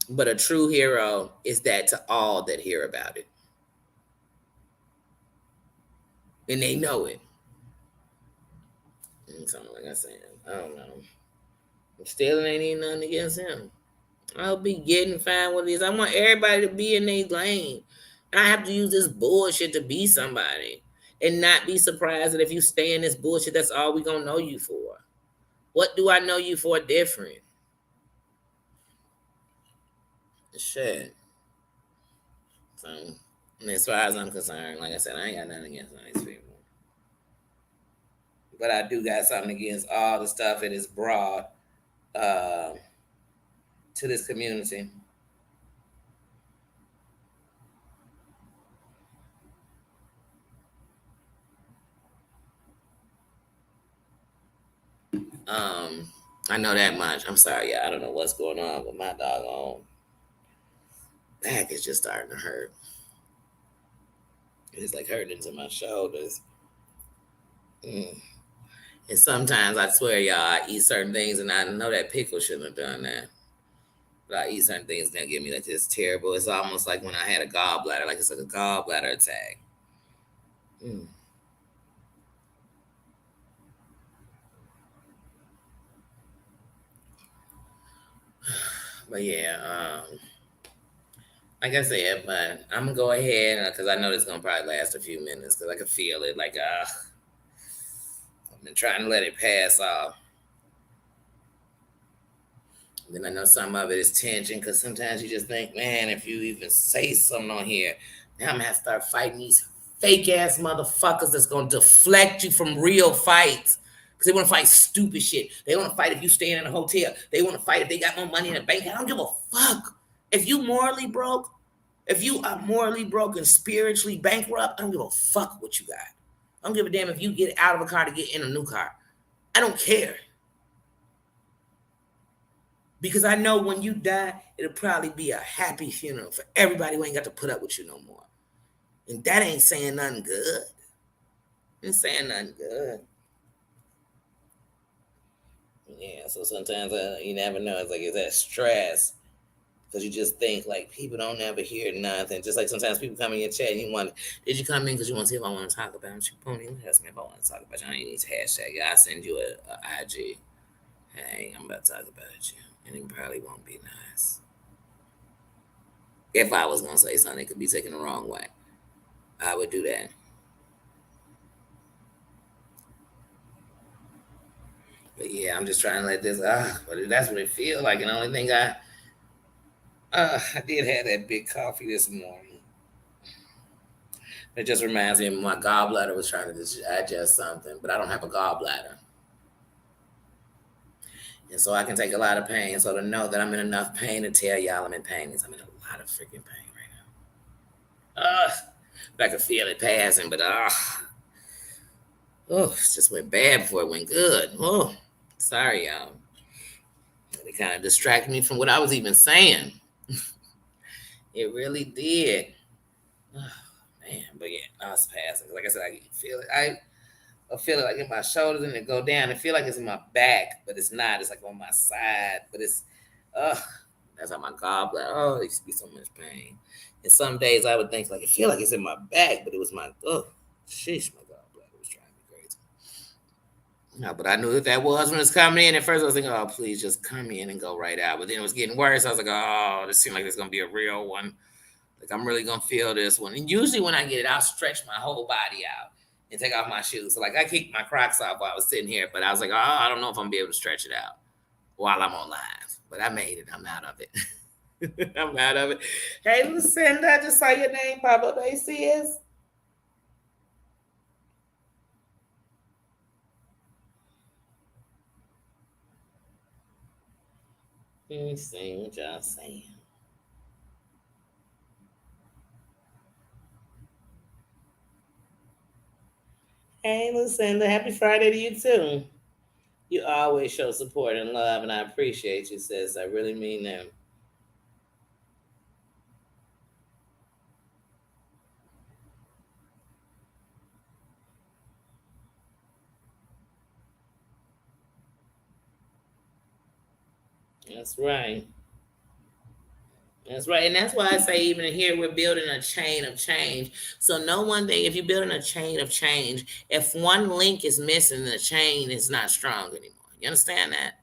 Speaker 1: But a true hero is that to all that hear about it. And they know it. And so, like I said, I don't know. Stealing ain't even nothing against him. I'll be getting fine with this. I want everybody to be in their lane. I have to use this bullshit to be somebody. And not be surprised that if you stay in this bullshit, that's all we gonna know you for. What do I know you for different? Shit. So, as far as I'm concerned, like I said, I ain't got nothing against these people. But I do got something against all the stuff that is brought uh, to this community. I know that much. I'm sorry, yeah. I don't know what's going on with my doggone back. Is just starting to hurt. It's like hurting into my shoulders. Mm. And sometimes I swear, y'all, I eat certain things, and I know that pickle shouldn't have done that. But I eat certain things that give me like this terrible. It's almost like when I had a gallbladder, like it's like a gallbladder attack. Mm. But yeah, like I said, but I'm gonna go ahead because I know this is gonna probably last a few minutes because I can feel it. Like I've been trying to let it pass off. Then I know some of it is tension because sometimes you just think, man, if you even say something on here, now I'm gonna have to start fighting these fake ass motherfuckers that's gonna deflect you from real fights. Because they want to fight stupid shit. They want to fight if you staying in a hotel. They want to fight if they got more money in the bank. I don't give a fuck. If you morally broke, if you are morally broke and spiritually bankrupt, I don't give a fuck what you got. I don't give a damn if you get out of a car to get in a new car. I don't care. Because I know when you die, it'll probably be a happy funeral for everybody who ain't got to put up with you no more. And that ain't saying nothing good. Ain't saying nothing good. Yeah, so sometimes you never know. It's like, is that stress? Because you just think like people don't ever hear nothing. Just like sometimes people come in your chat and you want, did you come in because you want to see if I want to talk about you? Pony, ask me if I want to talk about you. I ain't need to hashtag you. I send you a IG. Hey, I'm about to talk about you, and it probably won't be nice. If I was gonna say something, it could be taken the wrong way. I would do that. But yeah, I'm just trying to let this. But that's what it feels like. And the only thing I did have that big coffee this morning. It just reminds me of my gallbladder was trying to digest something, but I don't have a gallbladder. And so I can take a lot of pain. So to know that I'm in enough pain to tell y'all I'm in pain means I'm in a lot of freaking pain right now. But I can feel it passing, but oh, it just went bad before it went good. Oh, sorry, y'all. It kind of distracted me from what I was even saying. It really did. Oh, man, but yeah, I was passing. Like I said, I can feel it. I feel it like in my shoulders and it go down. I feel like it's in my back, but it's not. It's like on my side, but it's, that's how my gallbladder. Oh, it used to be so much pain. And some days I would think like, I feel like it's in my back, but it was my, sheesh, my gallbladder was driving me crazy. No, but I knew that was when it's coming in. At first I was thinking, oh, please just come in and go right out. But then it was getting worse. I was like, oh, this seemed like it's going to be a real one. Like I'm really gonna feel this one. And usually when I get it, I'll stretch my whole body out and take off my shoes. So like I kicked my Crocs off while I was sitting here, but I was like, oh, I don't know if I'm gonna be able to stretch it out while I'm on live. But I made it. I'm out of it. I'm out of it. Hey, Lucinda, I just saw your name pop up. ACS. Let me see what y'all saying. Hey, Lucinda, happy Friday to you too. You always show support and love, and I appreciate you, sis. I really mean that. That's right. That's right. And that's why I say, even here, we're building a chain of change. So, no one thing, if you're building a chain of change, if one link is missing, the chain is not strong anymore. You understand that?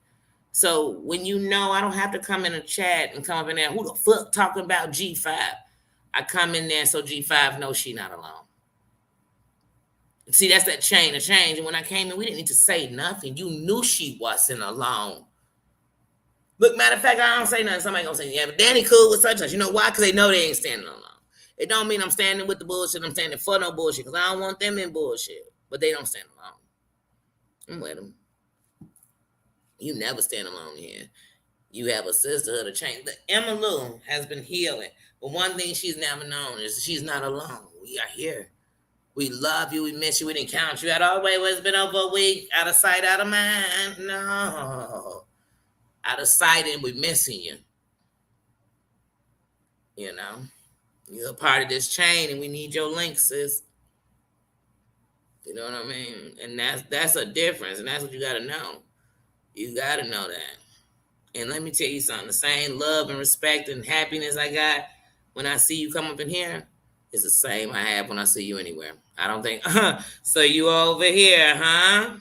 Speaker 1: So, when you know, I don't have to come in a chat and come up in there, who the fuck talking about G5? I come in there so G5 knows she not alone. See, that's that chain of change. And when I came in, we didn't need to say nothing. You knew she wasn't alone. Look, matter of fact, I don't say nothing. Somebody gonna say, yeah, but Danny cool with such and such. You know why? Because they know they ain't standing alone. It don't mean I'm standing with the bullshit. I'm standing for no bullshit because I don't want them in bullshit. But they don't stand alone. I'm with them. You never stand alone here. You have a sisterhood of change. The Emma Lou has been healing. But one thing she's never known is she's not alone. We are here. We love you. We miss you. We didn't count you out all the way. It's been over a week. Out of sight, out of mind. No. Out of sight, and we missing you. You know? You're a part of this chain, and we need your link, sis. You know what I mean? And that's a difference, and that's what you got to know. You got to know that. And let me tell you something: the same love and respect and happiness I got when I see you come up in here is the same I have when I see you anywhere. I don't think, so you over here, huh?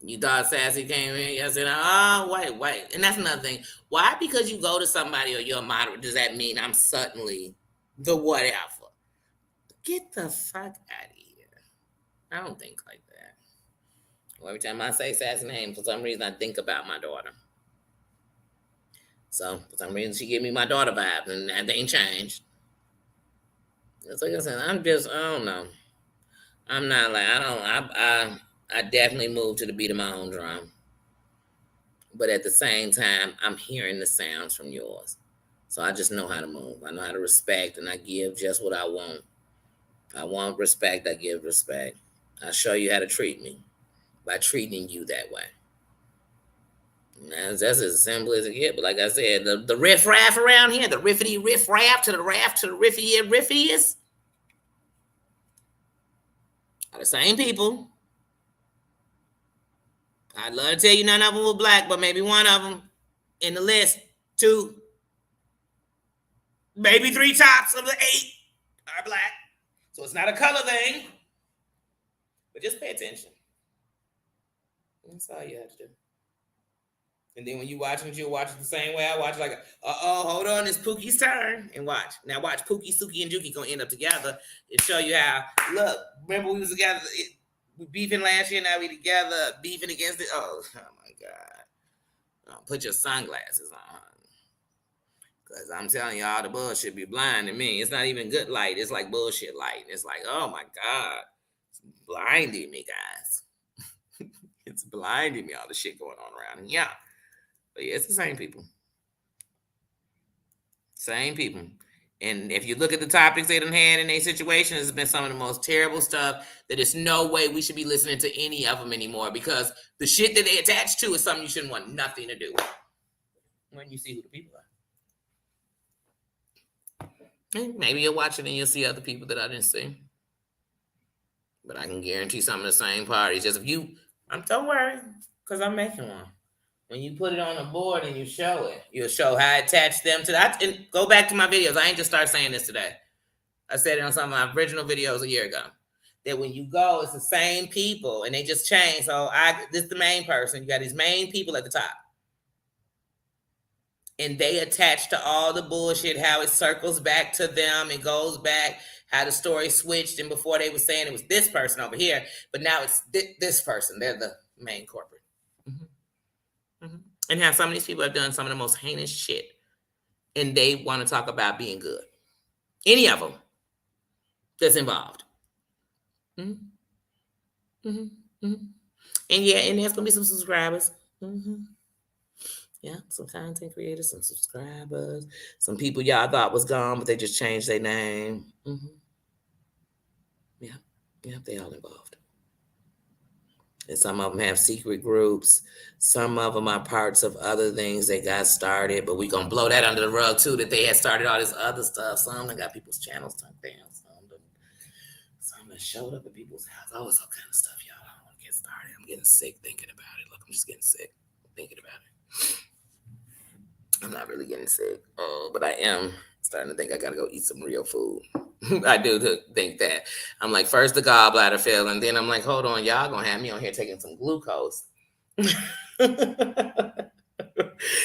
Speaker 1: You thought Sassy came in. I said, oh, wait. And that's another thing. Why? Because you go to somebody or you're a moderator, does that mean I'm suddenly the whatever? Get the fuck out of here. I don't think like that. Well, every time I say Sassy name, for some reason I think about my daughter. So for some reason she give me my daughter vibes, and that ain't changed. It's like I said, I don't know. I'm not like, I definitely moved to the beat of my own drum. But at the same time, I'm hearing the sounds from yours. So I just know how to move. I know how to respect, and I give just what I want. I want respect, I give respect. I show you how to treat me. by treating you that way. That's as simple as it gets. But like I said, the riff raff around here, the riffity riff raff to the raff to the riffy riffiest, are the same people. I'd love to tell you none of them were black, but maybe one of them in the list, two, maybe three tops of the 8 are black. So it's not a color thing, but just pay attention. That's all you have to do. And then when you watch it, you'll watch it the same way I watch. Like, hold on, it's Pookie's turn, and watch. Now watch Pookie, Suki, and Juki gonna end up together and show you how. Look, remember we was together, we beefing last year. Now we together beefing against it. Oh my God! Put your sunglasses on, because I'm telling you, all the bullshit be blinding me. It's not even good light. It's like bullshit light. It's like, oh my God, it's blinding me, guys. It's blinding me, all the shit going on around here. Yeah. But yeah, it's the same people. Same people. And if you look at the topics they done had in their situation, it's been some of the most terrible stuff that there's no way we should be listening to any of them anymore, because the shit that they attach to is something you shouldn't want nothing to do with when you see who the people are. And maybe you'll watch it and you'll see other people that I didn't see. But I can guarantee some of the same parties. Just if you, don't worry, because I'm making one. When you put it on a board and you show it, you'll show how I attach them to that. And go back to my videos. I ain't just start saying this today. I said it on some of my original videos a year ago. That when you go, it's the same people and they just change. So this is the main person. You got these main people at the top. And they attach to all the bullshit, how it circles back to them and goes back, how the story switched. And before they were saying it was this person over here, but now it's this person. They're the main corporate. Mm-hmm. Mm-hmm. And how some of these people have done some of the most heinous shit, and they want to talk about being good. Any of them that's involved. Mm-hmm. Mm-hmm. Mm-hmm. And yeah, and there's gonna be some subscribers. Mm-hmm. Yeah, some content creators, some subscribers, some people y'all thought was gone, but they just changed their name. Mm-hmm. Yeah, they all involved. And some of them have secret groups. Some of them are parts of other things that got started, but we gonna blow that under the rug too, that they had started all this other stuff. Some that got people's channels turned down. Some that showed up at people's house. All this all kind of stuff, y'all. I don't want to get started. I'm getting sick thinking about it. Look, I'm just getting sick thinking about it. I'm not really getting sick, but I am starting to think I gotta go eat some real food. I do think that. I'm like, first the gallbladder fell, and then I'm like, hold on, y'all gonna have me on here taking some glucose. Because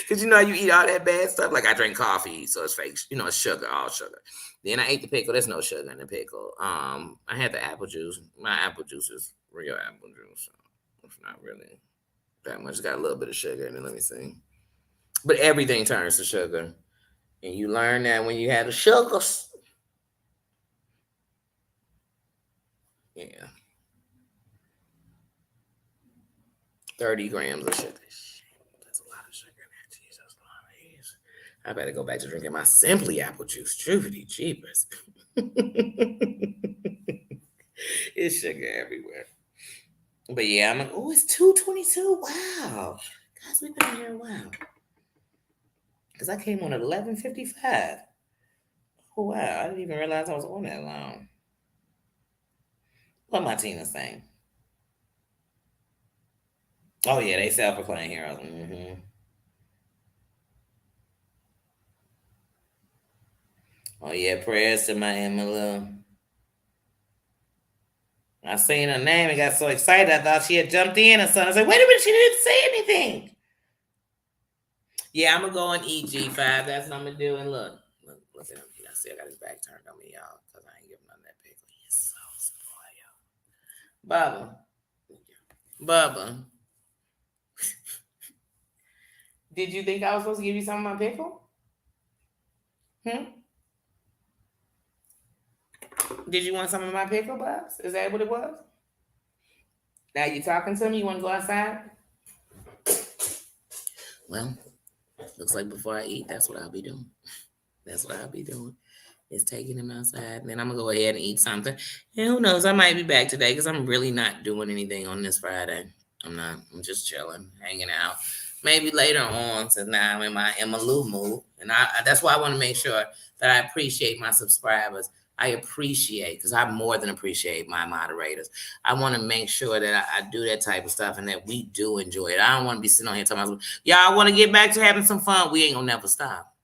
Speaker 1: you know you eat all that bad stuff. Like I drink coffee, so it's fake, it's sugar, all sugar. Then I ate the pickle. There's no sugar in the pickle. I had the apple juice. My apple juice is real apple juice. So it's not really that much. It's got a little bit of sugar in it. Let me see. But everything turns to sugar. And you learn that when you have the sugars. Yeah. 30 grams of sugar. That's a lot of sugar. Jesus Christ. I better go back to drinking my Simply apple juice. Truly jeepers. It's sugar everywhere. But yeah, I'm like, oh, it's 2:22. Wow. Guys, we've been here a while. Because I came on at 11:55. Oh, wow. I didn't even realize I was on that long. What Martina saying? Oh, yeah, they self-proclaimed heroes. Mm-hmm. Oh, yeah, prayers to my Emily. I seen her name and got so excited I thought she had jumped in or something. I was like, wait a minute, she didn't say anything. Yeah, I'm going to go on EG5. That's what I'm going to do. And look at him. I see I got his back turned on me, y'all, because I ain't giving none of that pickle. He's so spoiled. Bubba. Did you think I was supposed to give you some of my pickle? Did you want some of my pickle, Bubs? Is that what it was? Now you talking to me? You want to go outside? Well, looks like before I eat, that's what I'll be doing. Is taking him outside. And then I'm going to go ahead and eat something. And who knows, I might be back today because I'm really not doing anything on this Friday. I'm just chilling, hanging out. Maybe later on, since now I'm in my Emma Lou mood. And that's why I want to make sure that I appreciate my subscribers. I appreciate, because I more than appreciate my moderators. I want to make sure that I do that type of stuff and that we do enjoy it. I don't want to be sitting on here talking about, y'all want to get back to having some fun. We ain't going to never stop.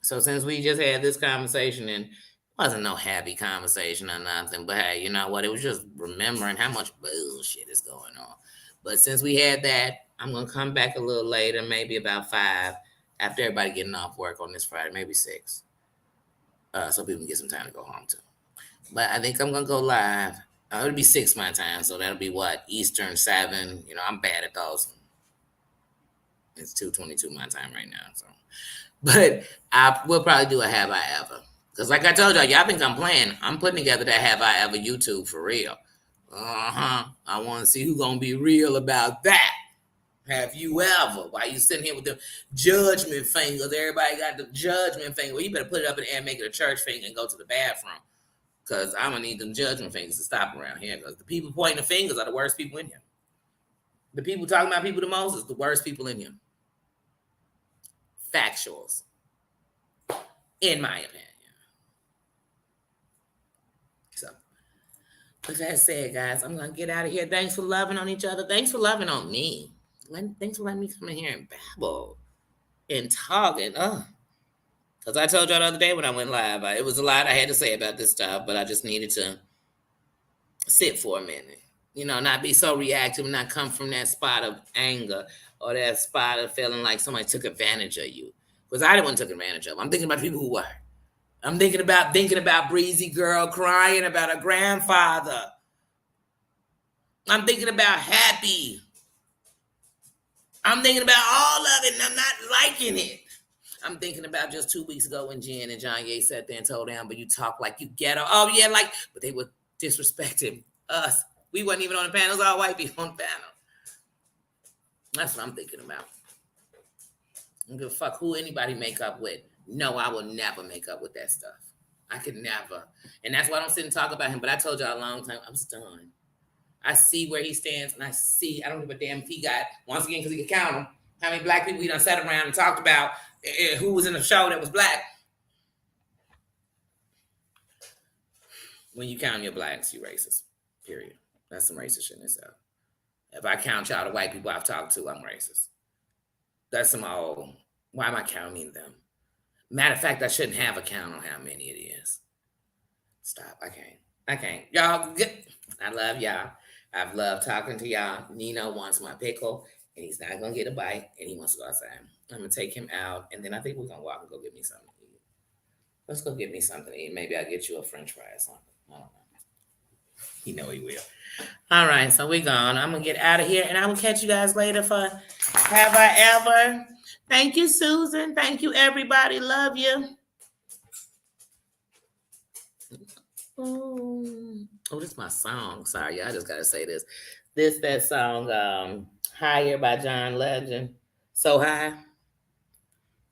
Speaker 1: So since we just had this conversation and wasn't no happy conversation or nothing, but hey, you know what? It was just remembering how much bullshit is going on. But since we had that, I'm gonna come back a little later, maybe about 5, after everybody getting off work on this Friday, maybe 6, so people can get some time to go home too. But I think I'm gonna go live. It'll be 6 my time, so that'll be what, Eastern 7. You know, I'm bad at those. It's 2:22 my time right now, so. But I will probably do a Have I Ever. Because like I told y'all been complaining. I'm putting together that Have I Ever YouTube for real. I want to see who's going to be real about that. Have you ever? Why you sitting here with the judgment fingers? Everybody got the judgment finger. Well, you better put it up in the air and make it a church finger and go to the bathroom. Because I'm going to need them judgment fingers to stop around here. Because the people pointing the fingers are the worst people in here. The people talking about people the most is the worst people in here. Factuals. In my opinion. So, with that said, guys, I'm going to get out of here. Thanks for loving on each other. Thanks for loving on me. Thanks for letting me come in here and babble and talk. And, because I told y'all the other day when I went live, it was a lot I had to say about this stuff, but I just needed to sit for a minute. You know, not be so reactive and not come from that spot of anger or that spot of feeling like somebody took advantage of you. Because I didn't want to take advantage of. I'm thinking about people who were. I'm thinking about Breezy Girl crying about her grandfather. I'm thinking about Happy. I'm thinking about all of it, and I'm not liking it. I'm thinking about just 2 weeks ago when Jen and John Ye sat there and told them, but you talk like you ghetto. Oh, yeah, but they were disrespecting us. We wasn't even on the panel. It was all white people on the panel. That's what I'm thinking about. I don't give a fuck who anybody make up with. No, I will never make up with that stuff. I could never. And that's why I don't sit and talk about him. But I told y'all a long time, I'm done. I see where he stands, and I don't give a damn if he got, once again, because he could count them, how many black people he done sat around and talked about who was in the show that was black. When you count your blacks, you racist. Period. That's some racist shit in itself. If I count y'all the white people I've talked to, I'm racist. That's some old, why am I counting them? Matter of fact, I shouldn't have a count on how many it is. Stop. I can't. Y'all, I love y'all. I've loved talking to y'all. Nino wants my pickle, and he's not going to get a bite, and he wants to go outside. I'm going to take him out, and then I think we're going to walk and go get me something to eat. Let's go get me something to eat. Maybe I'll get you a french fry or something. I don't know. You know he will. All right, so we're gone. I'm going to get out of here, and I will catch you guys later for Have I Ever. Thank you, Susan. Thank you, everybody. Love you. Oh, this is my song. Sorry, I just gotta say this. That song, Higher by John Legend. So High.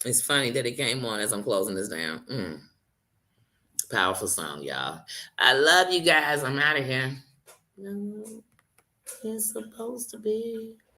Speaker 1: It's funny that it came on as I'm closing this down. Powerful song, y'all. I love you guys. I'm out of here. No, it's supposed to be.